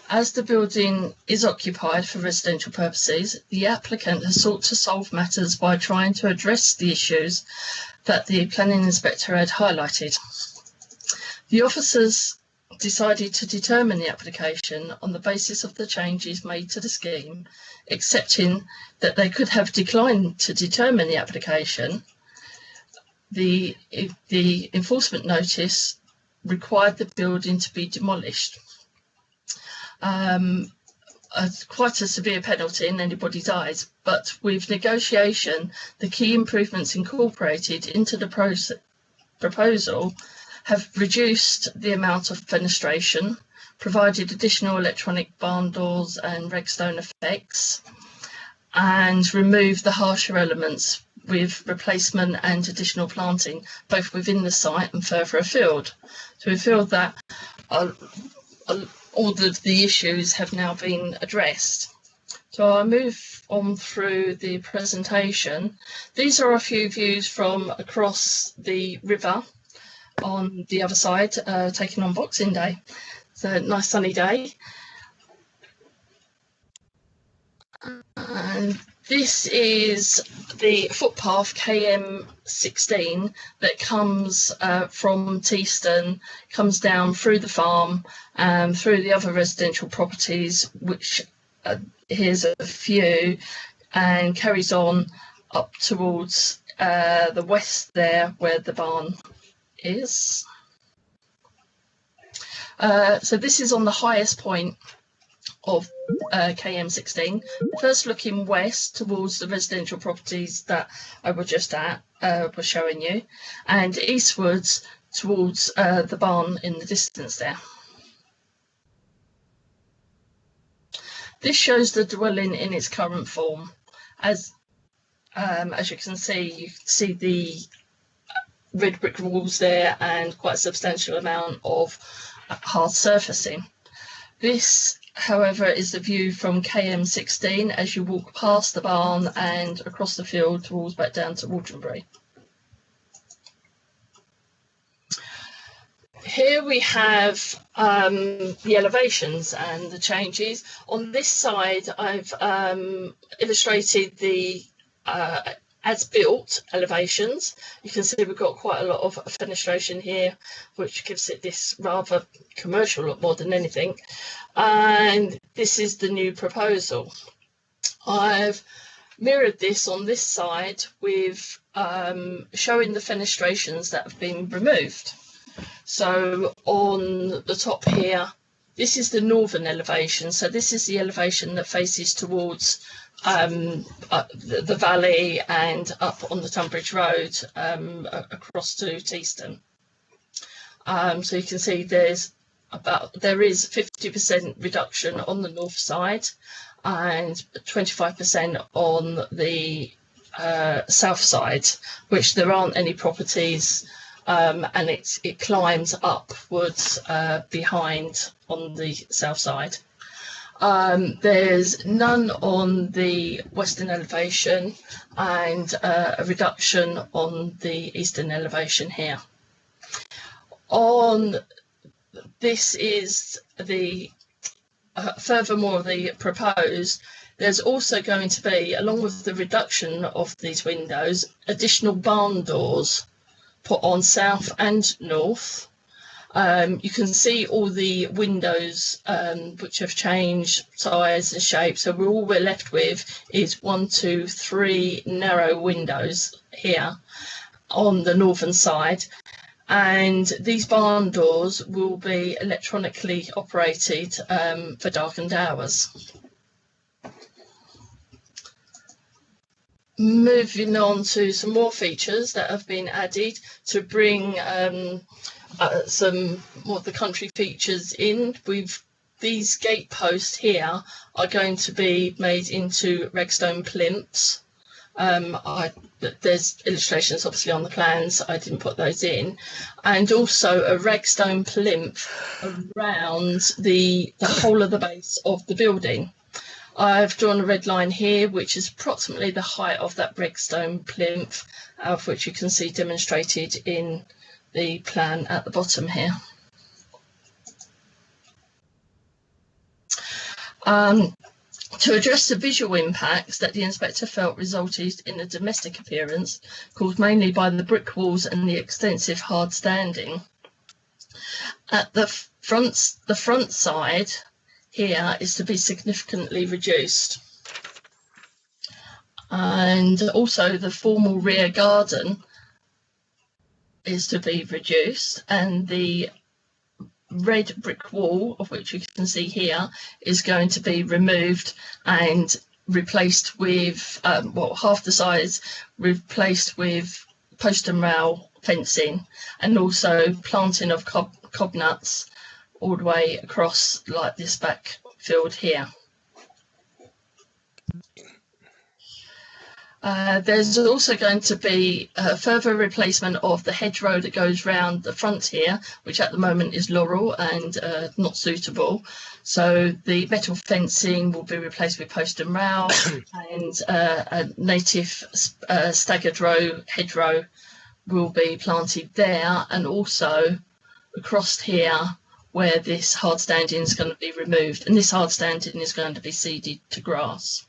As the building is occupied for residential purposes, the applicant has sought to solve matters by trying to address the issues that the planning inspector had highlighted. The officers decided to determine the application on the basis of the changes made to the scheme, accepting that they could have declined to determine the application. The enforcement notice required the building to be demolished. Quite a severe penalty in anybody's eyes, but with negotiation, the key improvements incorporated into the proposal have reduced the amount of fenestration, provided additional electronic barn doors and Regstone effects, and removed the harsher elements with replacement and additional planting, both within the site and further afield. So we feel that all the issues have now been addressed. So I'll move on through the presentation. These are a few views from across the river on the other side, taken on Boxing Day. It's a nice sunny day. And this is the footpath KM16 that comes from Teeston, comes down through the farm and through the other residential properties, which here's a few, and carries on up towards the west there where the barn is. So this is on the highest point of KM16, first looking west towards the residential properties that I was just at, was showing you, and eastwards towards the barn in the distance there. This shows the dwelling in its current form. As you can see the red brick walls there and quite a substantial amount of hard surfacing. This, however, is the view from KM16 as you walk past the barn and across the field towards back down to Waterbury. Here we have the elevations and the changes. On this side, I've illustrated the as-built elevations. You can see we've got quite a lot of fenestration here, which gives it this rather commercial look more than anything. And this is the new proposal. I've mirrored this on this side with showing the fenestrations that have been removed. So on the top here, this is the northern elevation. So this is the elevation that faces towards the valley and up on the Tunbridge Road across to Teeston. So you can see there is 50% reduction on the north side and 25% on the south side, which there aren't any properties, and it climbs upwards behind on the south side. There's none on the western elevation and a reduction on the eastern elevation here. On this is the furthermore the proposed. There's also going to be, along with the reduction of these windows, additional barn doors put on south and north. You can see all the windows which have changed size and shape. So all we're left with is 1, 2, 3 narrow windows here on the northern side. And these barn doors will be electronically operated for darkened hours. Moving on to some more features that have been added to bring some more of the country features in. With these gate posts here are going to be made into Regstone plinths. There's illustrations obviously on the plans, I didn't put those in, and also a Regstone plinth around the whole of the base of the building. I've drawn a red line here, which is approximately the height of that Regstone plinth, of which you can see demonstrated in the plan at the bottom here. To address the visual impacts that the inspector felt resulted in a domestic appearance caused mainly by the brick walls and the extensive hard standing, at the front side here is to be significantly reduced, and also the formal rear garden is to be reduced, and the red brick wall, of which you can see here, is going to be removed and replaced with half the size replaced with post and rail fencing, and also planting of cob nuts all the way across like this back field here. There's also going to be a further replacement of the hedgerow that goes round the front here, which at the moment is laurel and not suitable. So the metal fencing will be replaced with post and rail, and a native staggered row hedgerow will be planted there, and also across here where this hard standing is going to be removed, and this hard standing is going to be seeded to grass.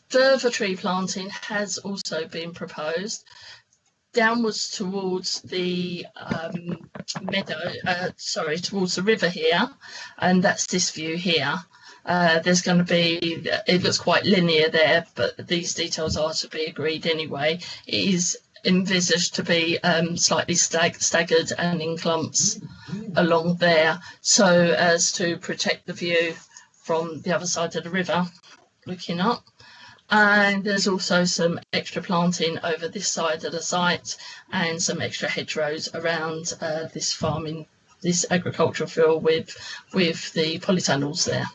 Further tree planting has also been proposed downwards towards the towards the river here, and that's this view here. There's going to be, it looks quite linear there, but these details are to be agreed anyway. It is envisaged to be slightly staggered and in clumps along there, so as to protect the view from the other side of the river looking up. And there's also some extra planting over this side of the site and some extra hedgerows around this farming, this agricultural field with the polytunnels there.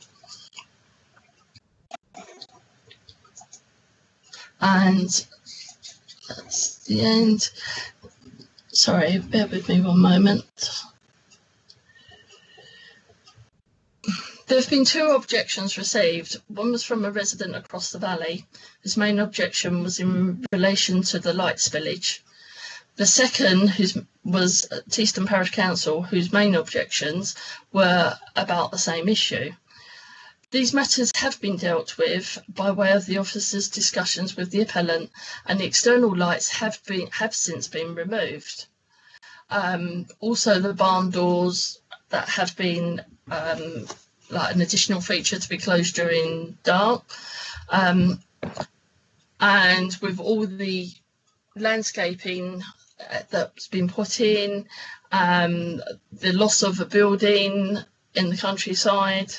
And that's the end. Sorry, bear with me one moment. There have been 2 objections received. One was from a resident across the valley, whose main objection was in relation to the light spillage. The second was Teeston Parish Council, whose main objections were about the same issue. These matters have been dealt with by way of the officers' discussions with the appellant, and the external lights have since been removed. Also, the barn doors that have been like an additional feature to be closed during dark, and with all the landscaping that's been put in, the loss of a building in the countryside,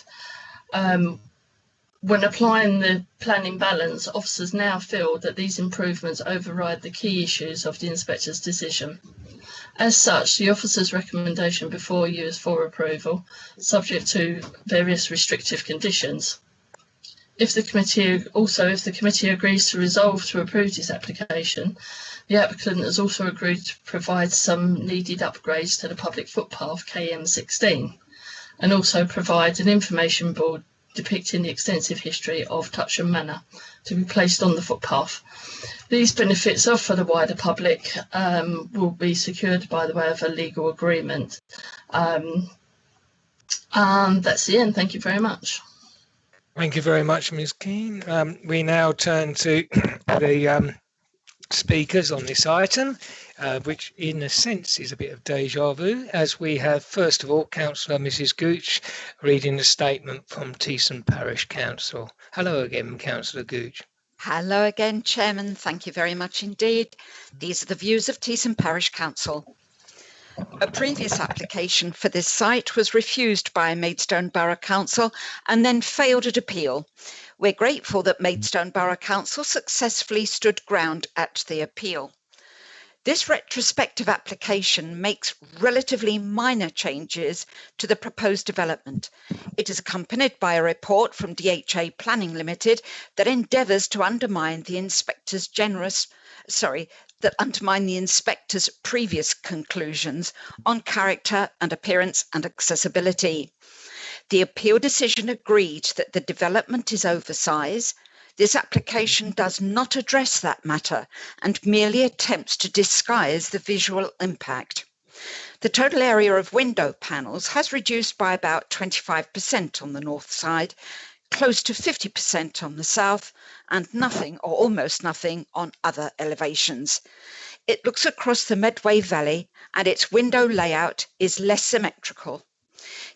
when applying the planning balance, officers now feel that these improvements override the key issues of the inspector's decision. As such, the officer's recommendation before you is for approval, subject to various restrictive conditions. If the committee agrees to resolve to approve this application, the applicant has also agreed to provide some needed upgrades to the public footpath KM16, and also provide an information board depicting the extensive history of Tutcham Manor to be placed on the footpath. These benefits are for the wider public, will be secured by the way of a legal agreement. And that's the end. Thank you very much. Thank you very much, Ms. Keane. We now turn to the speakers on this item, which in a sense is a bit of deja vu, as we have first of all Councillor Mrs. Gooch reading the statement from Teeston Parish Council. Hello again, Councillor Gooch. Hello again, Chairman. Thank you very much indeed. These are the views of Teeston Parish Council. A previous application for this site was refused by Maidstone Borough Council and then failed at appeal. We're grateful that Maidstone Borough Council successfully stood ground at the appeal. This retrospective application makes relatively minor changes to the proposed development. It is accompanied by a report from DHA Planning Limited that endeavours to undermine the inspector's previous conclusions on character and appearance and accessibility. The appeal decision agreed that the development is oversize. This application does not address that matter and merely attempts to disguise the visual impact. The total area of window panels has reduced by about 25% on the north side, close to 50% on the south, and nothing or almost nothing on other elevations. It looks across the Medway Valley and its window layout is less symmetrical.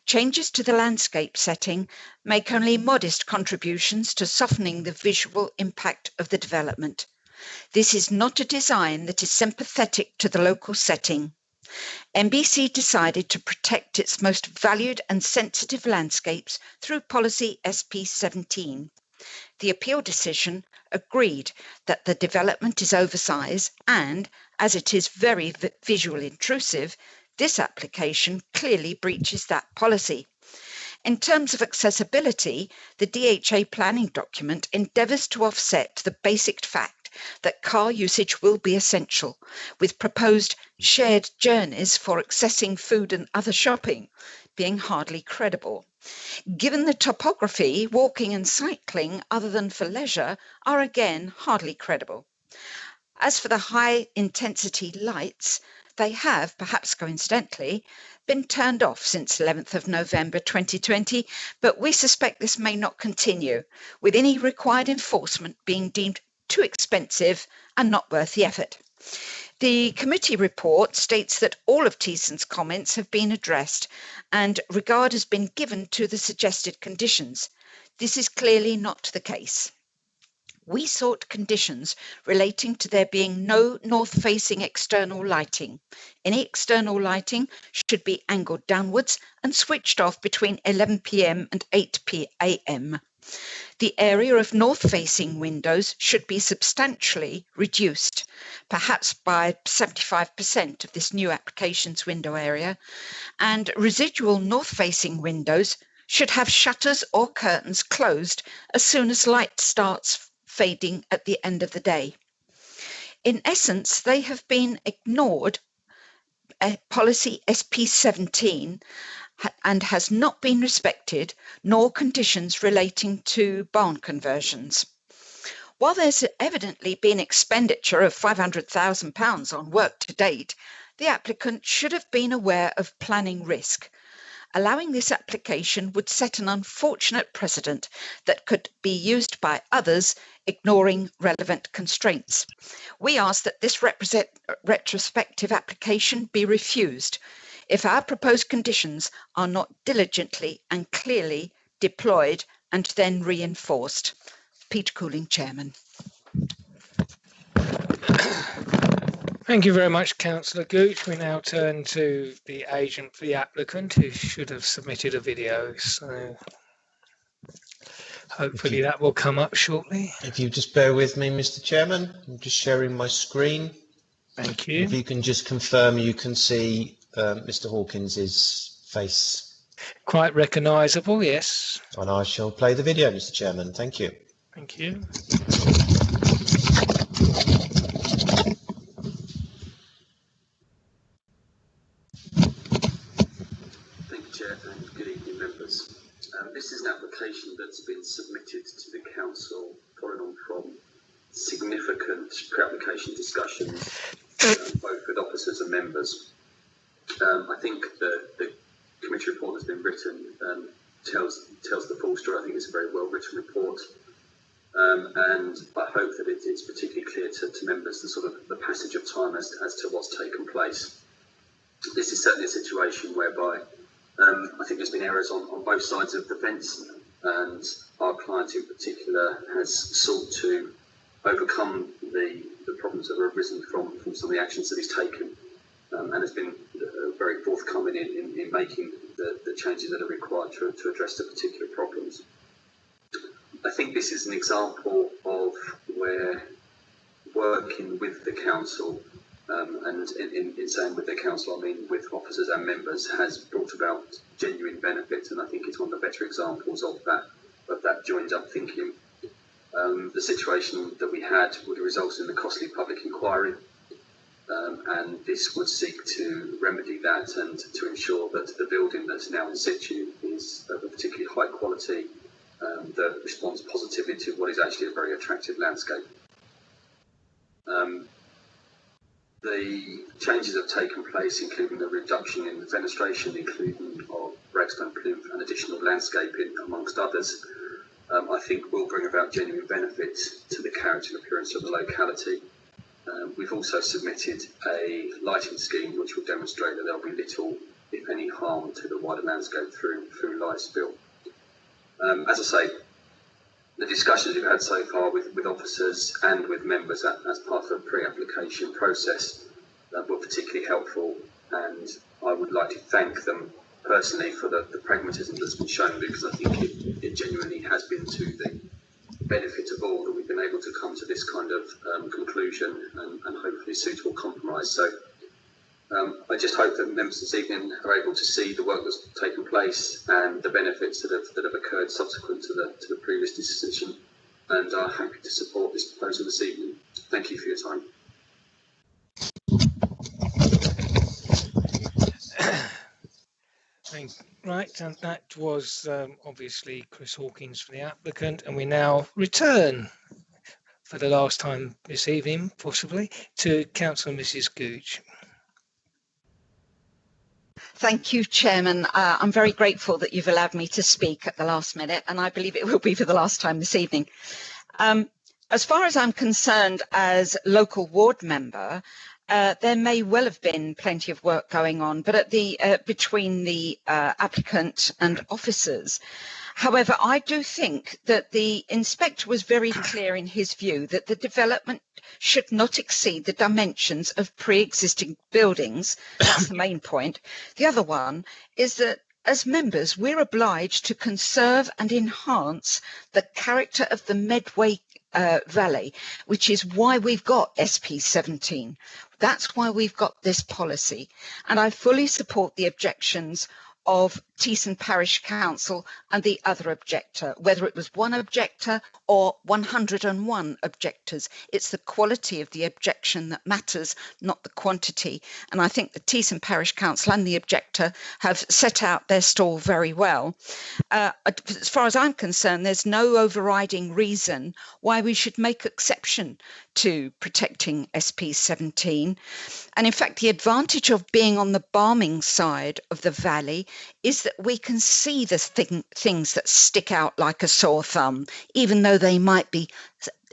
Changes to the landscape setting make only modest contributions to softening the visual impact of the development. This is not a design that is sympathetic to the local setting. MBC decided to protect its most valued and sensitive landscapes through policy SP17. The appeal decision agreed that the development is oversized and, as it is very visually intrusive, this application clearly breaches that policy. In terms of accessibility, the DHA planning document endeavours to offset the basic fact that car usage will be essential, with proposed shared journeys for accessing food and other shopping being hardly credible. Given the topography, walking and cycling, other than for leisure, are again hardly credible. As for the high-intensity lights, they have, perhaps coincidentally, been turned off since 11th of November 2020, but we suspect this may not continue, with any required enforcement being deemed too expensive and not worth the effort. The committee report states that all of Thiesson's comments have been addressed and regard has been given to the suggested conditions. This is clearly not the case. We sought conditions relating to there being no north-facing external lighting. Any external lighting should be angled downwards and switched off between 11 p.m. and 8 p.m. The area of north-facing windows should be substantially reduced, perhaps by 75% of this new application's window area, and residual north-facing windows should have shutters or curtains closed as soon as light starts fading at the end of the day. In essence, they have been ignored policy SP17 and has not been respected, nor conditions relating to barn conversions. While there's evidently been expenditure of £500,000 on work to date, the applicant should have been aware of planning risk. Allowing this application would set an unfortunate precedent that could be used by others, ignoring relevant constraints. We ask that this retrospective application be refused if our proposed conditions are not diligently and clearly deployed and then reinforced. Peter Cooling, Chairman. Thank you very much, Councillor Gooch. We now turn to the agent for the applicant, who should have submitted a video. So hopefully that will come up shortly. If you just bear with me, Mr. Chairman, I'm just sharing my screen. Thank you. If you can just confirm you can see Mr. Hawkins's face. Quite recognisable, yes. And I shall play the video, Mr. Chairman. Thank you. Thank you. This is an application that's been submitted to the council following on from significant pre-application discussions, both with officers and members. I think the committee report that's been written tells the full story. I think it's a very well written report, and I hope that it's particularly clear to members the sort of the passage of time as to what's taken place. This is certainly a situation whereby I think there's been errors on both sides of the fence, and our client in particular has sought to overcome the problems that have arisen from some of the actions that he's taken, and has been very forthcoming in making the changes that are required to address the particular problems. I think this is an example of where working with the council, and in saying with the council, I mean with officers and members, has brought about genuine benefits, and I think it's one of the better examples of that joined up thinking. The situation that we had would result in the costly public inquiry, and this would seek to remedy that and to ensure that the building that's now in situ is of a particularly high quality that responds positively to what is actually a very attractive landscape. The changes have taken place, including a reduction in fenestration, including of ragstone plinth and additional landscaping, amongst others. I think will bring about genuine benefit to the character and appearance of the locality. We've also submitted a lighting scheme which will demonstrate that there'll be little, if any, harm to the wider landscape through light spill. As I say, the discussions we've had so far with officers and with members as part of the pre-application process were particularly helpful, and I would like to thank them personally for the pragmatism that's been shown, because I think it genuinely has been to benefit of all that we've been able to come to this kind of conclusion and hopefully suitable compromise. So I just hope that members this evening are able to see the work that's taken place and the benefits that have occurred subsequent to the previous decision, and are happy to support this proposal this evening. Thank you for your time. Right, and that was obviously Chris Hawkins for the applicant, and we now return for the last time this evening, possibly, to Councillor Mrs. Gooch. Thank you, Chairman. I'm very grateful that you've allowed me to speak at the last minute, and I believe it will be for the last time this evening. As far as I'm concerned, as local ward member, there may well have been plenty of work going on, but at the between the applicant and officers. However, I do think that the inspector was very clear in his view that the development should not exceed the dimensions of pre-existing buildings. That's the main point. The other one is that as members, we're obliged to conserve and enhance the character of the Medway Valley, which is why we've got SP17. That's why we've got this policy. And I fully support the objections of Teesson Parish Council and the other objector, whether it was one objector or 101 objectors. It's the quality of the objection that matters, not the quantity. And I think the Teesson Parish Council and the objector have set out their stall very well. As far as I'm concerned, there's no overriding reason why we should make exception to protecting SP17. And in fact, the advantage of being on the Barming side of the valley is that we can see the things that stick out like a sore thumb, even though they might be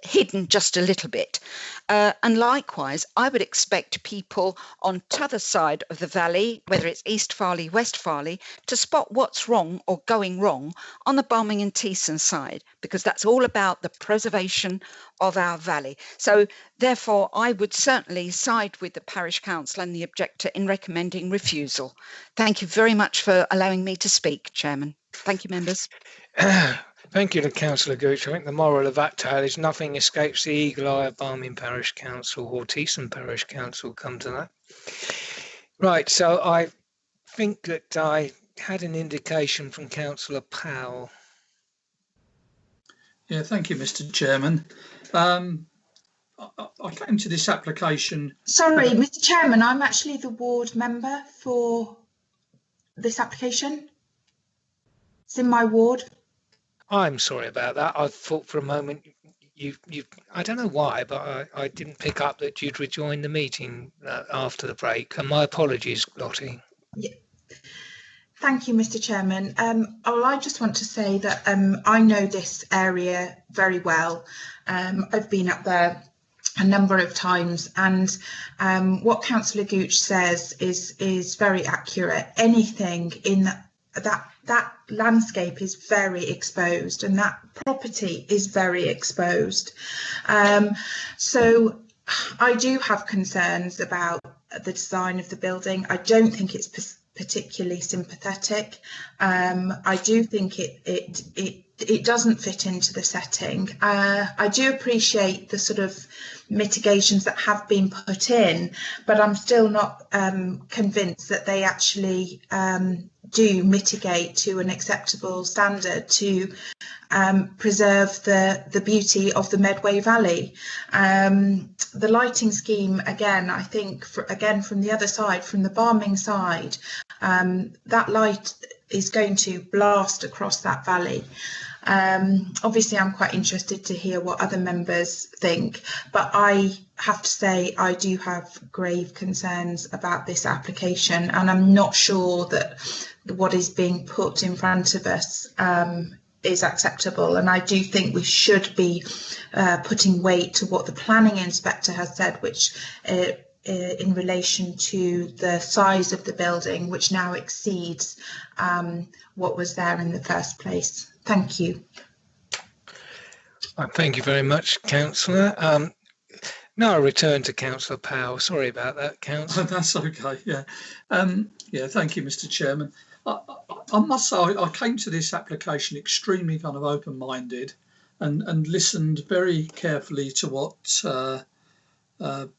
hidden just a little bit. And likewise, I would expect people on t'other side of the valley, whether it's East Farley, West Farley, to spot what's wrong or going wrong on the Barming and Teesson side, because that's all about the preservation of our valley. So therefore, I would certainly side with the Parish Council and the objector in recommending refusal. Thank you very much for allowing me to speak, Chairman. Thank you, members. Thank you to Councillor Gooch. I think the moral of that tale is nothing escapes the eagle eye of Barming Parish Council or Teesson Parish Council, come to that. Right, so I think that I had an indication from Councillor Powell. Yeah, thank you, Mr. Chairman. I came to this application. Sorry, Mr. Chairman, I'm actually the ward member for this application. It's in my ward. I'm sorry about that. I thought for a moment you I don't know why, but I didn't pick up that you'd rejoined the meeting after the break. And my apologies, Lottie. Yeah. Thank you, Mr. Chairman. I just want to say that I know this area very well. I've been up there a number of times, and what Councillor Gooch says is very accurate. Anything in that landscape is very exposed, and that property is very exposed. So I do have concerns about the design of the building. I don't think it's particularly sympathetic. I do think it doesn't fit into the setting. I do appreciate the sort of mitigations that have been put in, but I'm still not convinced that they actually do mitigate to an acceptable standard to preserve the beauty of the Medway Valley. The lighting scheme, again, I think, from the other side, from the Barming side, that light is going to blast across that valley. Obviously, I'm quite interested to hear what other members think, but I have to say I do have grave concerns about this application, and I'm not sure that what is being put in front of us is acceptable. And I do think we should be putting weight to what the planning inspector has said, which in relation to the size of the building, which now exceeds what was there in the first place. Thank you. Thank you very much, Councillor. Now I return to Councillor Powell. Sorry about that, Councillor. That's okay, yeah. Yeah, thank you, Mr. Chairman. I must say I came to this application extremely kind of open-minded. and listened very carefully to what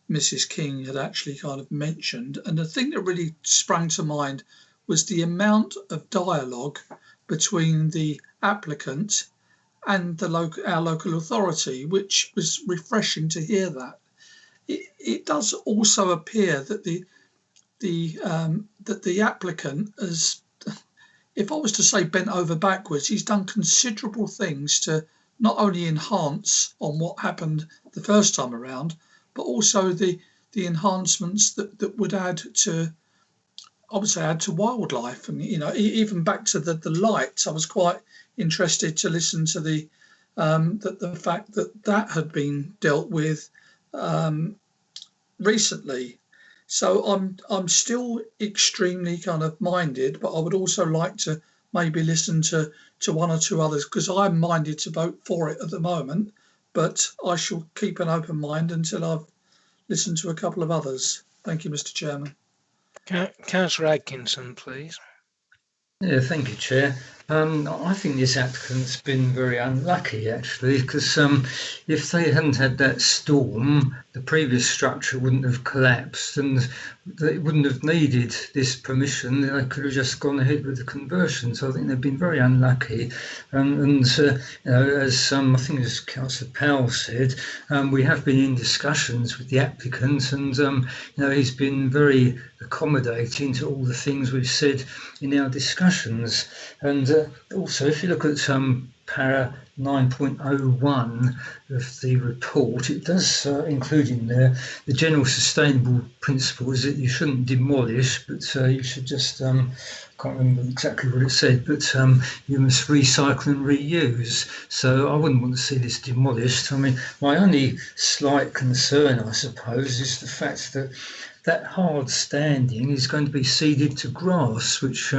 Mrs. King had actually kind of mentioned. And the thing that really sprang to mind was the amount of dialogue between the applicant and our local authority, which was refreshing to hear that. It does also appear that the applicant has, if I was to say bent over backwards, he's done considerable things to not only enhance on what happened the first time around, but also the enhancements that would add to, I would say, add to wildlife. And even back to the lights, I was quite interested to listen to the fact that had been dealt with recently. So I'm still extremely kind of minded, but I would also like to maybe listen to one or two others, because I'm minded to vote for it at the moment, but I shall keep an open mind until I've listened to a couple of others. Thank you, Mr. Chairman. Councillor Atkinson, please. Yeah, thank you, Chair. I think this applicant's been very unlucky, actually, because if they hadn't had that storm, the previous structure wouldn't have collapsed and they wouldn't have needed this permission. They could have just gone ahead with the conversion. So I think they've been very unlucky. As I think as Councillor Powell said, we have been in discussions with the applicant, and he's been very accommodating to all the things we've said in our discussions. And also, if you look at para 9.01 of the report, it does include in there the general sustainable principle is that you shouldn't demolish, but you should just, I can't remember exactly what it said, but you must recycle and reuse. So I wouldn't want to see this demolished. I mean, my only slight concern, I suppose, is the fact that that hard standing is going to be seeded to grass, which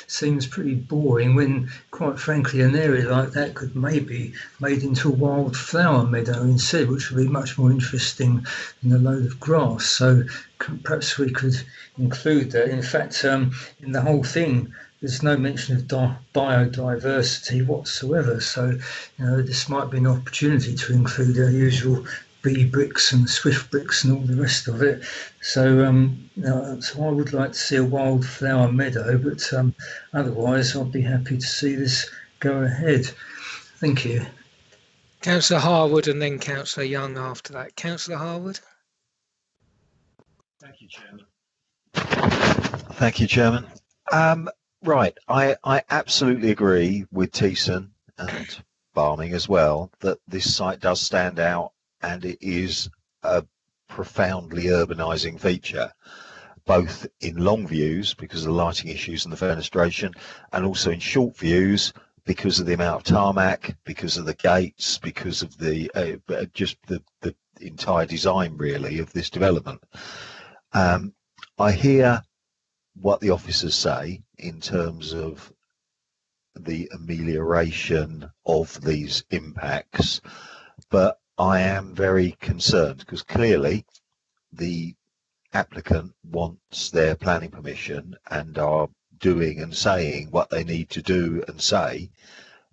seems pretty boring when, quite frankly, an area like that could maybe made into a wildflower meadow instead, which would be much more interesting than a load of grass. So perhaps we could include that. In fact, in the whole thing, there's no mention of biodiversity whatsoever. So, this might be an opportunity to include our usual bee bricks and swift bricks and all the rest of it. So, so I would like to see a wildflower meadow, but otherwise I'll be happy to see this go ahead. Thank you. Councillor Harwood and then Councillor Young after that. Councillor Harwood. Thank you, Chairman. Thank you, Chairman. Right, I absolutely agree with Thiessen and Barming as well that this site does stand out, and it is a profoundly urbanising feature, both in long views because of the lighting issues and the fenestration, and also in short views because of the amount of tarmac, because of the gates, because of the just the entire design really of this development. I hear what the officers say in terms of the amelioration of these impacts, but I am very concerned because clearly the applicant wants their planning permission and are doing and saying what they need to do and say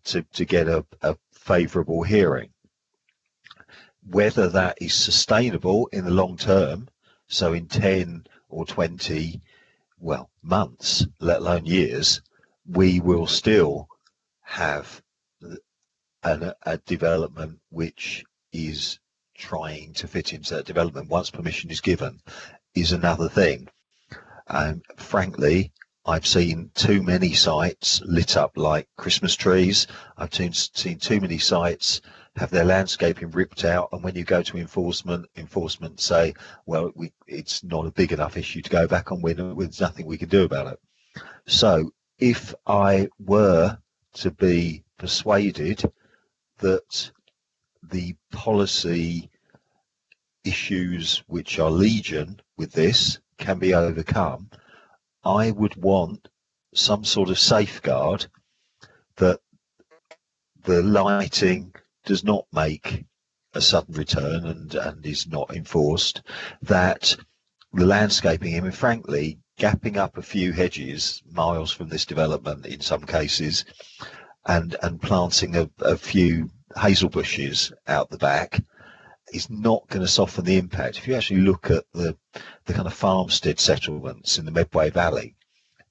to get a favourable hearing. Whether that is sustainable in the long term, so in 10 or 20 months, let alone years, we will still have a development which is trying to fit into that development once permission is given, is another thing. Frankly, I've seen too many sites lit up like Christmas trees. I've seen too many sites have their landscaping ripped out, and when you go to enforcement say, well, it's not a big enough issue to go back on, with nothing we can do about it. So if I were to be persuaded that the policy issues, which are legion with this, can be overcome, I would want some sort of safeguard that the lighting does not make a sudden return and is not enforced, that the landscaping, I mean, frankly, gapping up a few hedges miles from this development in some cases and planting a few hazel bushes out the back is not going to soften the impact. If you actually look at the kind of farmstead settlements in the Medway Valley,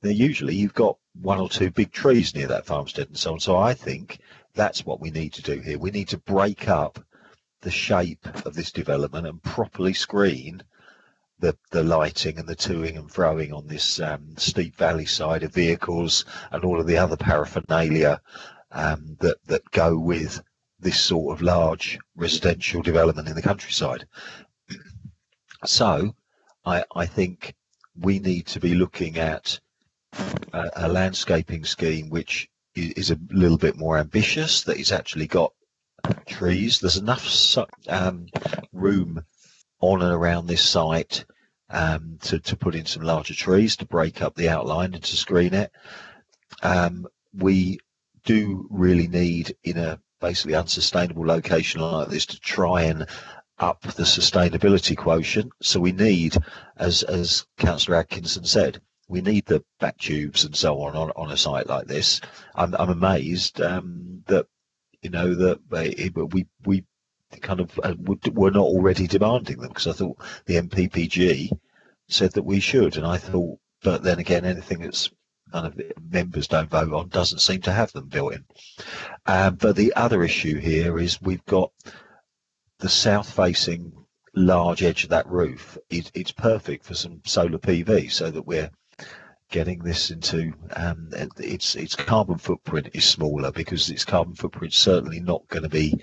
then usually you've got one or two big trees near that farmstead and so on. So I think that's what we need to do here. We need to break up the shape of this development and properly screen the lighting and the toing and froing on this steep valley side of vehicles and all of the other paraphernalia that go with this sort of large residential development in the countryside. So I think we need to be looking at a landscaping scheme which is a little bit more ambitious, that it's actually got trees. There's enough room on and around this site to put in some larger trees to break up the outline and to screen it. We do really need, in a basically unsustainable location like this, to try and up the sustainability quotient. So we need, as Councillor Atkinson said, we need the back tubes and so on a site like this. I'm amazed that we kind of were not already demanding them, because I thought the MPPG said that we should, and I thought, but then again, anything that's kind of members don't vote on doesn't seem to have them built in. But the other issue here is we've got the south-facing large edge of that roof. It's perfect for some solar PV, so that we're getting this into its carbon footprint is smaller, because its carbon footprint is certainly not going to be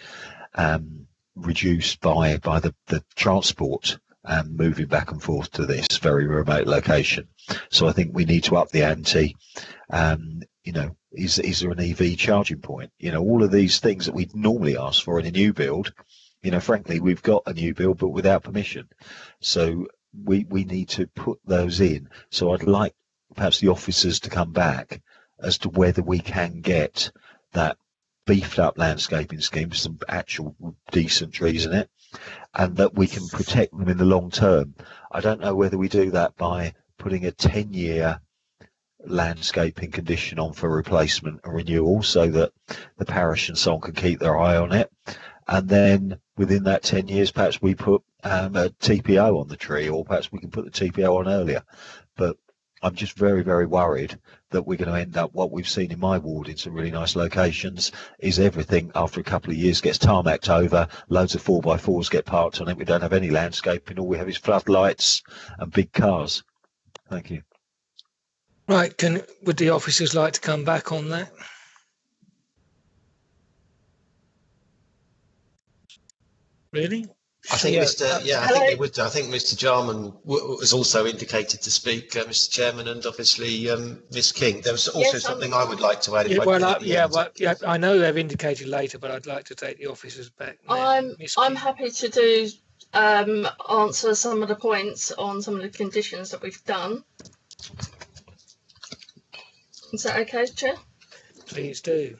reduced by the transport moving back and forth to this very remote location. So I think we need to up the ante. Is there an EV charging point? All of these things that we'd normally ask for in a new build, frankly, we've got a new build but without permission. So we need to put those in. So I'd like perhaps the officers to come back as to whether we can get that beefed up landscaping scheme with some actual decent trees in it, and that we can protect them in the long term. I don't know whether we do that by putting a 10-year landscaping condition on for replacement and renewal, so that the parish and so on can keep their eye on it, and then within that 10 years perhaps we put a TPO on the tree, or perhaps we can put the TPO on earlier. But I'm just very, very worried that we're going to end up what we've seen in my ward in some really nice locations, is everything after a couple of years gets tarmacked over, loads of 4x4s get parked on it, we don't have any landscaping, all we have is floodlights and big cars. Thank you. Right, would the officers like to come back on that? Really? I think I think they would. I think Mr. Jarman was also indicated to speak, Mr. Chairman, and obviously Ms. King. There was also something I would like to add. I know they've indicated later, but I'd like to take the officers back now. I'm happy to do answer some of the points on some of the conditions that we've done. Is that okay, Chair? Please do.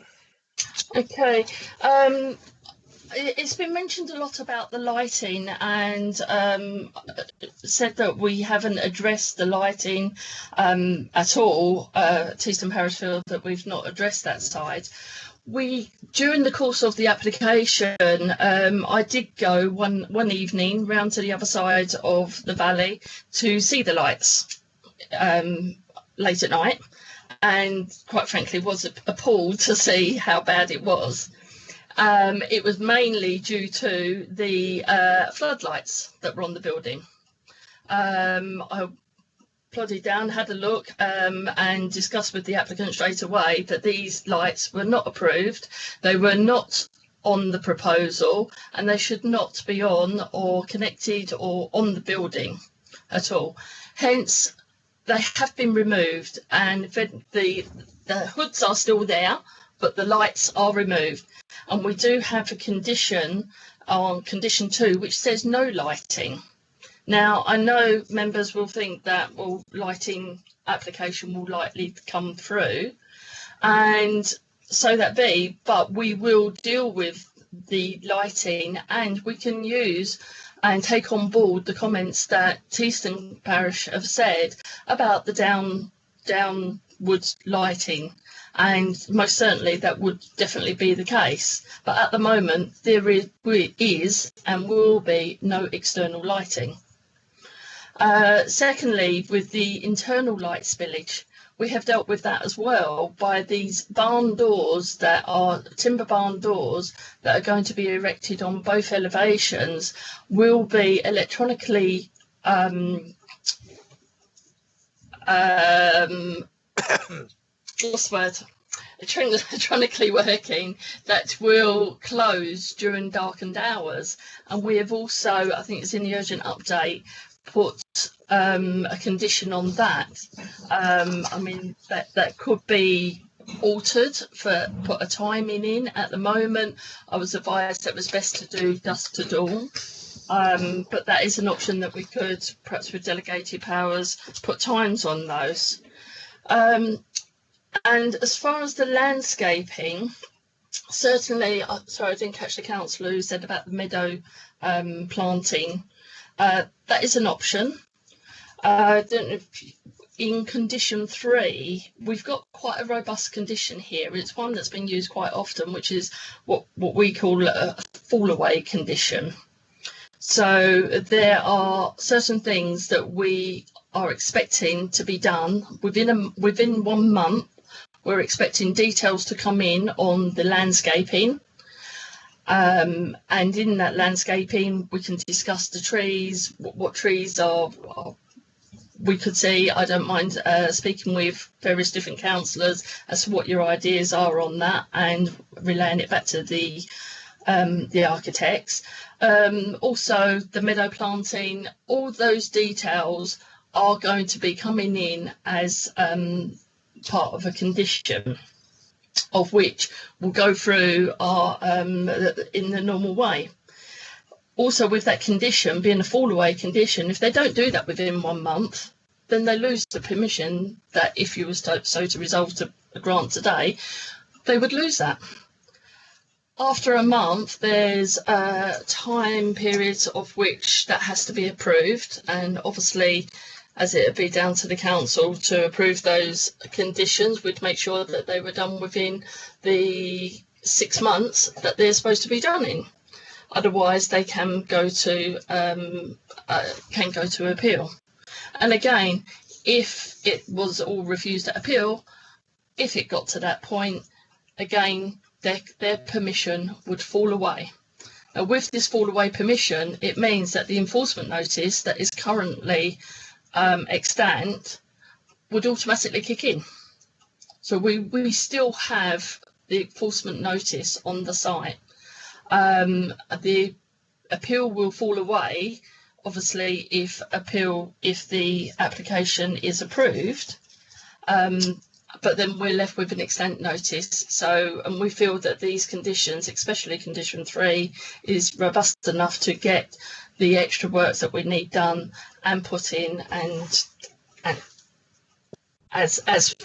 Okay. It's been mentioned a lot about the lighting, and said that we haven't addressed the lighting at all. Teeston Parish feel that we've not addressed that side. During the course of the application, I did go one evening round to the other side of the valley to see the lights late at night, and quite frankly was appalled to see how bad it was. It was mainly due to the floodlights that were on the building. I plodded down, had a look, and discussed with the applicant straight away that these lights were not approved. They were not on the proposal, and they should not be on or connected or on the building at all. Hence, they have been removed, and the hoods are still there, but the lights are removed. And we do have a condition on condition 2 which says no lighting. Now, I know members will think that, well, lighting application will likely come through, and so that be, but we will deal with the lighting, and we can use and take on board the comments that Teeston Parish have said about the down wood lighting, and most certainly that would definitely be the case. But at the moment, there is and will be no external lighting. Secondly, with the internal light spillage, we have dealt with that as well by these barn doors that are timber barn doors that are going to be erected on both elevations will be electronically electronically working, that will close during darkened hours. And we have also, I think it's in the urgent update, put a condition on that. I mean, that could be altered, put a timing in. At the moment, I was advised that it was best to do dusk to dawn. But that is an option that we could, perhaps with delegated powers, put times on those. And as far as the landscaping, certainly, sorry, I didn't catch the councillor who said about the meadow planting. That is an option. I don't know if in condition 3, we've got quite a robust condition here. It's one that's been used quite often, which is what we call a fall away condition. So there are certain things that we are expecting to be done within 1 month. We're expecting details to come in on the landscaping. And in that landscaping, we can discuss the trees, what trees are we could see. I don't mind speaking with various different councillors as to what your ideas are on that and relaying it back to the architects. Also, the meadow planting, all those details are going to be coming in as part of a condition, of which we'll go through in the normal way. Also, with that condition being a fall away condition, if they don't do that within 1 month, then they lose the permission that if you were so to resolve to grant today, they would lose that. After a month, there's a time period of which that has to be approved, and obviously, as it would be down to the council to approve those conditions, we'd make sure that they were done within the 6 months that they're supposed to be done in. Otherwise, they can go to appeal. And again, if it was all refused at appeal, if it got to that point, again, their permission would fall away. Now, with this fall away permission, it means that the enforcement notice that is currently extant would automatically kick in. So we still have the enforcement notice on the site. The appeal will fall away, obviously, if the application is approved, but then we're left with an extant notice. So, and we feel that these conditions, especially condition 3, is robust enough to get the extra work that we need done and put in, and as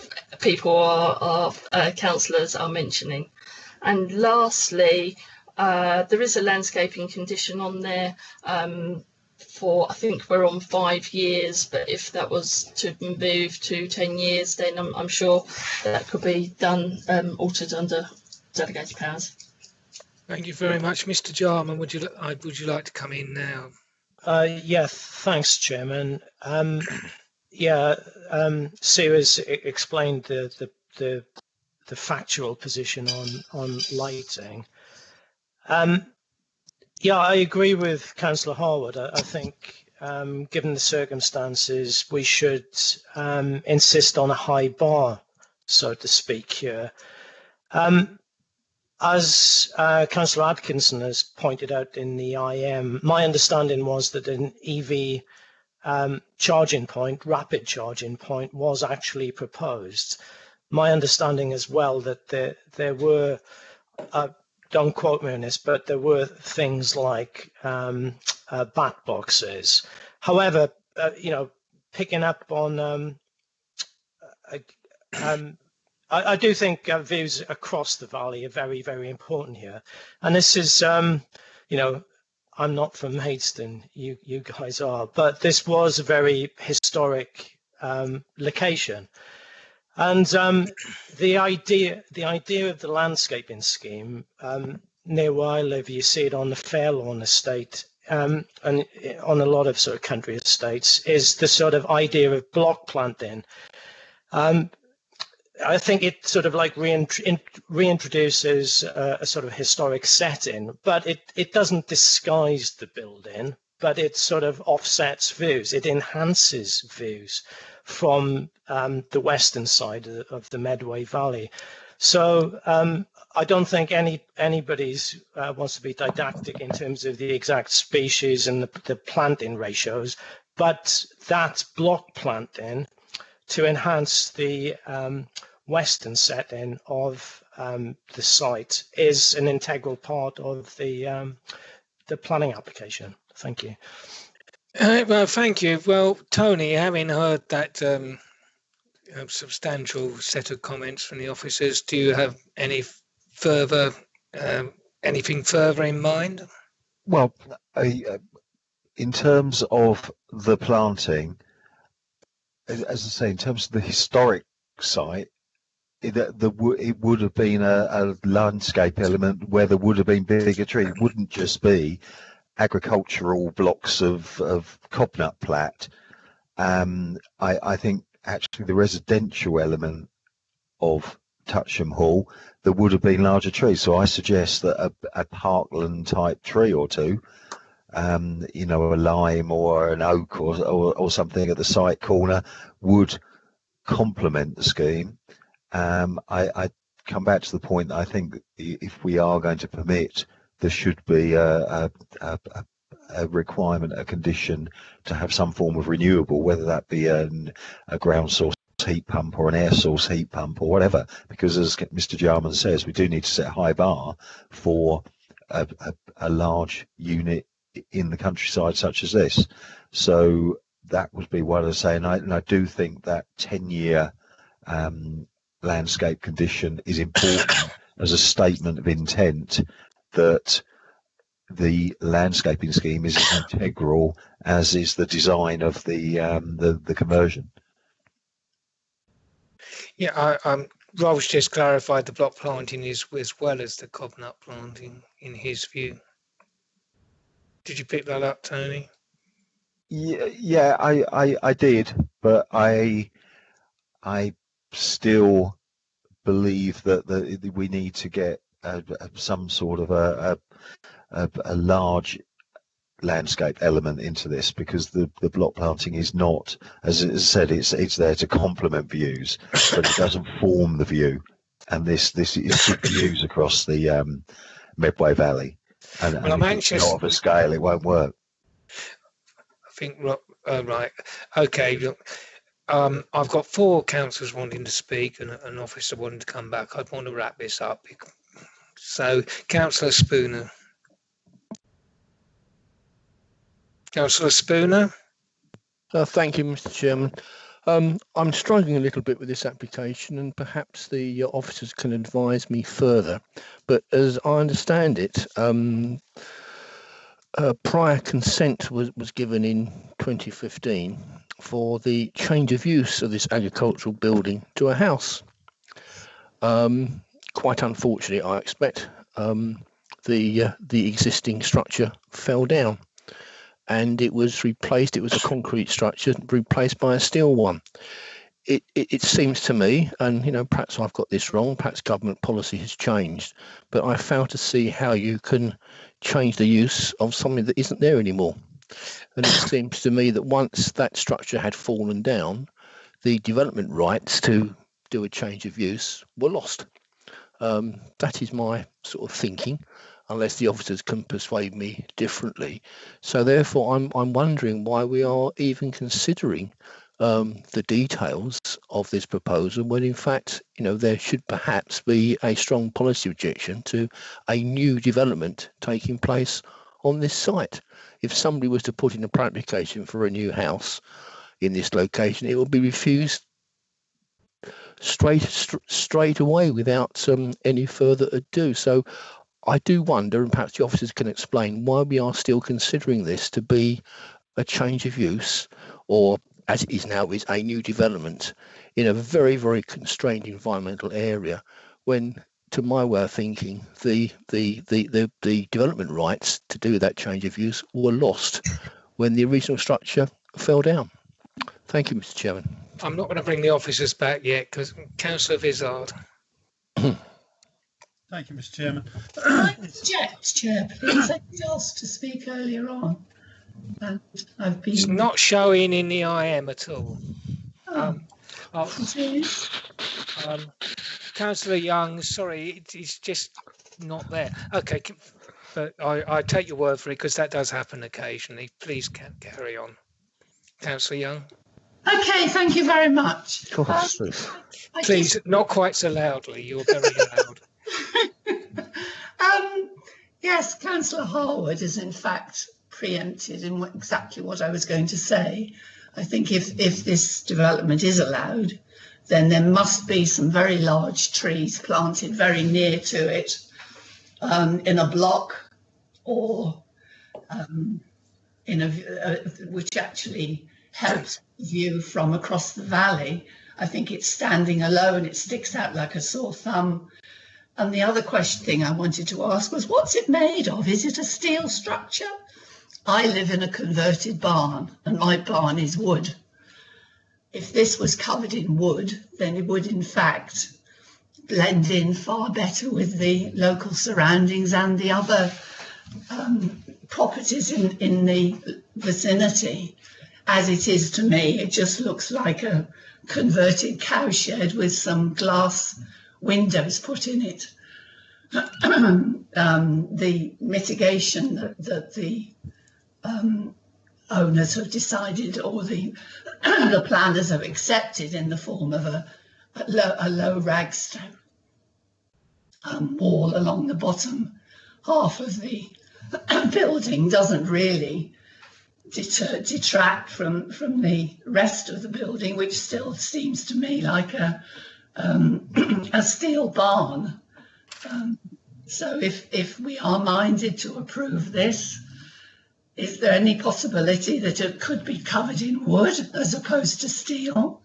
people councillors are mentioning. And lastly, there is a landscaping condition on there for, I think we're on 5 years, but if that was to move to 10 years, then I'm sure that could be done, altered under delegated powers. Thank you very much, Mr. Jarman. Would you like to come in now? Yeah, thanks, Chairman. Sue has explained the factual position on lighting. Yeah, I agree with Councillor Harwood. I think, given the circumstances, we should insist on a high bar, so to speak, here. As Councillor Atkinson has pointed out in the IM, my understanding was that an EV charging point, rapid charging point, was actually proposed. My understanding as well that there were, don't quote me on this, but there were things like bat boxes. However, picking up on, I do think views across the valley are very, very important here. And this is, I'm not from Maidstone, you guys are, but this was a very historic location. And the idea of the landscaping scheme, near where I live, you see it on the Fairlawn estate, and on a lot of sort of country estates, is the sort of idea of block planting. I think it sort of like reintroduces a sort of historic setting, but it doesn't disguise the building, but it sort of offsets views. It enhances views from the western side of the Medway Valley. So I don't think anybody's wants to be didactic in terms of the exact species and the planting ratios, but that block planting to enhance the western setting of the site is an integral part of the planning application. Thank you. Well, thank you. Well, Tony, having heard that substantial set of comments from the officers, do you have any further anything further in mind? Well, in terms of the planting, as I say, in terms of the historic site, it would have been a landscape element where there would have been bigger trees. It wouldn't just be agricultural blocks of cobnut plat. I think actually the residential element of Toucham Hall, there would have been larger trees. So I suggest that a parkland type tree or two, you know, a lime or an oak or something at the site corner would complement the scheme. I come back to the point that I think if we are going to permit, there should be a requirement, a condition to have some form of renewable, whether that be a ground source heat pump or an air source heat pump or whatever, because as Mr. Jarman says, we do need to set a high bar for a large unit in the countryside such as this. So that would be what I was saying, and I do think that 10-year landscape condition is important as a statement of intent that the landscaping scheme is as integral as is the design of the conversion. Yeah, Rolf's just clarified the block planting is as well as the cobnut planting in his view. Did you pick that up, Tony? Yeah, I did, but I still believe that we need to get some sort of a large landscape element into this, because the block planting is not, as I said, it's there to complement views, but it doesn't form the view. And this is big views across the Medway Valley, and well, I'm anxious. Not of a scale, it won't work. I think right. Okay. Look, I've got 4 councillors wanting to speak and an officer wanting to come back. I'd want to wrap this up. So, Councillor Spooner. Councillor Spooner. Thank you, Mr. Chairman. I'm struggling a little bit with this application, and perhaps the officers can advise me further. But as I understand it, prior consent was given in 2015 for the change of use of this agricultural building to a house. Quite unfortunately, I expect, the existing structure fell down, and it was replaced. It was a concrete structure replaced by a steel one. It seems to me, and you know, perhaps I've got this wrong, perhaps government policy has changed, but I fail to see how you can change the use of something that isn't there anymore. And it seems to me that once that structure had fallen down, the development rights to do a change of use were lost. That is my sort of thinking, unless the officers can persuade me differently. So therefore, I'm wondering why we are even considering the details of this proposal, when in fact, you know, there should perhaps be a strong policy objection to a new development taking place on this site. If somebody was to put in a application for a new house in this location, it would be refused straight away without any further ado. So I do wonder, and perhaps the officers can explain, why we are still considering this to be a change of use or as it is now, is a new development in a very, very constrained environmental area, when, to my way of thinking, the development rights to do that change of use were lost when the original structure fell down. Thank you, Mr. Chairman. I'm not going to bring the officers back yet, because Councillor Vizard. Thank you, Mr. Chairman. I object, Chair, please. I was asked to speak earlier on, and I've been. It's not showing in the IM at all. Councillor Young, sorry, it's just not there. Okay, but I take your word for it, because that does happen occasionally. Please carry on. Councillor Young. Okay, thank you very much. Please, not quite so loudly. You're very loud. Yes, Councillor Harwood is in fact preempted in exactly what I was going to say. I think if this development is allowed, then there must be some very large trees planted very near to it, in a block, or in a which actually helps view from across the valley. I think it's standing alone. It sticks out like a sore thumb. And the other thing I wanted to ask was, what's it made of? Is it a steel structure? I live in a converted barn, and my barn is wood. If this was covered in wood, then it would in fact blend in far better with the local surroundings and the other properties in the vicinity. As it is to me, it just looks like a converted cowshed with some glass windows put in it. The mitigation that the owners have decided, or the planners have accepted, in the form of a low ragstone wall along the bottom half of the building, doesn't really detract from the rest of the building, which still seems to me like a steel barn. So if we are minded to approve this, is there any possibility that it could be covered in wood as opposed to steel?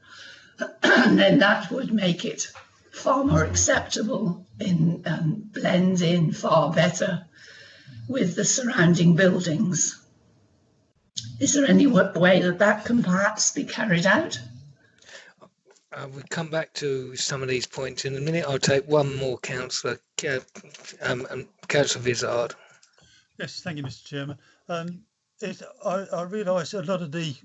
And then that would make it far more acceptable and blend in far better with the surrounding buildings. Is there any way that can perhaps be carried out? We'll come back to some of these points in a minute. I'll take one more, Councillor, Councillor Vizard. Yes, thank you, Mr. Chairman. I realise a lot of the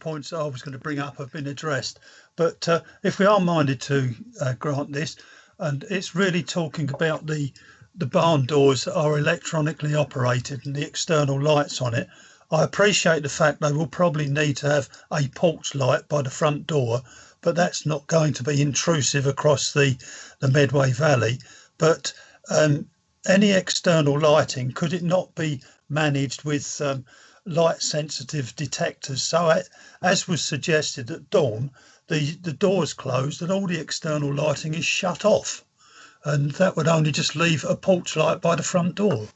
points that I was going to bring up have been addressed, but if we are minded to grant this, and it's really talking about the barn doors that are electronically operated and the external lights on it, I appreciate the fact they will probably need to have a porch light by the front door, but that's not going to be intrusive across the Medway Valley. But any external lighting, could it not be managed with light sensitive detectors? So as was suggested at dawn, the door's closed and all the external lighting is shut off, and that would only just leave a porch light by the front door.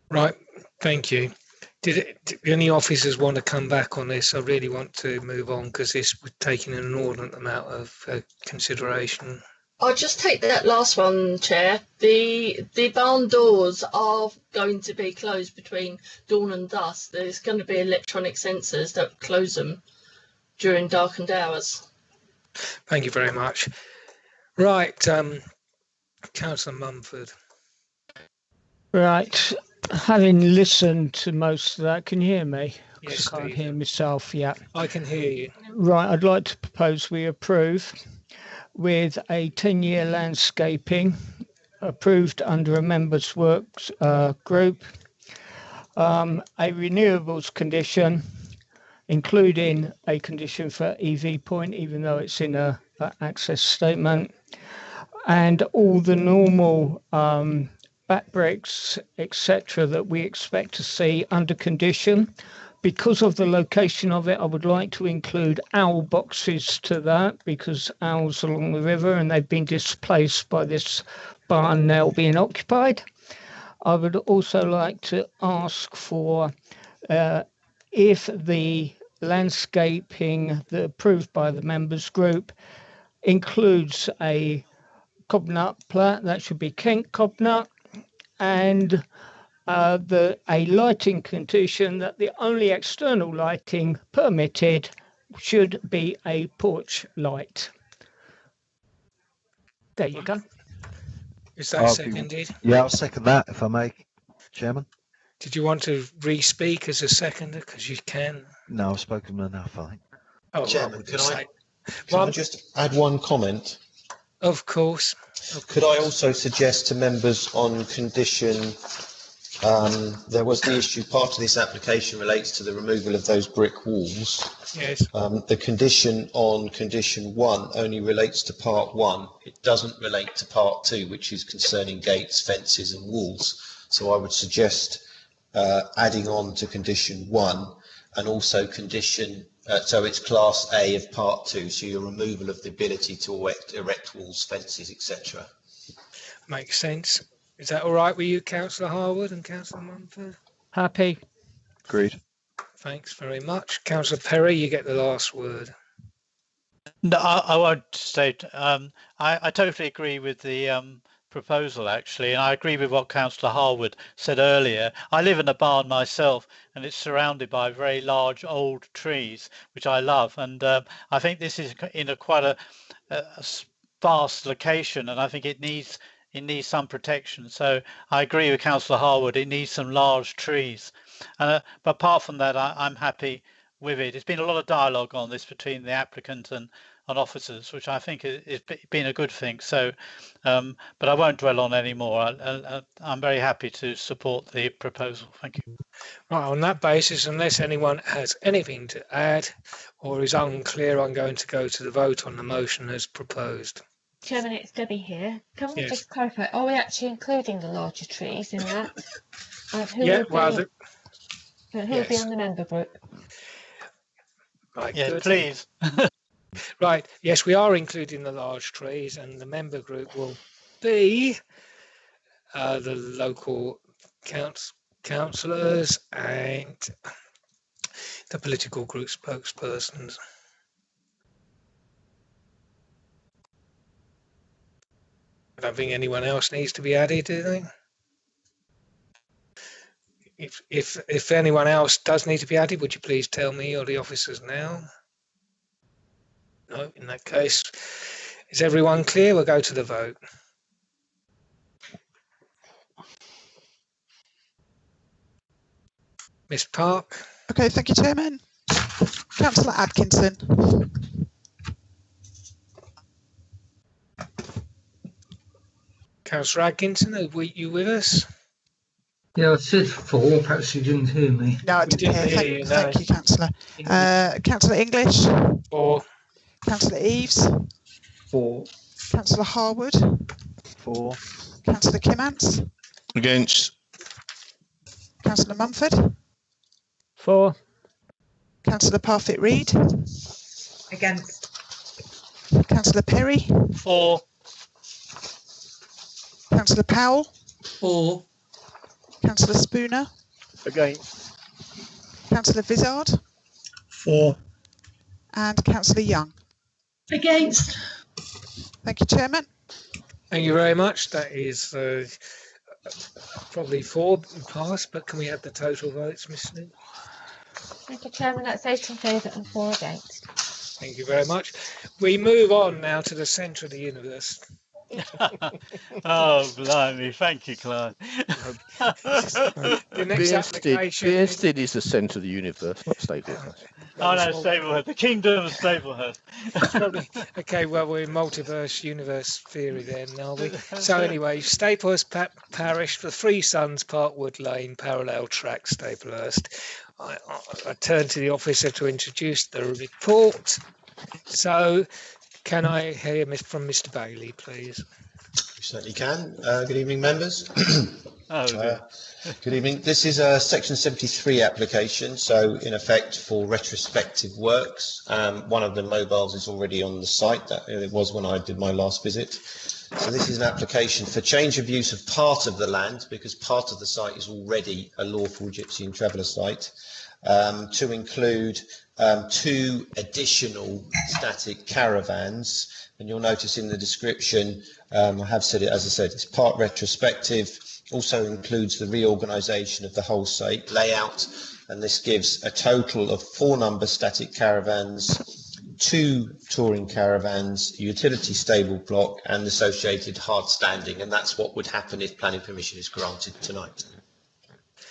Right, thank you. Did any officers want to come back on this? I really want to move on, because this was taking an inordinate amount of consideration. I'll just take that last one, Chair. The barn doors are going to be closed between dawn and dusk. There's going to be electronic sensors that close them during darkened hours. Thank you very much. Right, Councillor Mumford. Right, having listened to most of that, can you hear me? Yes, I can't hear myself yet. I can hear you. Right, I'd like to propose we approve with a 10-year landscaping approved under a members' works group, a renewables condition, including a condition for EV point, even though it's in a access statement, and all the normal back bricks, etc., that we expect to see under condition. Because of the location of it, I would like to include owl boxes to that, because owls along the river, and they've been displaced by this barn now being occupied. I would also like to ask for if the landscaping that approved by the members group includes a cobnut plant, that should be Kent cobnut, and a lighting condition that the only external lighting permitted should be a porch light. There you go. Is that seconded? Yeah, I'll second that if I may, Chairman. Did you want to re-speak as a seconder? Because you can. No, I've spoken enough, I think. Oh, Chairman, can I just add one comment? Of course. Could I also suggest to members on condition, there was the issue, part of this application relates to the removal of those brick walls. Yes. The condition on condition 1 only relates to part 1. It doesn't relate to part 2, which is concerning gates, fences and walls. So I would suggest adding on to condition 1 and also condition, so it's class A of part 2, so your removal of the ability to erect walls, fences, etc. Makes sense. Is that all right with you, Councillor Harwood and Councillor Mumford? Happy. Agreed. Thanks very much. Councillor Perry, you get the last word. No, I won't state. I totally agree with the proposal, actually, and I agree with what Councillor Harwood said earlier. I live in a barn myself, and it's surrounded by very large old trees, which I love. And I think this is in quite a sparse location, and I think it needs some protection. So I agree with Councillor Harwood. It needs some large trees. But apart from that, I'm happy with it. There's been a lot of dialogue on this between the applicant and officers, which I think has been a good thing. So, but I won't dwell on any more. I'm very happy to support the proposal. Thank you. Right, on that basis, unless anyone has anything to add or is unclear, I'm going to go to the vote on the motion as proposed. Chairman, it's Debbie here. Can we Yes. just clarify, are we actually including the larger trees in that? Who Yeah, will be, well, who will be yes. on the member group? Right, Yeah, good. please. Right, yes, we are including the large trees, and the member group will be the local councillors and the political group spokespersons. I don't think anyone else needs to be added, do they? If anyone else does need to be added, would you please tell me or the officers now? No, in that case, is everyone clear? We'll go to the vote. Miss Park. Okay, thank you, Chairman. Councillor Atkinson. Councillor Atkinson, are you with us? Yeah, I said 4, perhaps you didn't hear me. No, I didn't hear. Thank you, Councillor. Councillor English. 4. Councillor Eaves. 4. Councillor Harwood. 4. Councillor Kimmants. Against. Councillor Mumford. 4. Councillor Parfitt-Reed. Against. Councillor Perry. 4. Councillor Powell. 4. Councillor Spooner. Against. Councillor Vizard. 4. And Councillor Young. Against. Thank you, Chairman. Thank you very much. That is probably 4 passed, but can we have the total votes, Miss Smith? Thank you, Chairman. That's 8 in favour and 4 against. Thank you very much. We move on now to the centre of the universe. Oh, blimey. Thank you, Clive. The next application Bearsted is the centre of the universe, not Staplehurst. Oh, no, Staplehurst. The kingdom of Staplehurst. Okay, well, we're in multiverse universe theory then, are we? So anyway, Staplehurst Parish for Three Sons, Parkwood Lane, parallel track, Staplehurst. I turn to the officer to introduce the report. So can I hear from Mr. Bailey, please? You certainly can. Good evening, members. Oh, dear. Good evening. This is a Section 73 application, so in effect for retrospective works. One of the mobiles is already on the site. It was when I did my last visit. So this is an application for change of use of part of the land, because part of the site is already a lawful Gypsy and Traveller site. to include 2 additional static caravans. And you'll notice in the description, I have said it, as I said, it's part retrospective, also includes the reorganisation of the whole site layout, and this gives a total of 4 number static caravans, 2 touring caravans, utility stable block, and associated hard standing, and that's what would happen if planning permission is granted tonight.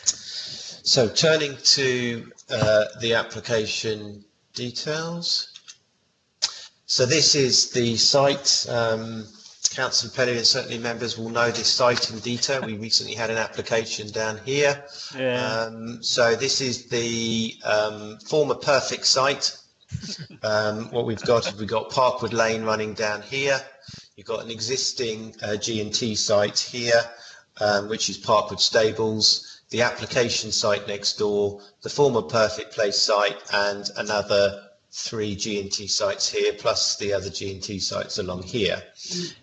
So turning to the application details. So this is the site. Councillor Pelly and certainly members will know this site in detail. We recently had an application down here. Yeah. So this is the former perfect site. What we've got is we've got Parkwood Lane running down here. You've got an existing G&T site here, which is Parkwood Stables, the application site next door, the former Perfect Place site, and another 3 G&T sites here, plus the other G&T sites along here.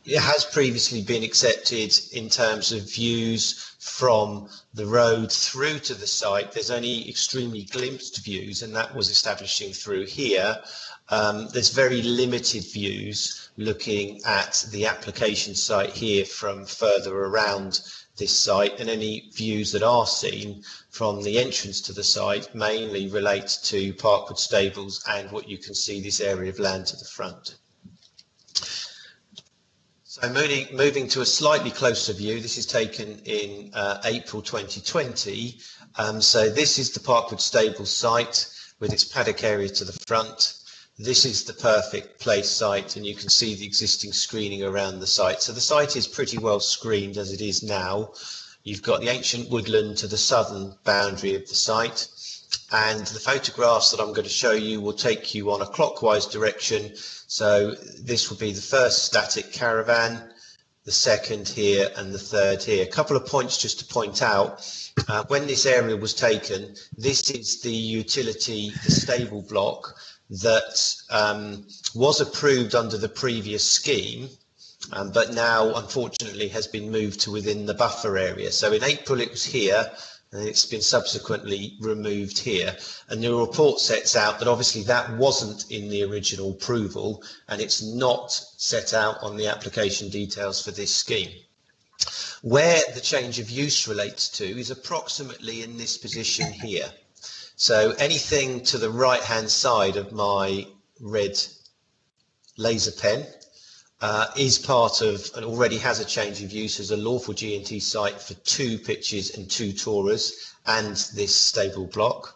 It has previously been accepted in terms of views from the road through to the site. There's only extremely glimpsed views, and that was establishing through here. There's very limited views looking at the application site here from further around this site, and any views that are seen from the entrance to the site mainly relate to Parkwood Stables and what you can see, this area of land to the front. So moving to a slightly closer view, this is taken in April 2020. So this is the Parkwood Stables site with its paddock area to the front. This is the Perfect Place site, and you can see the existing screening around the site. So the site is pretty well screened as it is now. You've got the ancient woodland to the southern boundary of the site, and the photographs that I'm going to show you will take you on a clockwise direction. So this will be the first static caravan, the second here, and the third here. A couple of points just to point out. When this area was taken, this is the utility, the stable block, that was approved under the previous scheme, but now unfortunately has been moved to within the buffer area. So in April it was here, and it's been subsequently removed here. And the report sets out that obviously that wasn't in the original approval, and it's not set out on the application details for this scheme. Where the change of use relates to is approximately in this position here. So anything to the right hand side of my red laser pen is part of and already has a change of use as a lawful G&T site for 2 pitches and 2 tourers and this stable block.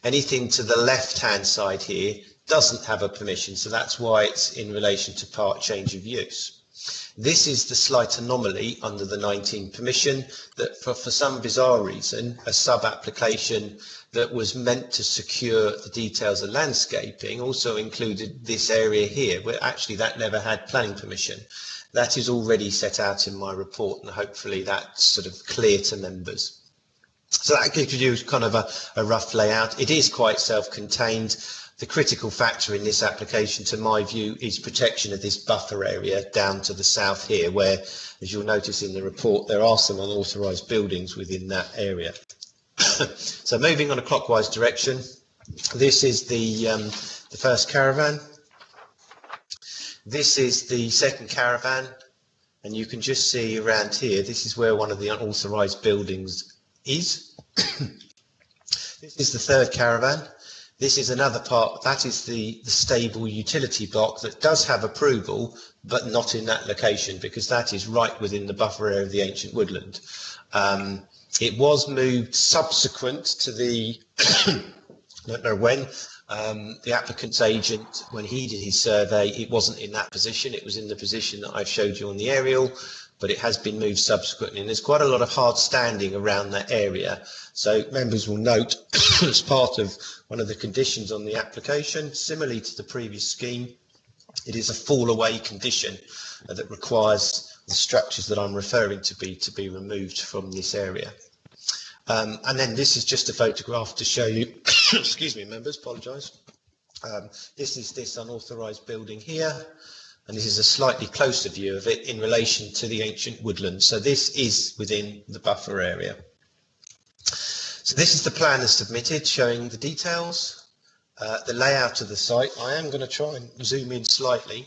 Anything to the left hand side here doesn't have a permission, so that's why it's in relation to part change of use. This is the slight anomaly under the 19 permission that for some bizarre reason, a sub-application that was meant to secure the details of landscaping also included this area here, where actually that never had planning permission. That is already set out in my report, and hopefully that's sort of clear to members. So that gives you kind of a rough layout. It is quite self-contained. The critical factor in this application, to my view, is protection of this buffer area down to the south here, where, as you'll notice in the report, there are some unauthorised buildings within that area. So moving on a clockwise direction, this is the first caravan. This is the second caravan, and you can just see around here, this is where one of the unauthorised buildings is. This is the third caravan. This is another part, that is the stable utility block that does have approval, but not in that location, because that is right within the buffer area of the ancient woodland. It was moved subsequent to the, I don't know when, the applicant's agent, when he did his survey, it wasn't in that position. It was in the position that I've showed you on the aerial, but it has been moved subsequently. And there's quite a lot of hard standing around that area. So members will note, as part of one of the conditions on the application, similarly to the previous scheme, it is a fall away condition that requires the structures that I'm referring to be removed from this area. And then this is just a photograph to show you, excuse me members, apologise. This is this unauthorised building here, and this is a slightly closer view of it in relation to the ancient woodland. So this is within the buffer area. So this is the plan as submitted, showing the details, the layout of the site. I am going to try and zoom in slightly.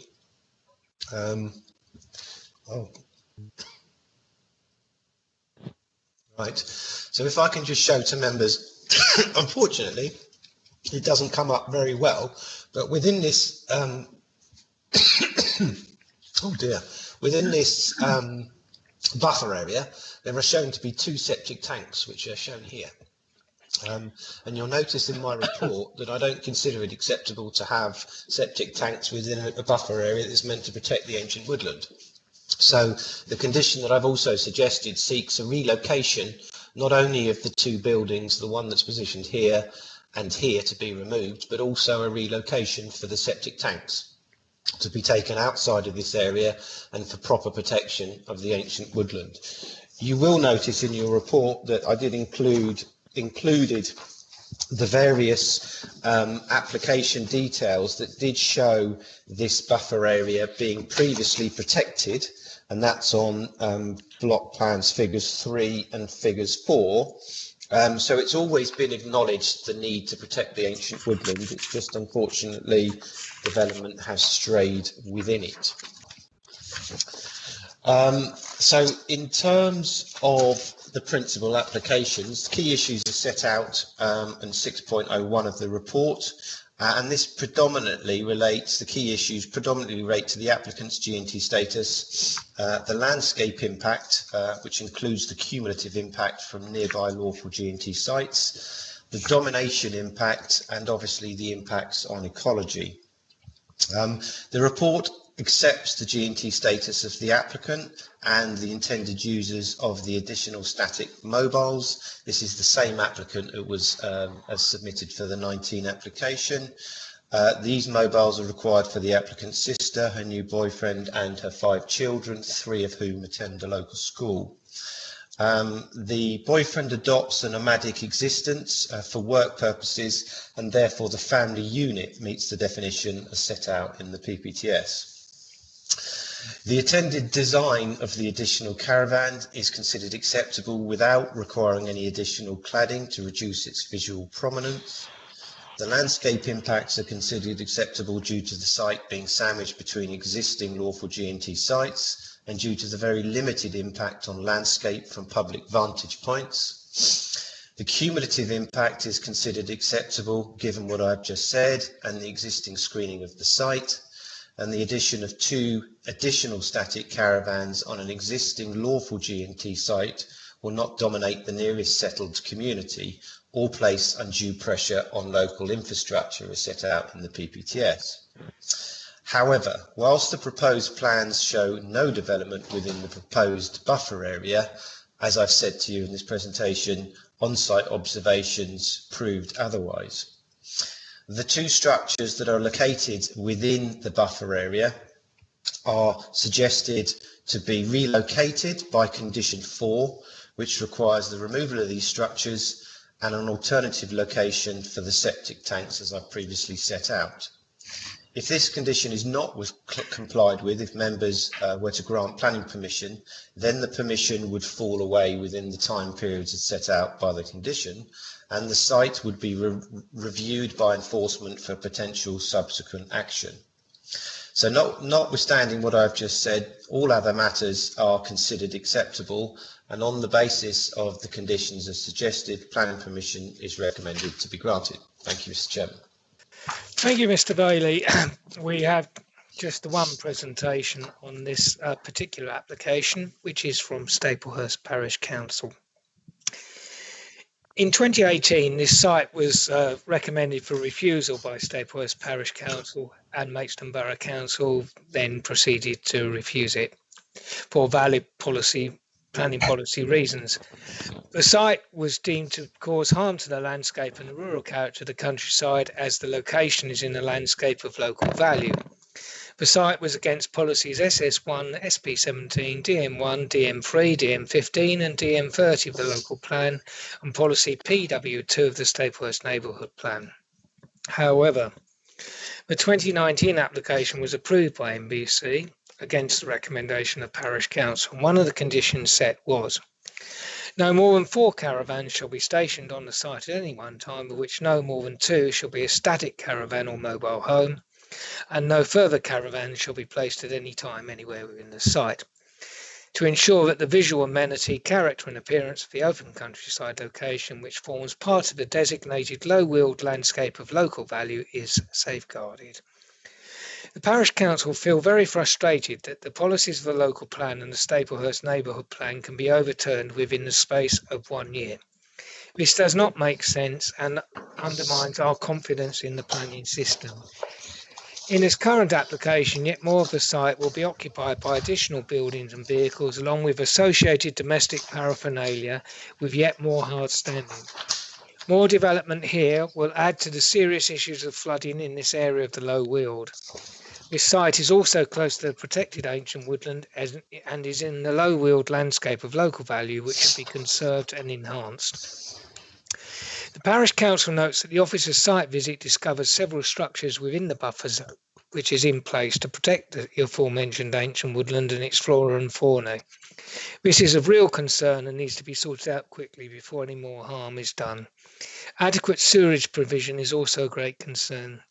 Right, so if I can just show to members, unfortunately, it doesn't come up very well, but within this, oh dear, within this buffer area, there are shown to be 2 septic tanks, which are shown here. And you'll notice in my report that I don't consider it acceptable to have septic tanks within a buffer area that's meant to protect the ancient woodland. So the condition that I've also suggested seeks a relocation, not only of the 2 buildings, the one that's positioned here and here, to be removed, but also a relocation for the septic tanks to be taken outside of this area and for proper protection of the ancient woodland. You will notice in your report that I did included the various application details that did show this buffer area being previously protected, and that's on block plans figures 3 and figures 4. So it's always been acknowledged the need to protect the ancient woodland. It's just unfortunately development has strayed within it. So in terms of the principal applications, key issues are set out in 6.01 of the report, and this predominantly relates, the key issues predominantly relate to the applicant's G&T status, the landscape impact, which includes the cumulative impact from nearby lawful G&T sites, the domination impact, and obviously the impacts on ecology. The report accepts the G&T status of the applicant and the intended users of the additional static mobiles. This is the same applicant that was as submitted for the 19 application. These mobiles are required for the applicant's sister, her new boyfriend, and her 5 children, 3 of whom attend a local school. The boyfriend adopts a nomadic existence for work purposes, and therefore the family unit meets the definition as set out in the PPTS. The intended design of the additional caravan is considered acceptable without requiring any additional cladding to reduce its visual prominence. The landscape impacts are considered acceptable due to the site being sandwiched between existing lawful G&T sites and due to the very limited impact on landscape from public vantage points. The cumulative impact is considered acceptable given what I've just said and the existing screening of the site, and the addition of 2 additional static caravans on an existing lawful G&T site will not dominate the nearest settled community or place undue pressure on local infrastructure as set out in the PPTS. However, whilst the proposed plans show no development within the proposed buffer area, as I've said to you in this presentation, on-site observations proved otherwise. The 2 structures that are located within the buffer area are suggested to be relocated by condition 4, which requires the removal of these structures and an alternative location for the septic tanks as I've previously set out. If this condition is not complied with, if members were to grant planning permission, then the permission would fall away within the time periods as set out by the condition, and the site would be reviewed by enforcement for potential subsequent action. So notwithstanding what I've just said, all other matters are considered acceptable, and on the basis of the conditions as suggested, planning permission is recommended to be granted. Thank you, Mr. Chairman. Thank you, Mr. Bailey. We have just the one presentation on this particular application, which is from Staplehurst Parish Council. In 2018, this site was recommended for refusal by Staplehurst Parish Council, and Maidstone Borough Council then proceeded to refuse it for valid planning policy reasons. The site was deemed to cause harm to the landscape and the rural character of the countryside, as the location is in the landscape of local value. The site was against policies SS1, SP17, DM1, DM3, DM15 and DM30 of the local plan and policy PW2 of the Staplehurst Neighbourhood Plan. However, the 2019 application was approved by NBC against the recommendation of Parish Council. One of the conditions set was No more than 4 caravans shall be stationed on the site at any one time, of which no more than 2 shall be a static caravan or mobile home, and no further caravans shall be placed at any time anywhere within the site. To ensure that the visual amenity, character and appearance of the open countryside location, which forms part of the designated low-wheeled landscape of local value, is safeguarded. The Parish Council feel very frustrated that the policies of the local plan and the Staplehurst neighbourhood plan can be overturned within the space of 1 year. This does not make sense and undermines our confidence in the planning system. In its current application, yet more of the site will be occupied by additional buildings and vehicles, along with associated domestic paraphernalia, with yet more hard standing. More development here will add to the serious issues of flooding in this area of the Low Weald. This site is also close to the protected ancient woodland and is in the Low Weald landscape of local value, which should be conserved and enhanced. The Parish Council notes that the officer's site visit discovers several structures within the buffer zone, which is in place to protect the aforementioned ancient woodland and its flora and fauna. This is of real concern and needs to be sorted out quickly before any more harm is done. Adequate sewerage provision is also a great concern.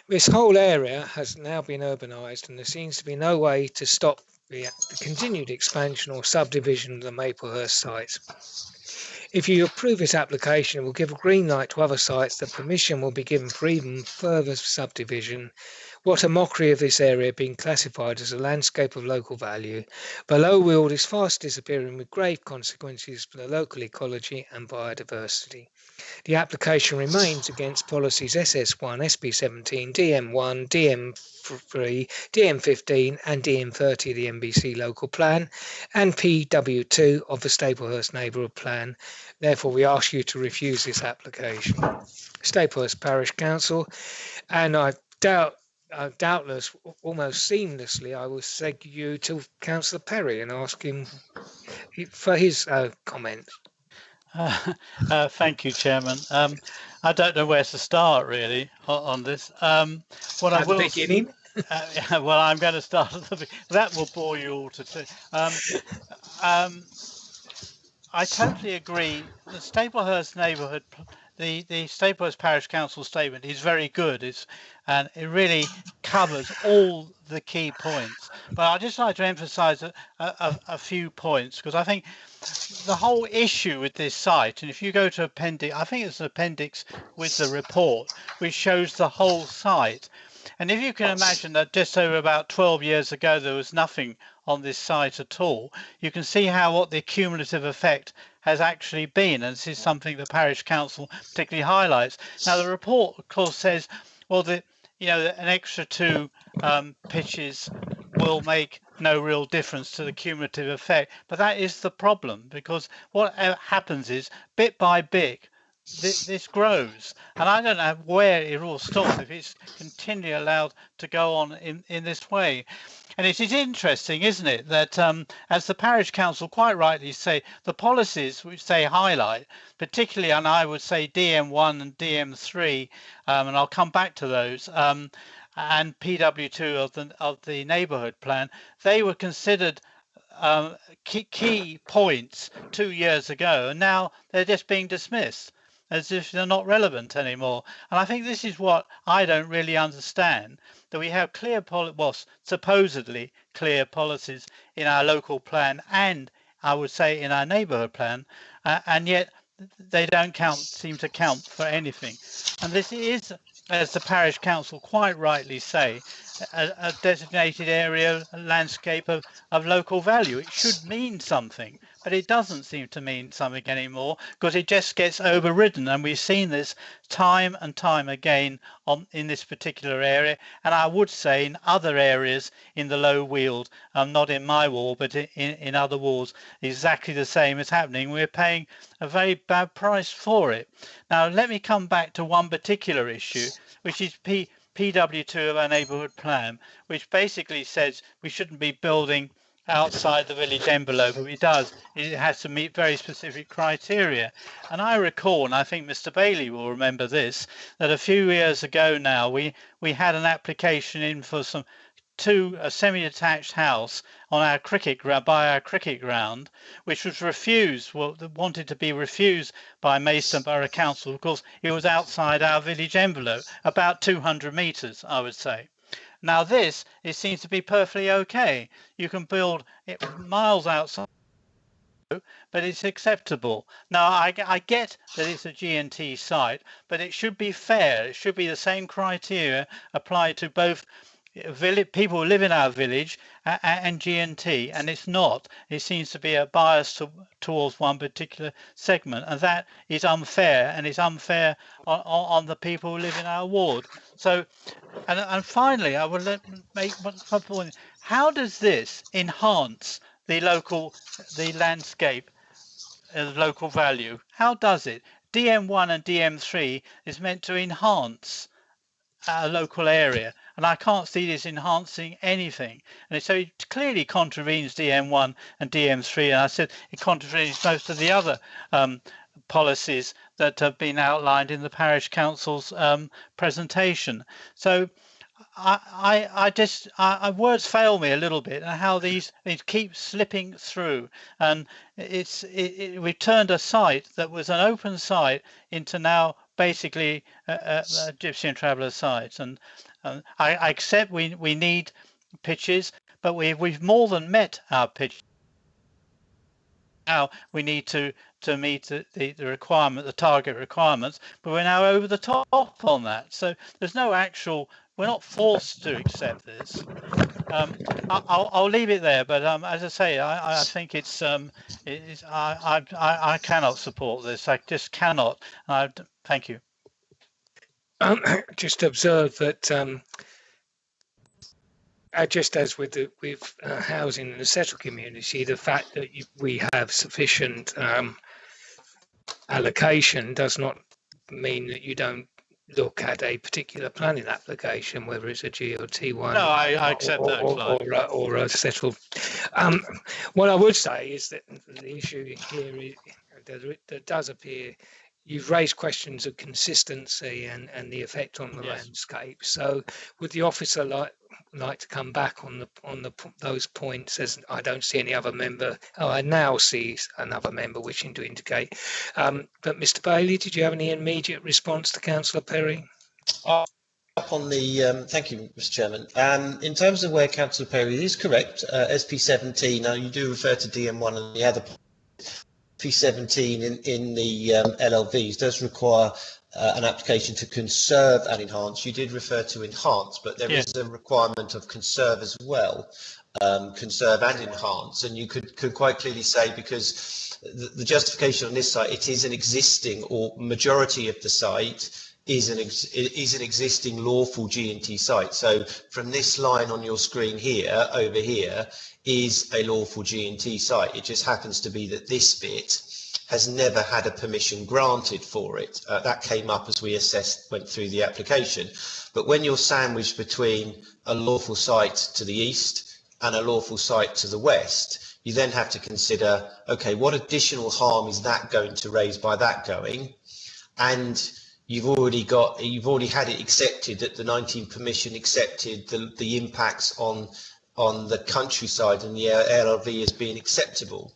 This whole area has now been urbanised and there seems to be no way to stop the continued expansion or subdivision of the Maplehurst site. If you approve this application, it will give a green light to other sites that permission will be given for even further subdivision. What a mockery of this area being classified as a landscape of local value. The Low Weald is fast disappearing with grave consequences for the local ecology and biodiversity. The application remains against policies SS1, SP17, DM1, DM3, DM15 and DM30 of the NBC local plan and PW2 of the Staplehurst neighbourhood plan. Therefore, we ask you to refuse this application. Staplehurst Parish Council, and doubtless, almost seamlessly, I will seg you to Councillor Perry and ask him for his comments. Thank you, Chairman. I don't know where to start really on this. What I will beginning. Well, I'm going to start at the beginning. That will bore you all to tears. I totally agree. The Staplehurst neighbourhood, the Staplehurst Parish Council statement is very good. And it really covers all the key points. But I'd just like to emphasise a few points, because I think the whole issue with this site, and if you go to appendix, I think it's an appendix with the report, which shows the whole site. And if you can imagine that just over about 12 years ago, there was nothing on this site at all, you can see what the cumulative effect has actually been. And this is something the Parish Council particularly highlights. Now, the report, of course, says, well, an extra 2 pitches will make no real difference to the cumulative effect. But that is the problem, because what happens is, bit by bit, this grows, and I don't know where it will stop if it's continually allowed to go on in this way. And it is interesting, isn't it, that as the Parish Council quite rightly say, the policies which they highlight, particularly, and I would say DM1 and DM3, and I'll come back to those, and PW2 of the neighbourhood plan, they were considered key points 2 years ago, and now they're just being dismissed as if they're not relevant anymore. And I think this is what I don't really understand, that we have supposedly clear policies in our local plan and I would say in our neighbourhood plan, and yet they don't seem to count for anything. And this is, as the Parish Council quite rightly say, a designated area, a landscape of local value. It should mean something, but it doesn't seem to mean something anymore, because it just gets overridden. And we've seen this time and time again in this particular area, and I would say in other areas in the Low Weald, not in my ward, but in other wards, exactly the same is happening. We're paying a very bad price for it. Now, let me come back to one particular issue, which is PW2 of our neighbourhood plan, which basically says we shouldn't be building outside the village envelope, but it has to meet very specific criteria. And I recall, and I think Mr. Bailey will remember this, that a few years ago now we had an application in for some a semi-detached house on our cricket ground, by our cricket ground, which was refused, wanted to be refused by Maidstone Borough Council. Of course, it was outside our village envelope, about 200 metres, I would say. Now this, it seems to be perfectly okay. You can build it miles outside, but it's acceptable. Now, I get that it's a G&T site, but it should be fair. It should be the same criteria applied to both people who live in our village and G&T, and it's not. It seems to be a bias towards one particular segment, and that is unfair, and it's unfair on the people who live in our ward. So, and finally, I would make one point. How does this enhance the landscape, local value? How does it? DM1 and DM3 is meant to enhance a local area, and I can't see this enhancing anything. And so it clearly contravenes DM1 and DM3, and I said it contravenes most of the other policies that have been outlined in the parish council's presentation. So words fail me a little bit, and how these keep slipping through, and we've turned a site that was an open site into now basically a Gypsy and Traveller site. And I accept we need pitches, but we've more than met our pitch. Now we need to meet the requirement, the target requirements, but we're now over the top on that. So there's no actual. We're not forced to accept this. I'll leave it there. But as I say, I think it's I cannot support this. I just cannot. Thank you. Just observe that just as with housing in the settled community, the fact that we have sufficient allocation does not mean that you don't look at a particular planning application, whether it's a GLT one. No, I accept that, or a settled. What I would say is that the issue here is that does appear. You've raised questions of consistency and the effect on the landscape. So, would the officer like to come back on those points? As I don't see any other member. Oh, I now see another member wishing to indicate. But Mr. Bailey, did you have any immediate response to Councillor Perry? On the thank you, Mr. Chairman. In terms of where Councillor Perry is correct, SP17. Now you do refer to DM1 and the other. SP17 in the LLVs does require an application to conserve and enhance. You did refer to enhance, but there is a requirement of conserve as well, conserve and enhance. And you could quite clearly say, because the justification on this site, it is an existing, or majority of the site is an existing lawful G&T site. So from this line on your screen here, over here, is a lawful G&T site. It just happens to be that this bit has never had a permission granted for it. That came up as we went through the application. But when you're sandwiched between a lawful site to the east and a lawful site to the west, you then have to consider, okay, what additional harm is that going to raise by that going? And you've already had it accepted that the 19 permission accepted the impacts on the countryside and the LLV as being acceptable.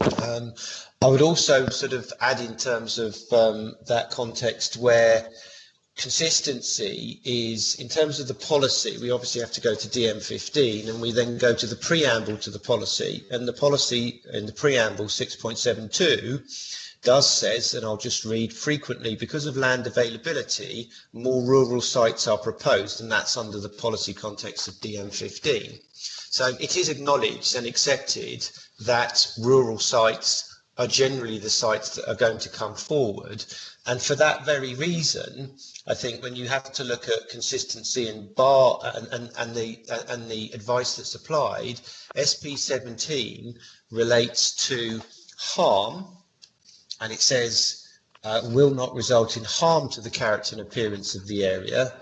I would also sort of add, in terms of that context, where consistency is, in terms of the policy, we obviously have to go to DM15, and we then go to the preamble to the policy. And the policy in the preamble 6.72 says, and I'll just read, frequently, because of land availability, more rural sites are proposed, and that's under the policy context of DM15. So it is acknowledged and accepted that rural sites are generally the sites that are going to come forward. And for that very reason, I think when you have to look at consistency and the advice that's applied, SP17 relates to harm, and it says will not result in harm to the character and appearance of the area.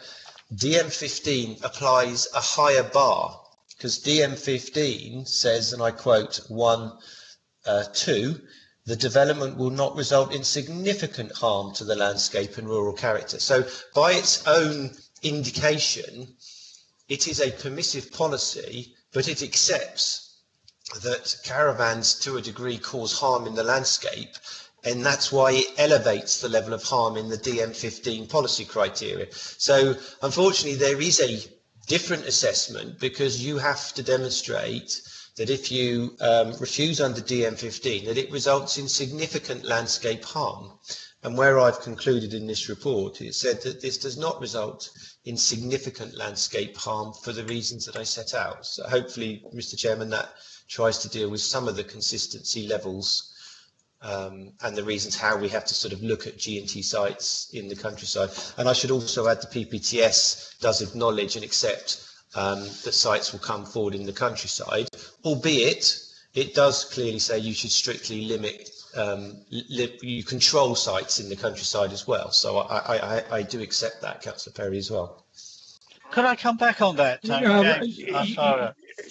DM15 applies a higher bar, because DM15 says, and I quote 1(2), the development will not result in significant harm to the landscape and rural character. So by its own indication, it is a permissive policy, but it accepts that caravans to a degree cause harm in the landscape, and that's why it elevates the level of harm in the DM15 policy criteria. So unfortunately there is a different assessment, because you have to demonstrate that if you refuse under DM15 that it results in significant landscape harm. And where I've concluded in this report, it said that this does not result in significant landscape harm for the reasons that I set out. So hopefully, Mr. Chairman, that tries to deal with some of the consistency levels and the reasons how we have to sort of look at G&T sites in the countryside. And I should also add the PPTS does acknowledge and accept that sites will come forward in the countryside, albeit it does clearly say you should strictly limit, you control sites in the countryside as well. So I do accept that, Councillor Perry, as well. Could I come back on that, James?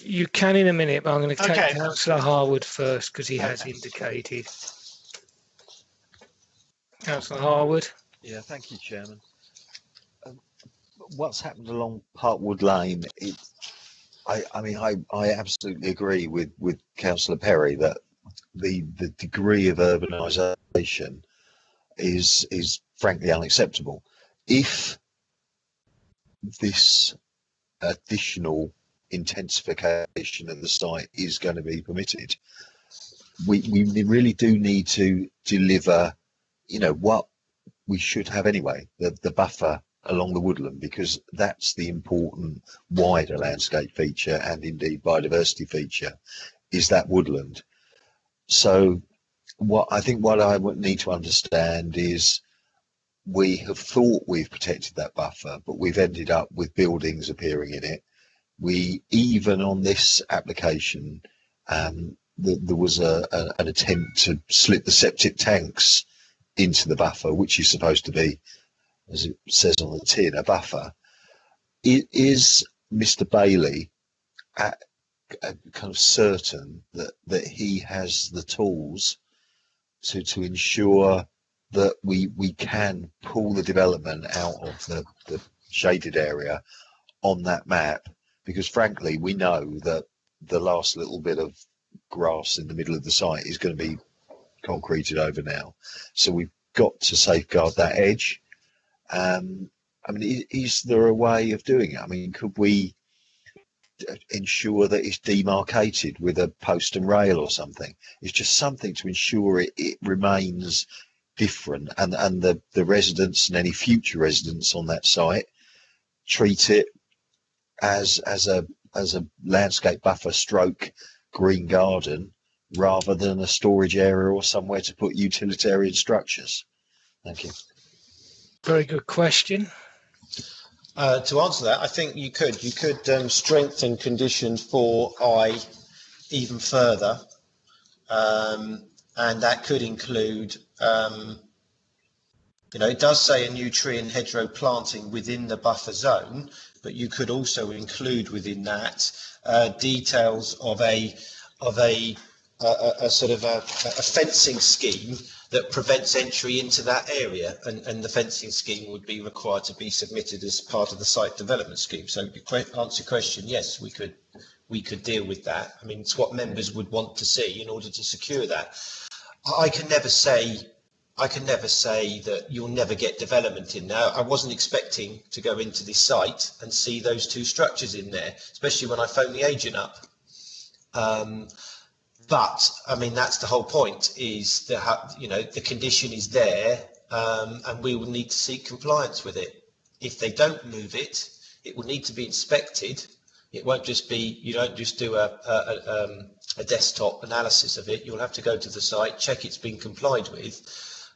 You can in a minute, but I'm going to take Okay. Councillor Harwood first, because he has indicated. Councillor Harwood. Yeah, thank you, Chairman. What's happened along Parkwood Lane? I absolutely agree with Councillor Perry that the degree of urbanisation is frankly unacceptable. If this additional intensification of the site is going to be permitted, we really do need to deliver, what we should have anyway, the buffer along the woodland, because that's the important wider landscape feature and indeed biodiversity feature, is that woodland. So what I would need to understand is, we have thought we've protected that buffer, but we've ended up with buildings appearing in it. We, even on this application, there was an attempt to slip the septic tanks into the buffer, which is supposed to be, as it says on the tin, a buffer. Is Mr. Bailey kind of certain that he has the tools to ensure that we can pull the development out of the shaded area on that map? Because frankly, we know that the last little bit of grass in the middle of the site is going to be concreted over now. So we've got to safeguard that edge. Is there a way of doing it? Could we ensure that it's demarcated with a post and rail or something? It's just something to ensure it remains different, and the residents and any future residents on that site treat it as a landscape buffer stroke green garden, rather than a storage area or somewhere to put utilitarian structures. Thank you. Very good question. To answer that, I think you could strengthen condition 4I even further, and that could include, it does say a new tree and hedgerow planting within the buffer zone, but you could also include within that details of a sort of a fencing scheme that prevents entry into that area, and the fencing scheme would be required to be submitted as part of the site development scheme. So to answer your question, yes, we could deal with that. It's what members would want to see in order to secure that. I can never say that you'll never get development in there. I wasn't expecting to go into this site and see those two structures in there, especially when I phoned the agent up. But that's the whole point, is that, the condition is there, and we will need to seek compliance with it. If they don't move it, it will need to be inspected. It won't just be, you don't just do a desktop analysis of it. You'll have to go to the site, check it's been complied with.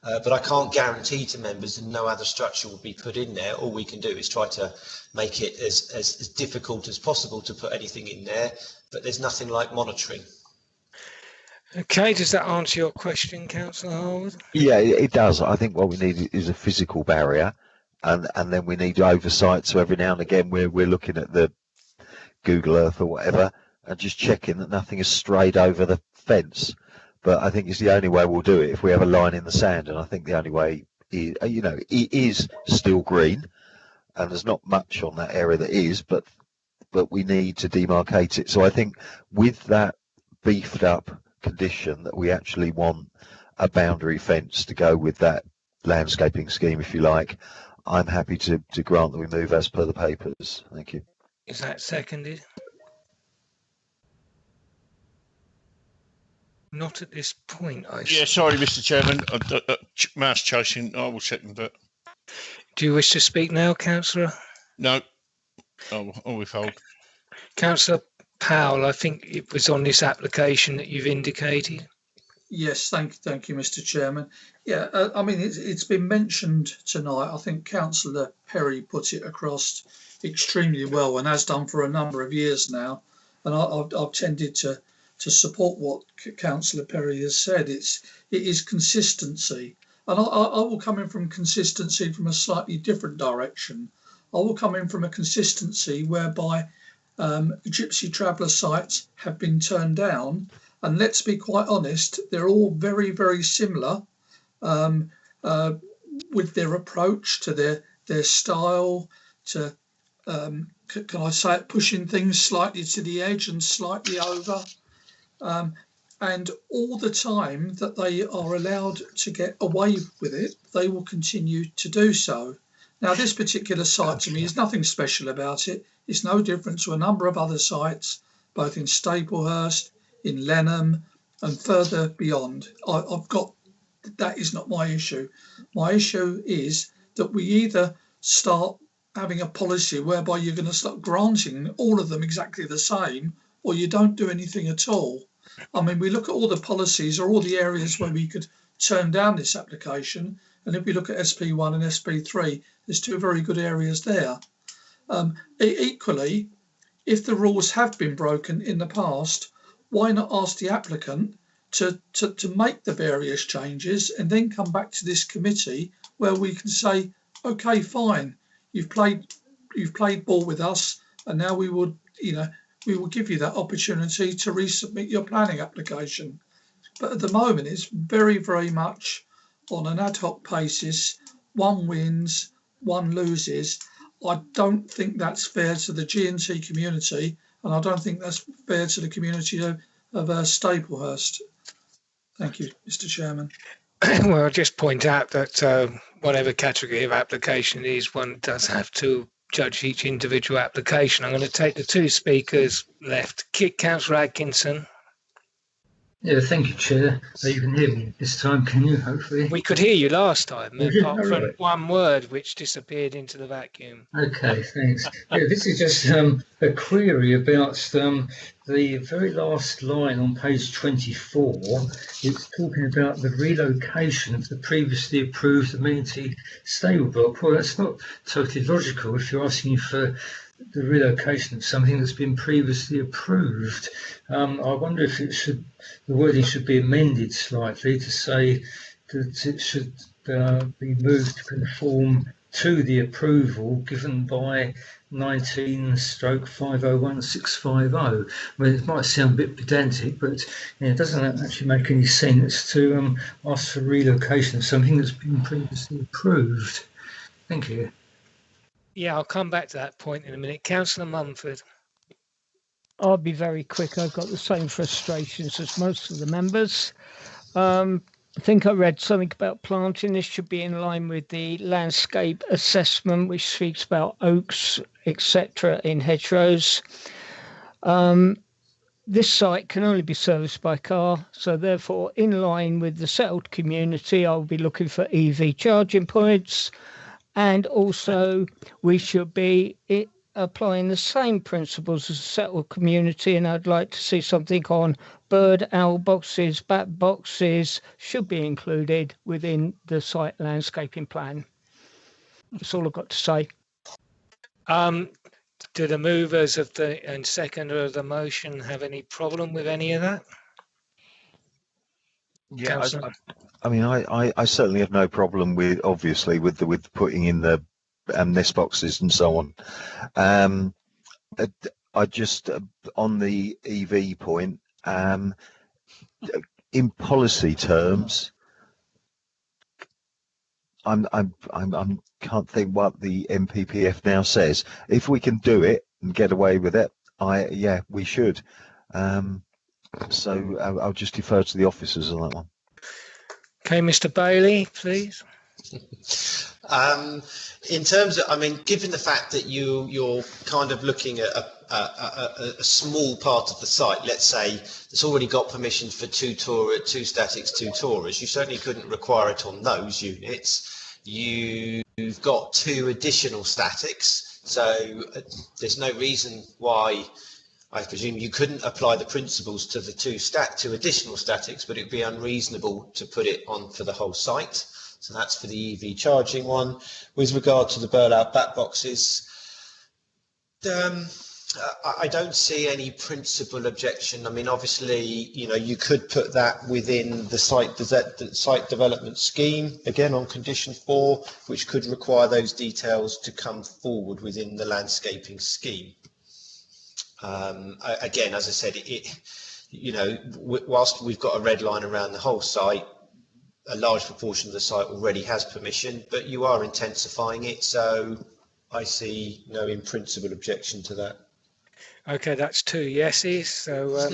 But I can't guarantee to members that no other structure will be put in there. All we can do is try to make it as difficult as possible to put anything in there, but there's nothing like monitoring. Okay, does that answer your question, Councillor Harwood? Yeah, it does. I think what we need is a physical barrier, and then we need oversight. So every now and again we're looking at the Google Earth or whatever and just checking that nothing has strayed over the fence. But I think it's the only way we'll do it, if we have a line in the sand. And I think the only way is, it is still green, and there's not much on that area that is, but but we need to demarcate it. So I think with that beefed up condition that we actually want a boundary fence to go with that landscaping scheme, if you like, I'm happy to grant that we move as per the papers. Thank you. Is that seconded? Not at this point, Yeah, sorry, Mr. Chairman. Mouse chasing. I will second that. Do you wish to speak now, Councillor? No. I'll withhold. Councillor Powell, I think it was on this application that you've indicated. Yes, thank you, Mr. Chairman. Yeah, I mean, it's been mentioned tonight. I think Councillor Perry put it across extremely well and has done for a number of years now. And I've tended to support what Councillor Perry has said. It is consistency. And I will come in from consistency from a slightly different direction. I will come in from a consistency whereby Gypsy Traveller sites have been turned down. And let's be quite honest, they're all very, very similar with their approach to their style, to, can I say it, pushing things slightly to the edge and slightly over. And all the time that they are allowed to get away with it, they will continue to do so. Now, this particular site to me is nothing special about it. It's no different to a number of other sites, both in Staplehurst, in Lenham and further beyond. I've got, that is not my issue. My issue is that we either start having a policy whereby you're going to start granting all of them exactly the same, or you don't do anything at all. I mean, we look at all the policies or all the areas where we could turn down this application, and if we look at SP1 and SP3, there's two very good areas there. Equally, if the rules have been broken in the past, why not ask the applicant to make the various changes and then come back to this committee where we can say, okay, fine, you've played ball with us, and now we will give you that opportunity to resubmit your planning application. But at the moment, it's very, very much on an ad hoc basis. One wins, one loses. I don't think that's fair to the G&T community, and I don't think that's fair to the community of Staplehurst. Thank you, Mr. Chairman. Well, I'll just point out that whatever category of application it is, one does have to judge each individual application. I'm going to take the two speakers left. Councillor Atkinson. Yeah, thank you, Chair. You can hear me this time, can you, hopefully? We could hear you last time, apart from right. one word which disappeared into the vacuum. Okay, thanks. Yeah, this is just a query about the very last line on page 24. It's talking about the relocation of the previously approved amenity stable block. Well, that's not totally logical if you're asking for the relocation of something that's been previously approved. I wonder if the wording should be amended slightly to say that it should be moved to conform to the approval given by 19/501650. I mean, it might sound a bit pedantic, but it doesn't actually make any sense to ask for relocation of something that's been previously approved. Thank you. Yeah, I'll come back to that point in a minute. Councillor Mumford. I'll be very quick. I've got the same frustrations as most of the members. I think I read something about planting. This should be in line with the landscape assessment, which speaks about oaks, etc. in hedgerows. This site can only be serviced by car, so therefore, in line with the settled community, I'll be looking for EV charging points. And also, we should be applying the same principles as a settled community, and I'd like to see something on bird, owl boxes, bat boxes should be included within the site landscaping plan. That's all I've got to say. Do the movers of and seconder of the motion have any problem with any of that? Yeah, I mean, I certainly have no problem with, obviously, with putting in the nest boxes and so on. I just on the EV point, in policy terms, I can't think what the MPPF now says. If we can do it, and get away with it, yeah, we should. So I'll just defer to the officers on that one. Okay, Mr. Bailey, please. In terms of, I mean, given the fact that you're kind of looking at a small part of the site, let's say that's already got permission for two statics, 2 tourers, you certainly couldn't require it on those units. You've got 2 additional statics, so there's no reason why I presume you couldn't apply the principles to the 2 additional statics, but it'd be unreasonable to put it on for the whole site. So that's for the EV charging one. With regard to the Burlout back boxes, I don't see any principal objection. I mean, obviously, you know, you could put that within the site development scheme, again on condition 4, which could require those details to come forward within the landscaping scheme. Again, as I said, you know, whilst we've got a red line around the whole site, a large proportion of the site already has permission, but you are intensifying it, so I see no in principle objection to that. Okay, that's 2 yeses. So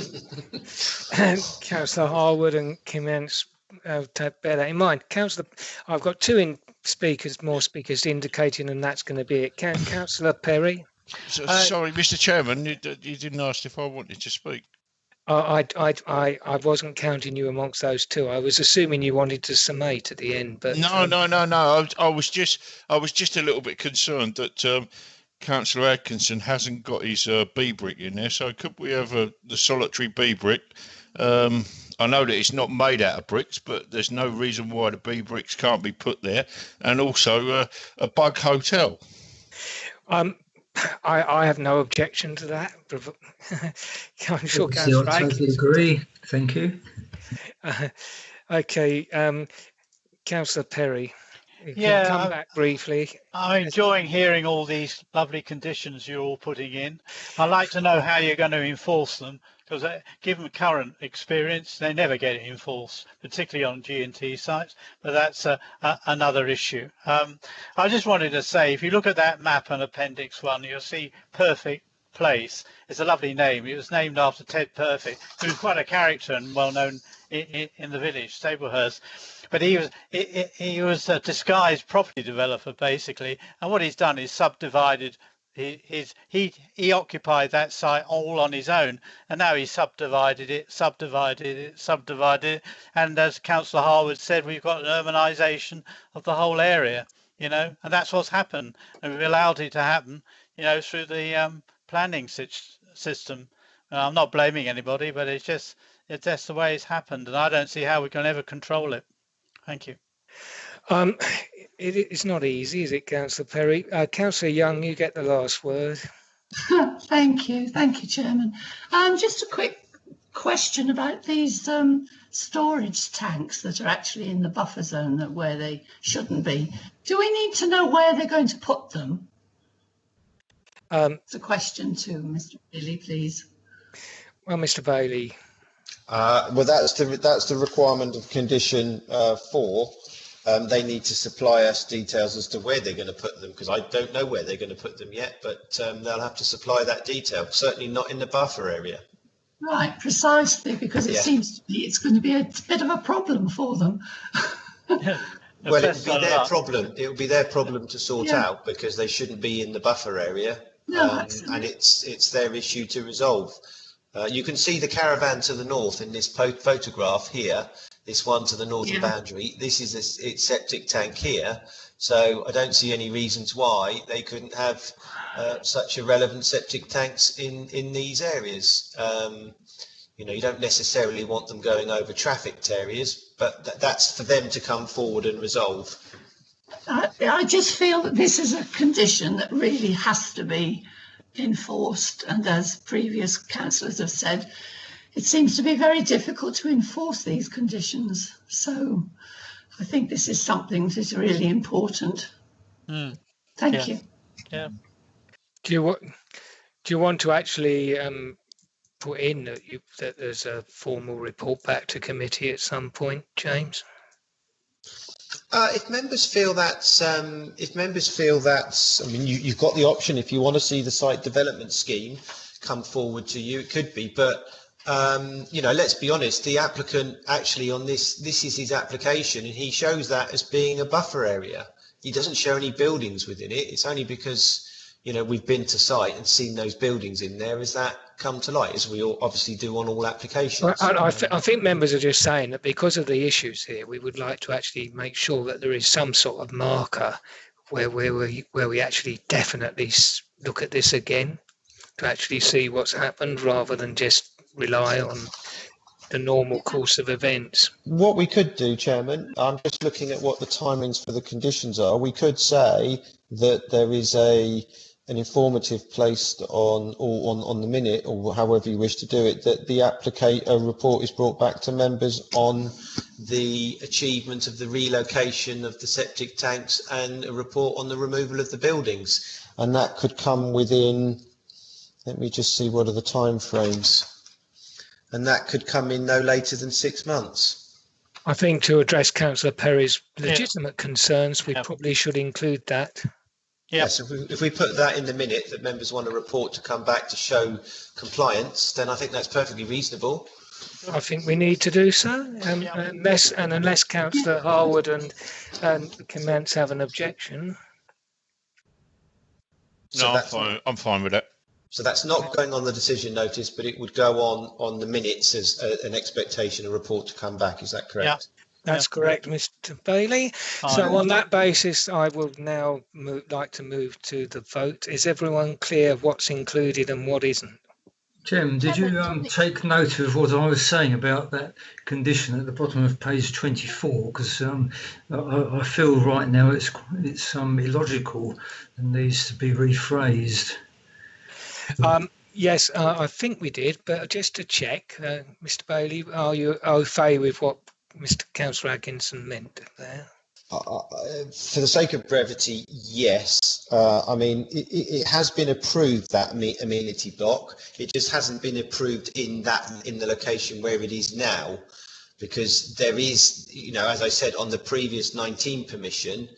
Councillor Harwood and Kim Ennis, bear that in mind. Councillor, I've got 2 more speakers indicating, and that's going to be it. Councillor Perry. Sorry, Mr. Chairman, you didn't ask if I wanted to speak. I wasn't counting you amongst those 2. I was assuming you wanted to summate at the end, but no. I was just a little bit concerned that Councillor Atkinson hasn't got his B brick in there. So could we have the solitary B brick? I know that it's not made out of bricks, but there's no reason why the B bricks can't be put there. And also a bug hotel. I have no objection to that. I'm sure Councillor I totally agree. Thank you. Okay, Councillor Perry. Yeah, come back briefly. I'm enjoying hearing all these lovely conditions you're all putting in. I'd like to know how you're going to enforce them, because given current experience, they never get enforced, particularly on G&T sites, but that's another issue. I just wanted to say, if you look at that map on Appendix 1, you'll see Perfect Place. It's a lovely name. It was named after Ted Perfect, who's quite a character and well known in the village, Staplehurst. But he was a disguised property developer, basically, and what he's done is subdivided. He occupied that site all on his own, and now he's subdivided it, and as Councillor Harwood said, we've got an urbanisation of the whole area, you know, and that's what's happened, and we've allowed it to happen, you know, through the planning system. I'm not blaming anybody, but that's the way it's happened, and I don't see how we can ever control it. Thank you. It's not easy, is it, Councillor Perry? Councillor Young, you get the last word. Thank you, Chairman. Just a quick question about these storage tanks that are actually in the buffer zone where they shouldn't be. Do we need to know where they're going to put them? It's a question to Mr. Bailey, please. Well, Mr. Bailey. Well, that's the requirement of condition 4. They need to supply us details as to where they're going to put them, because I don't know where they're going to put them yet, but they'll have to supply that detail, certainly not in the buffer area. Right, precisely, because it seems to me it's going to be a bit of a problem for them. Well, it will be their problem. It will be their problem to sort out, because they shouldn't be in the buffer area, and it's their issue to resolve. You can see the caravan to the north in this photograph here. This one to the northern boundary. This is its septic tank here. So I don't see any reasons why they couldn't have such irrelevant septic tanks in these areas. You know, you don't necessarily want them going over trafficked areas, but that's for them to come forward and resolve. I just feel that this is a condition that really has to be enforced, and as previous councillors have said, it seems to be very difficult to enforce these conditions. So I think this is something that is really important. Thank you. Yeah. Do you want to actually put in that there's a formal report back to committee at some point, James? If members feel that's, I mean, you've got the option if you want to see the site development scheme come forward to you, it could be, but you know, let's be honest, the applicant actually on this is his application and he shows that as being a buffer area. He doesn't show any buildings within it. It's only because, you know, we've been to site and seen those buildings in there as that come to light, as we all obviously do on all applications. I think members are just saying that because of the issues here, we would like to actually make sure that there is some sort of marker where we actually definitely look at this again to actually see what's happened rather than just rely on the normal course of events. What we could do, Chairman, I'm just looking at what the timings for the conditions are. We could say that there is an informative placed on the minute, or however you wish to do it, that a report is brought back to members on the achievement of the relocation of the septic tanks and a report on the removal of the buildings. And that could come within, let me just see, what are the time frames? And that could come in no later than 6 months. I think to address Councillor Perry's legitimate concerns, we probably should include that. Yes, if we put that in the minute, that members want a report to come back to show compliance, then I think that's perfectly reasonable. I think we need to do so, unless Councillor Harwood and Commence have an objection. No, I'm fine with that. So that's not going on the decision notice, but it would go on the minutes as an expectation, a report to come back. Is that correct? Yeah. That's correct, Mr. Bailey. So on that basis, I will now like to move to the vote. Is everyone clear what's included and what isn't? Jim, did you take note of what I was saying about that condition at the bottom of page 24? Because I feel right now it's illogical and needs to be rephrased. Yes, I think we did, but just to check, Mr. Bailey, are you au fait with what Mr. Councillor Atkinson meant there? For the sake of brevity, yes. I mean, it has been approved, that amenity block. It just hasn't been approved in the location where it is now, because there is, you know, as I said, on the previous 19 permission,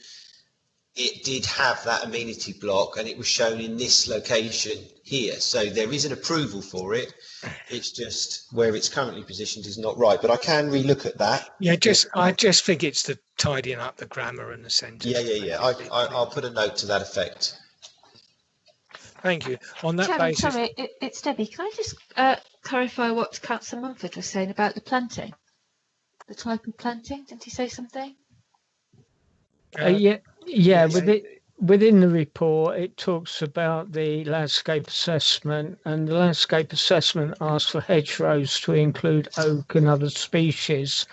it did have that amenity block and it was shown in this location here. So there is an approval for it. It's just where it's currently positioned is not right. But I can relook at that. Yeah, I just think it's the tidying up the grammar and the sentence. Yeah. I'll put a note to that effect. Thank you. On that Chairman, basis... sorry, it's Debbie. Can I just clarify what Councillor Mumford was saying about the planting? The type of planting? Didn't he say something? Within the report, it talks about the landscape assessment, and the landscape assessment asks for hedgerows to include oak and other species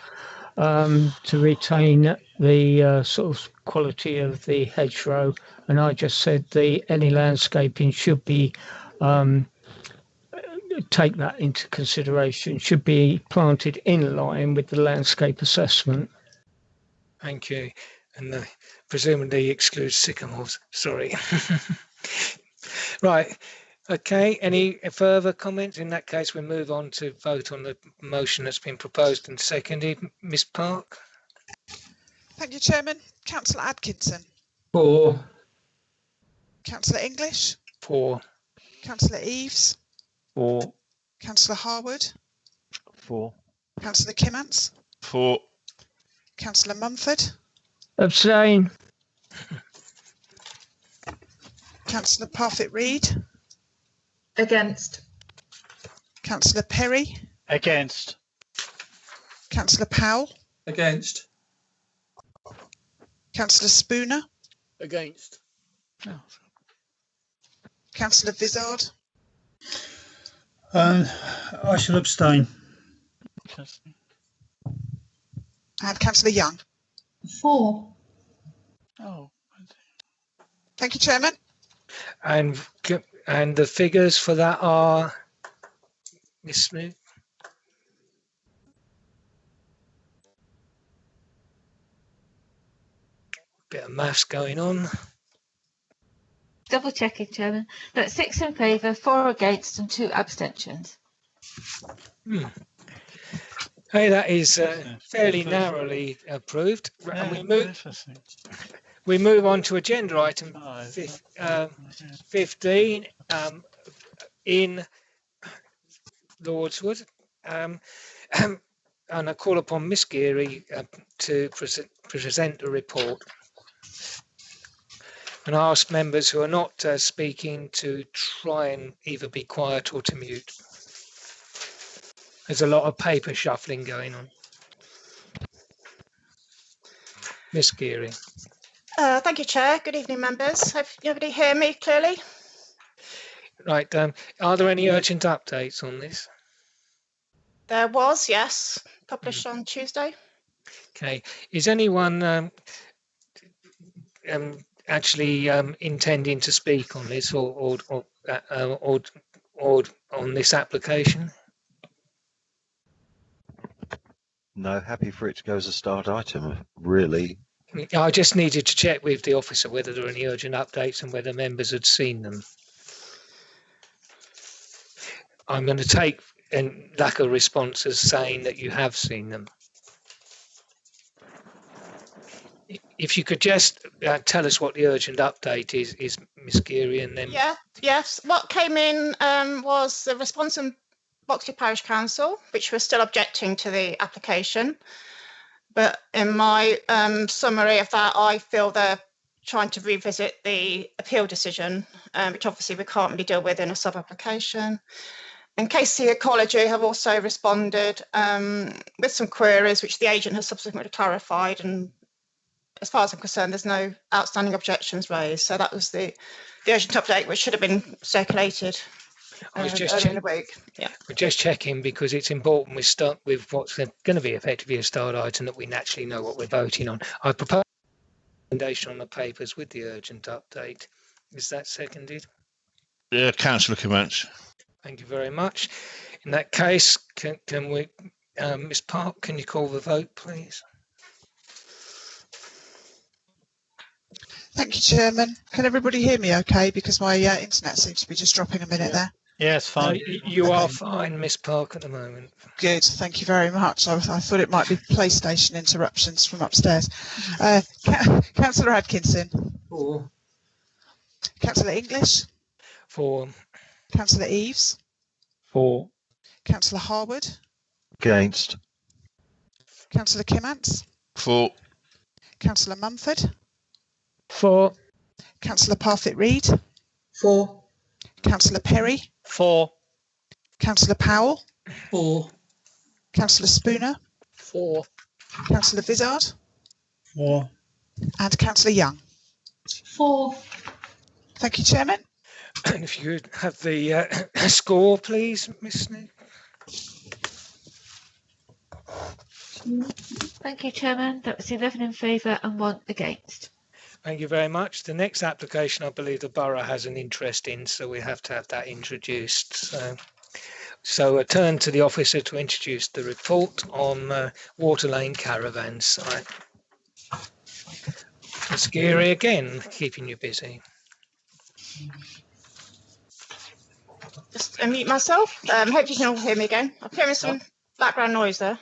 to retain the sort of quality of the hedgerow. And I just said any landscaping should be take that into consideration, should be planted in line with the landscape assessment. Thank you. And presumably excludes sycamores. Sorry. Right. Okay. Any further comments? In that case, we move on to vote on the motion that's been proposed and seconded. Ms. Park? Thank you, Chairman. Councillor Atkinson? 4. Councillor English? 4. Councillor Eaves? 4. Councillor Harwood? 4. Councillor Kimmants? 4. Councillor Mumford? Abstain. Councillor Parfitt-Reid? Against. Councillor Perry? Against. Councillor Powell? Against. Councillor Spooner? Against. Councillor Vizard? I shall abstain. And Councillor Young? 4. Oh. Thank you, Chairman. And the figures for that are, Ms. Smith? Bit of maths going on. Double checking, Chairman. That's 6 in favour, 4 against and 2 abstentions. Hey, that is fairly narrowly approved. And we move on to agenda item 15 in Lordswood. And I call upon Miss Geary to present the report. And I ask members who are not speaking to try and either be quiet or to mute. There's a lot of paper shuffling going on. Miss Geary. Thank you, Chair. Good evening, members. Hope everybody hear me clearly. Right. Are there any urgent updates on this? There was, yes, published on Tuesday. Okay. Is anyone actually intending to speak on this or on this application? No, happy for it to go as a start item, really. I just needed to check with the officer whether there are any urgent updates and whether members had seen them. I'm going to take lack of response as saying that you have seen them. If you could just tell us what the urgent update is Miss Geary, and then... Yes. What came in was the response from Boxley Parish Council, which was still objecting to the application. But in my summary of that, I feel they're trying to revisit the appeal decision, which obviously we can't really deal with in a sub-application. And KC Ecology have also responded with some queries, which the agent has subsequently clarified. And as far as I'm concerned, there's no outstanding objections raised. So that was the urgent update, which should have been circulated I was just earlier in the week. Yeah. We're just checking because it's important we start with what's going to be effectively a start item, that we naturally know what we're voting on. I propose a recommendation on the papers with the urgent update. Is that seconded? Yeah, Councillor Comanche. Thank you very much. In that case, can we, Ms. Park, can you call the vote, please? Thank you, Chairman. Can everybody hear me okay? Because my internet seems to be just dropping a minute there. Yes, fine. You are fine, Miss Park, at the moment. Good, thank you very much. I thought it might be PlayStation interruptions from upstairs. Councillor Atkinson. 4. Councillor English. 4. Councillor Eaves. 4. Councillor Harwood. Against. Councillor Kimmants. 4. Councillor Mumford. 4. Councillor Parfitt-Reed. 4. Councillor Perry. 4. Councillor Powell. 4. Councillor Spooner. 4. Councillor Vizard. 4. And Councillor Young. 4. Thank you, Chairman. And if you could have the score, please, Miss Smith. Thank you, Chairman. That was 11 in favour and 1 against. Thank you very much. The next application, I believe the borough has an interest in, so we have to have that introduced. So a turn to the officer to introduce the report on Water Lane Caravan site. Ms. Geary again, keeping you busy. Just unmute myself. Hope you can all hear me again. I'm hearing some background noise there.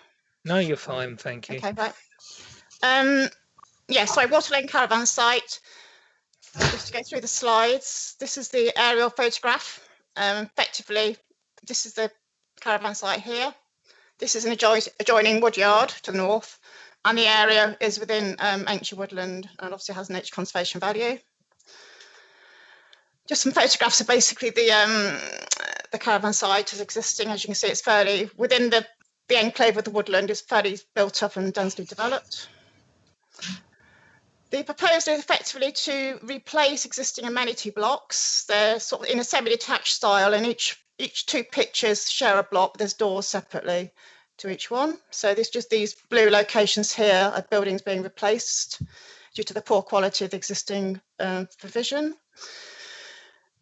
No, you're fine, thank you. Okay, right. Water Lane Caravan site. Just to go through the slides, this is the aerial photograph. Effectively, this is the caravan site here. This is an adjoining woodyard to the north, and the area is within ancient woodland and obviously has nature conservation value. Just some photographs of basically the caravan site as existing. As you can see, it's fairly within the enclave of the woodland is fairly built up and densely developed. The proposal is effectively to replace existing amenity blocks. They're sort of in a semi-detached style, and each 2 pictures share a block. There's doors separately to each one. So there's just these blue locations here are buildings being replaced due to the poor quality of the existing provision.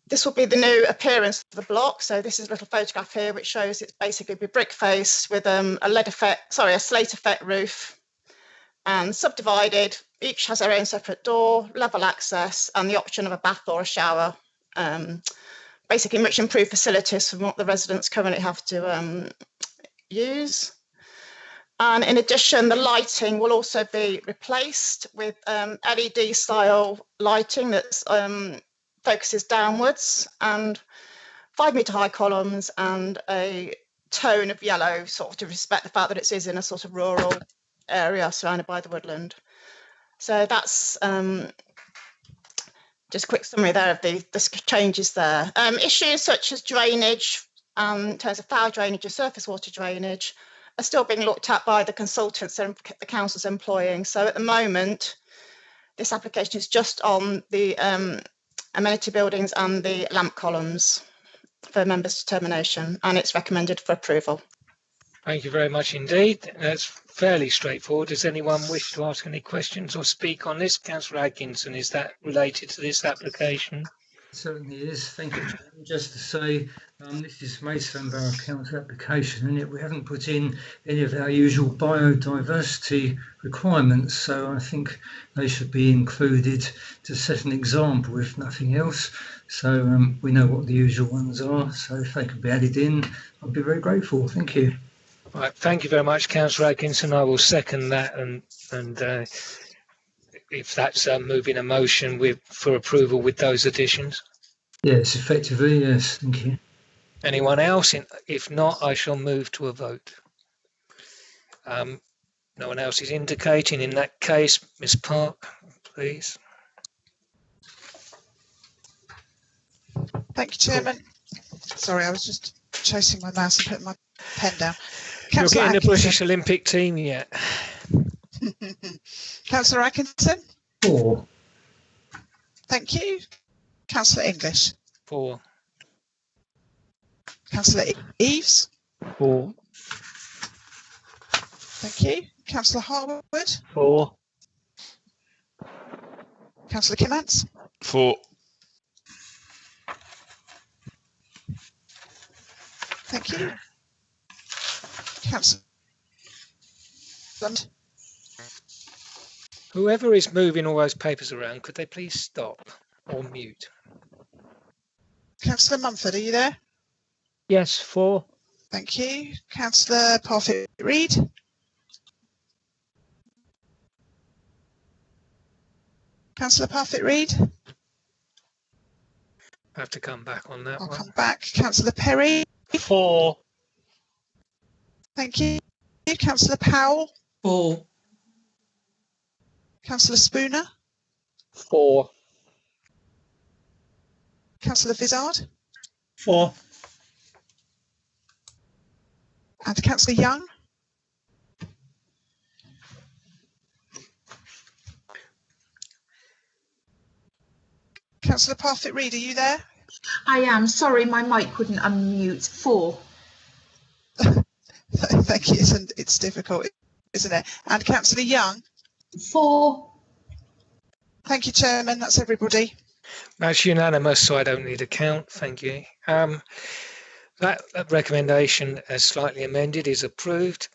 This will be the new appearance of the block. So this is a little photograph here which shows it's basically a brick face with a slate effect roof, and subdivided. Each has their own separate door, level access, and the option of a bath or a shower. Basically much improved facilities from what the residents currently have to use. And in addition, the lighting will also be replaced with LED style lighting that focuses downwards, and 5-metre high columns and a tone of yellow, sort of to respect the fact that it is in a sort of rural area surrounded by the woodland. So that's just a quick summary there of the changes there. Issues such as drainage, in terms of foul drainage or surface water drainage, are still being looked at by the consultants and the council's employing. So at the moment, this application is just on the amenity buildings and the lamp columns for members' determination, and it's recommended for approval. Thank you very much indeed. That's fairly straightforward. Does anyone wish to ask any questions or speak on this? Councillor Atkinson, is that related to this application? Certainly is. Thank you. Just to say, this is Maidstone Borough Council application, and yet we haven't put in any of our usual biodiversity requirements, so I think they should be included to set an example, if nothing else. So we know what the usual ones are, so if they could be added in, I'd be very grateful. Thank you. Right, thank you very much, Councillor Atkinson. I will second that, and if that's moving a motion for approval with those additions. Yes, effectively, yes. Thank you. Anyone else? If not, I shall move to a vote. No one else is indicating. In that case, Ms. Park, please. Thank you, Chairman. Sorry, I was just chasing my mouse and putting my pen down. You're Councillor getting the Atkinson. British Olympic team yet? Councillor Atkinson. 4. Thank you. Councillor English. 4. Councillor Eves. 4. Thank you. Councillor Harwood. 4. Councillor Kimmants. 4. Thank you. Councillor. Whoever is moving all those papers around, could they please stop or mute? Councillor Mumford, are you there? Yes, 4. Thank you. Councillor Parfitt-Reid. Councillor Parfitt-Reid. I have to come back on that I'll one. come back. Councillor Perry. 4. Thank you. Councillor Powell. 4. Councillor Spooner. 4. Councillor Vizard. 4. And Councillor Young. Councillor Parfitt-Reid, are you there? I am. Sorry, my mic wouldn't unmute. 4. Thank you. It's difficult, isn't it? And Councillor Young. 4. Thank you, Chairman. That's everybody. That's unanimous, so I don't need a count. Thank you. That recommendation, as slightly amended, is approved.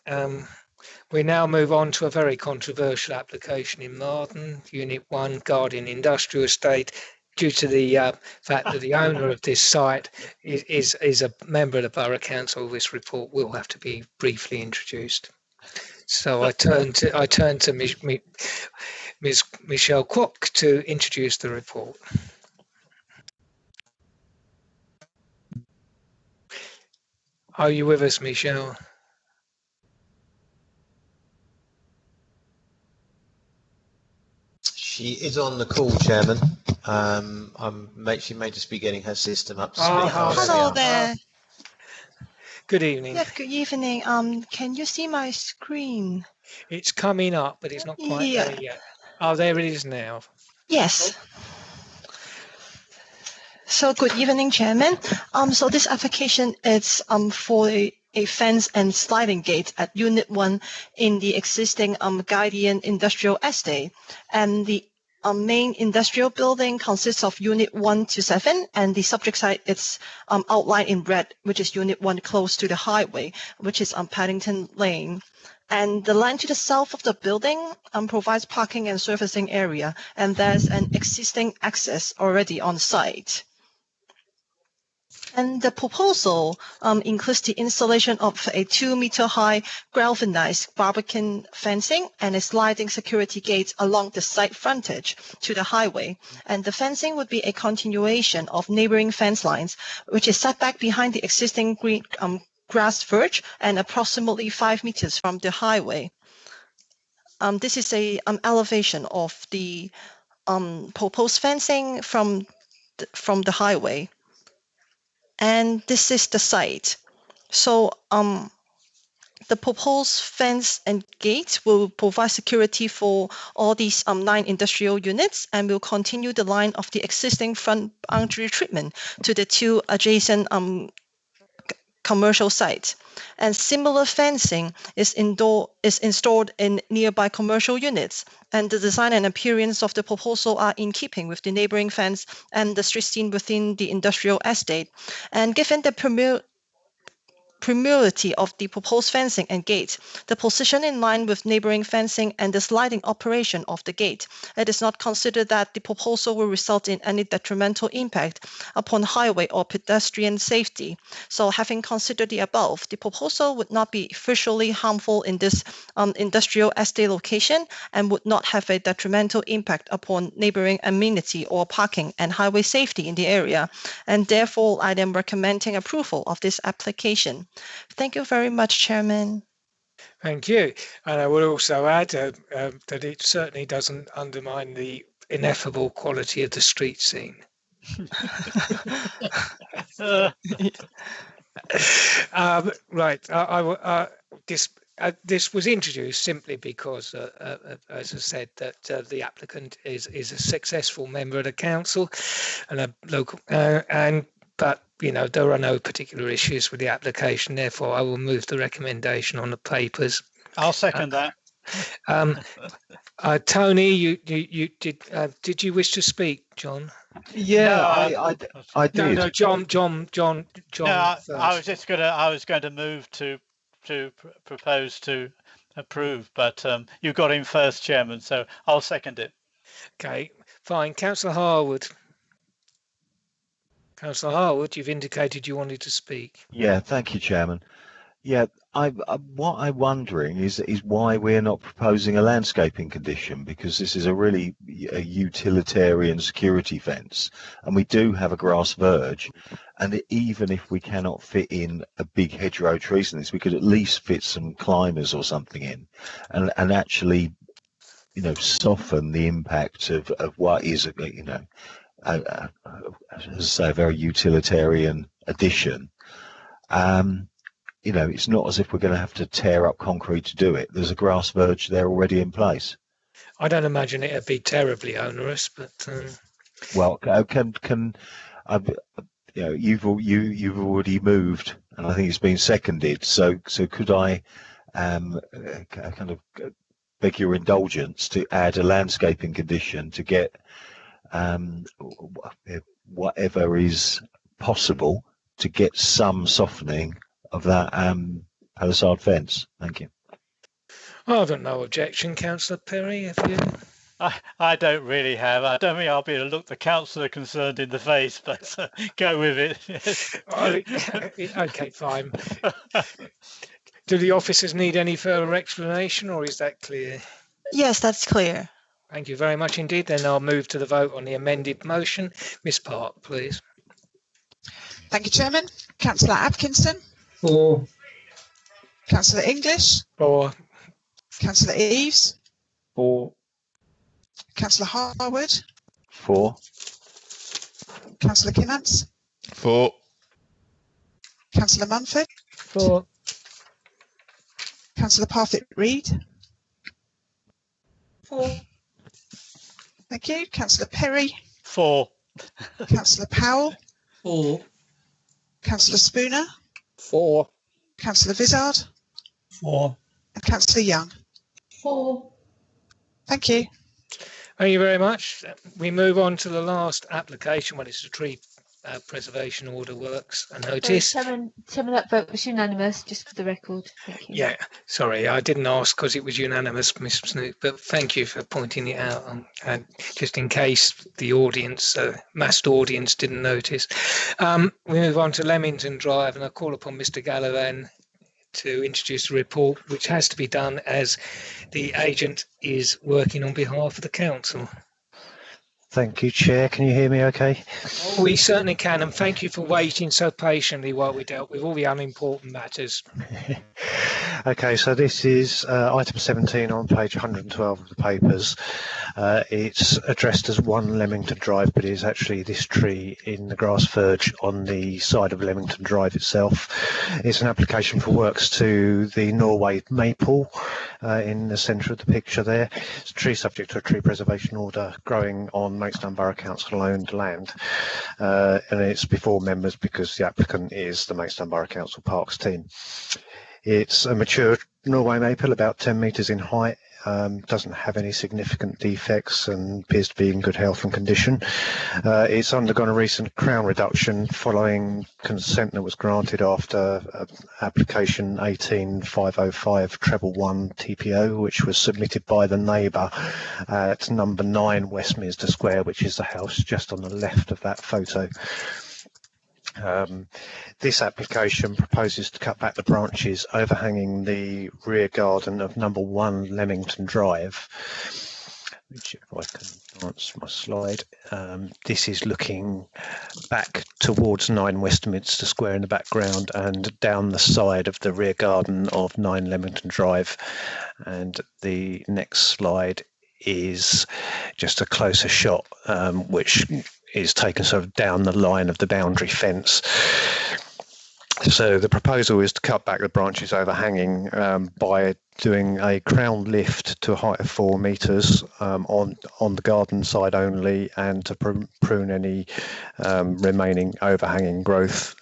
We now move on to a very controversial application in Marden, Unit 1, Guardian Industrial Estate. Due to the fact that the owner of this site is a member of the Borough Council, this report will have to be briefly introduced. So I turn to Ms. Michelle Kwok to introduce the report. Are you with us, Michelle? She is on the call, Chairman. She may just be getting her system up to speed. Hello there. Good evening. Yeah, good evening. Can you see my screen? It's coming up, but it's not quite there yet. Oh, there it is now. Yes. So good evening, Chairman. So this application is for a fence and sliding gate at Unit 1 in the existing Guardian Industrial Estate. And the main industrial building consists of Unit 1 to 7, and the subject site is outlined in red, which is Unit 1 close to the highway, which is on Paddington Lane. And the land to the south of the building provides parking and servicing area, and there's an existing access already on site. And the proposal includes the installation of a 2-meter high galvanized barbican fencing and a sliding security gate along the site frontage to the highway. And the fencing would be a continuation of neighboring fence lines, which is set back behind the existing green grass verge and approximately 5 meters from the highway. This is a elevation of the proposed fencing from the highway. And this is the site. So the proposed fence and gate will provide security for all these 9 industrial units and will continue the line of the existing front boundary treatment to the 2 adjacent commercial sites. And similar fencing is installed in nearby commercial units. And the design and appearance of the proposal are in keeping with the neighboring fence and the street scene within the industrial estate. And given the primality of the proposed fencing and gate, the position in line with neighboring fencing and the sliding operation of the gate, it is not considered that the proposal will result in any detrimental impact upon highway or pedestrian safety. So having considered the above, the proposal would not be visually harmful in this industrial estate location and would not have a detrimental impact upon neighboring amenity or parking and highway safety in the area. And therefore, I am recommending approval of this application. Thank you very much, Chairman. Thank you. And I would also add that it certainly doesn't undermine the ineffable quality of the street scene. Right. This was introduced simply because, as I said, that the applicant is a successful member of the council and a local, but there are no particular issues with the application. Therefore, I will move the recommendation on the papers. I'll second that. Tony, you did you wish to speak, John? Yeah, I did. No, John. No, I was going to move to propose to approve, but you got in first, Chairman, so I'll second it. Okay, fine. Councillor Harwood. Councillor Harwood, you've indicated you wanted to speak. Yeah, thank you, Chairman. Yeah, what I'm wondering is why we're not proposing a landscaping condition, because this is a utilitarian security fence, and we do have a grass verge, and even if we cannot fit in a big hedgerow trees in this, we could at least fit some climbers or something in, and actually, soften the impact of what is as I say, a very utilitarian addition. It's not as if we're going to have to tear up concrete to do it. There's a grass verge there already in place. I don't imagine it'd be terribly onerous, but well, you've already moved, and I think it's been seconded. So could I kind of beg your indulgence to add a landscaping condition to get whatever is possible to get some softening of that palisade fence. Thank you. I've got no objection, Councillor Perry. Have you? I don't really have. I don't think I'll be able to look the councillor concerned in the face, but go with it. Okay, fine. Do the officers need any further explanation, or is that clear? Yes, that's clear. Thank you very much indeed. Then I'll move to the vote on the amended motion. Miss Park, please. Thank you, Chairman. Councillor Atkinson. 4. Councillor English. 4. Councillor Eaves. 4. Councillor Harwood. 4. Councillor Kimmants. 4. Councillor Munford. 4. Councillor Parfitt-Reid. 4. Thank you. Councillor Perry. 4. Councillor Powell. 4. Councillor Spooner. 4. Councillor Vizard. 4. And Councillor Young. 4. Thank you. Thank you very much. We move on to the last application. Well, it's a tree preservation order works a Sorry, notice. Chairman, that vote was unanimous, just for the record. Thank you. Yeah, sorry, I didn't ask because it was unanimous, Ms. Snook, but thank you for pointing it out. And just in case the audience, massed audience, didn't notice. We move on to Leamington Drive, and I call upon Mr. Gallivan to introduce a report, which has to be done as the agent is working on behalf of the council. Thank you, Chair. Can you hear me okay? Oh, we certainly can, and thank you for waiting so patiently while we dealt with all the unimportant matters. Okay, so this is item 17 on page 112 of the papers. It's addressed as 1 Leamington Drive, but it is actually this tree in the grass verge on the side of Leamington Drive itself. It's an application for works to the Norway maple in the centre of the picture there. It's a tree subject to a tree preservation order growing on Maidstone Borough Council owned land, and it's before members because the applicant is the Maidstone Borough Council Parks team. It's a mature Norway maple, about 10 metres in height, doesn't have any significant defects and appears to be in good health and condition. It's undergone a recent crown reduction following consent that was granted after application 18505 treble 1 TPO, which was submitted by the neighbour at number 9 Westminster Square, which is the house just on the left of that photo. This application proposes to cut back the branches overhanging the rear garden of number 1 Leamington Drive, which, if I can advance my slide, this is looking back towards 9 Westminster Square in the background and down the side of the rear garden of 9 Leamington Drive. And the next slide is just a closer shot, which is taken sort of down the line of the boundary fence. So the proposal is to cut back the branches overhanging by doing a crown lift to a height of 4 metres on the garden side only, and to prune any remaining overhanging growth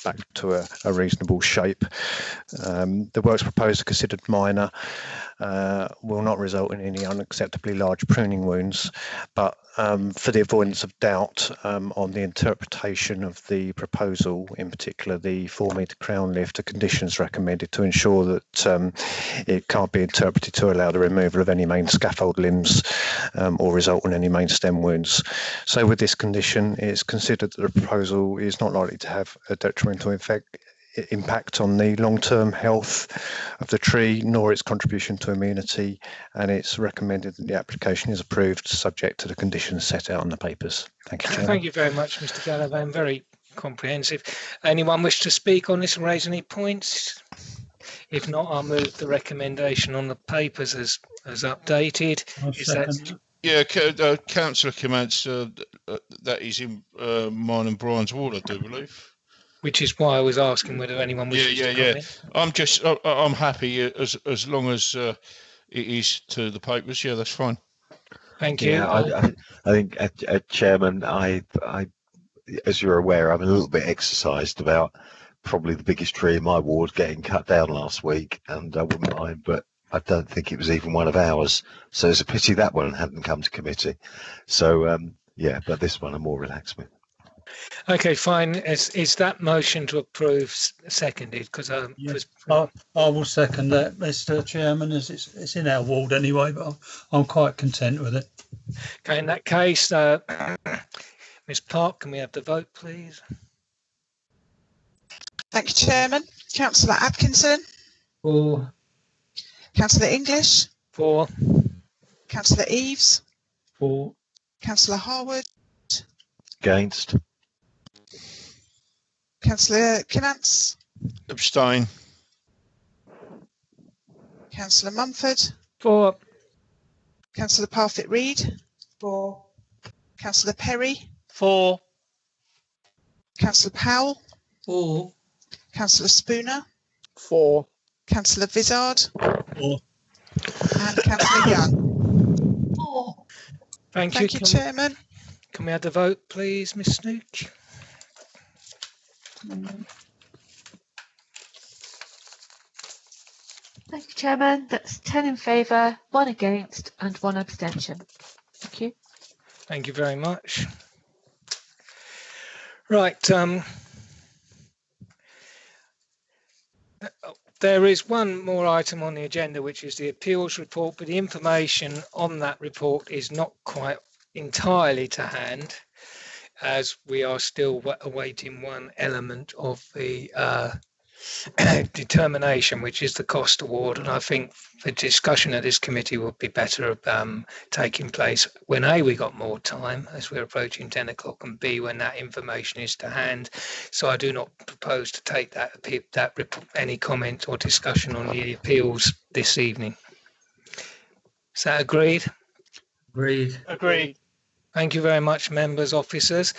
back to a reasonable shape. The works proposed are considered minor, will not result in any unacceptably large pruning wounds, but for the avoidance of doubt on the interpretation of the proposal, in particular the 4 metre crown lift, a condition is recommended to ensure that it can't be interpreted to allow the removal of any main scaffold limbs or result in any main stem wounds. So with this condition, it's considered that the proposal is not likely to have a detrimental impact on the long-term health of the tree, nor its contribution to immunity, and it's recommended that the application is approved subject to the conditions set out on the papers. Thank you, Chairman. Thank you very much, Mr. Gallivan. Very comprehensive. Anyone wish to speak on this and raise any points? If not, I'll move the recommendation on the papers as updated. Yeah, Councillor Commands, that is in mine and Brian's ward, I do believe. Which is why I was asking whether anyone wishes to comment. I'm happy as long as it is to the papers. Yeah, that's fine. Thank you. Yeah, I think, Chairman, I, as you're aware, I'm a little bit exercised about probably the biggest tree in my ward getting cut down last week, and I wouldn't mind, but I don't think it was even one of ours. So it's a pity that one hadn't come to committee. So yeah, but this one I'm more relaxed with. Okay, fine. Is that motion to approve seconded? Because I will second that, Mr. Chairman, as it's in our ward anyway, but I'm quite content with it. Okay, in that case, Ms. Park, can we have the vote, please? Thank you, Chairman. Councillor Atkinson. 4. Councillor English. 4. Councillor Eaves. 4. Councillor Harwood. Against. Councillor Kinance. Abstain. Councillor Mumford. 4. Councillor Parfitt-Reed. 4. Councillor Perry. 4. Councillor Powell. 4. Councillor Spooner. 4. Councillor Vizard. 4. And Councillor Young. 4. Thank you, Chairman. Can we have the vote, please, Ms. Snook? Thank you, Chairman. That's 10 in favour, 1 against and 1 abstention. Thank you. Thank you very much. Right. There is one more item on the agenda, which is the appeals report, but the information on that report is not quite entirely to hand, as we are still awaiting one element of the determination, which is the cost award. And I think the discussion of this committee would be better taking place when A, we got more time as we're approaching 10 o'clock, and B, when that information is to hand. So I do not propose to take any comment or discussion on the appeals this evening. Is that agreed? Agreed. Thank you very much, members, officers.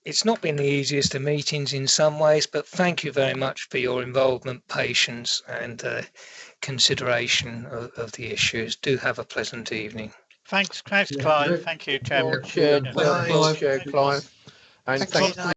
It's not been the easiest of meetings in some ways, but thank you very much for your involvement, patience and consideration of the issues. Do have a pleasant evening. Thanks, Clive. Thank you, Chairman. Chair Clive. And thanks.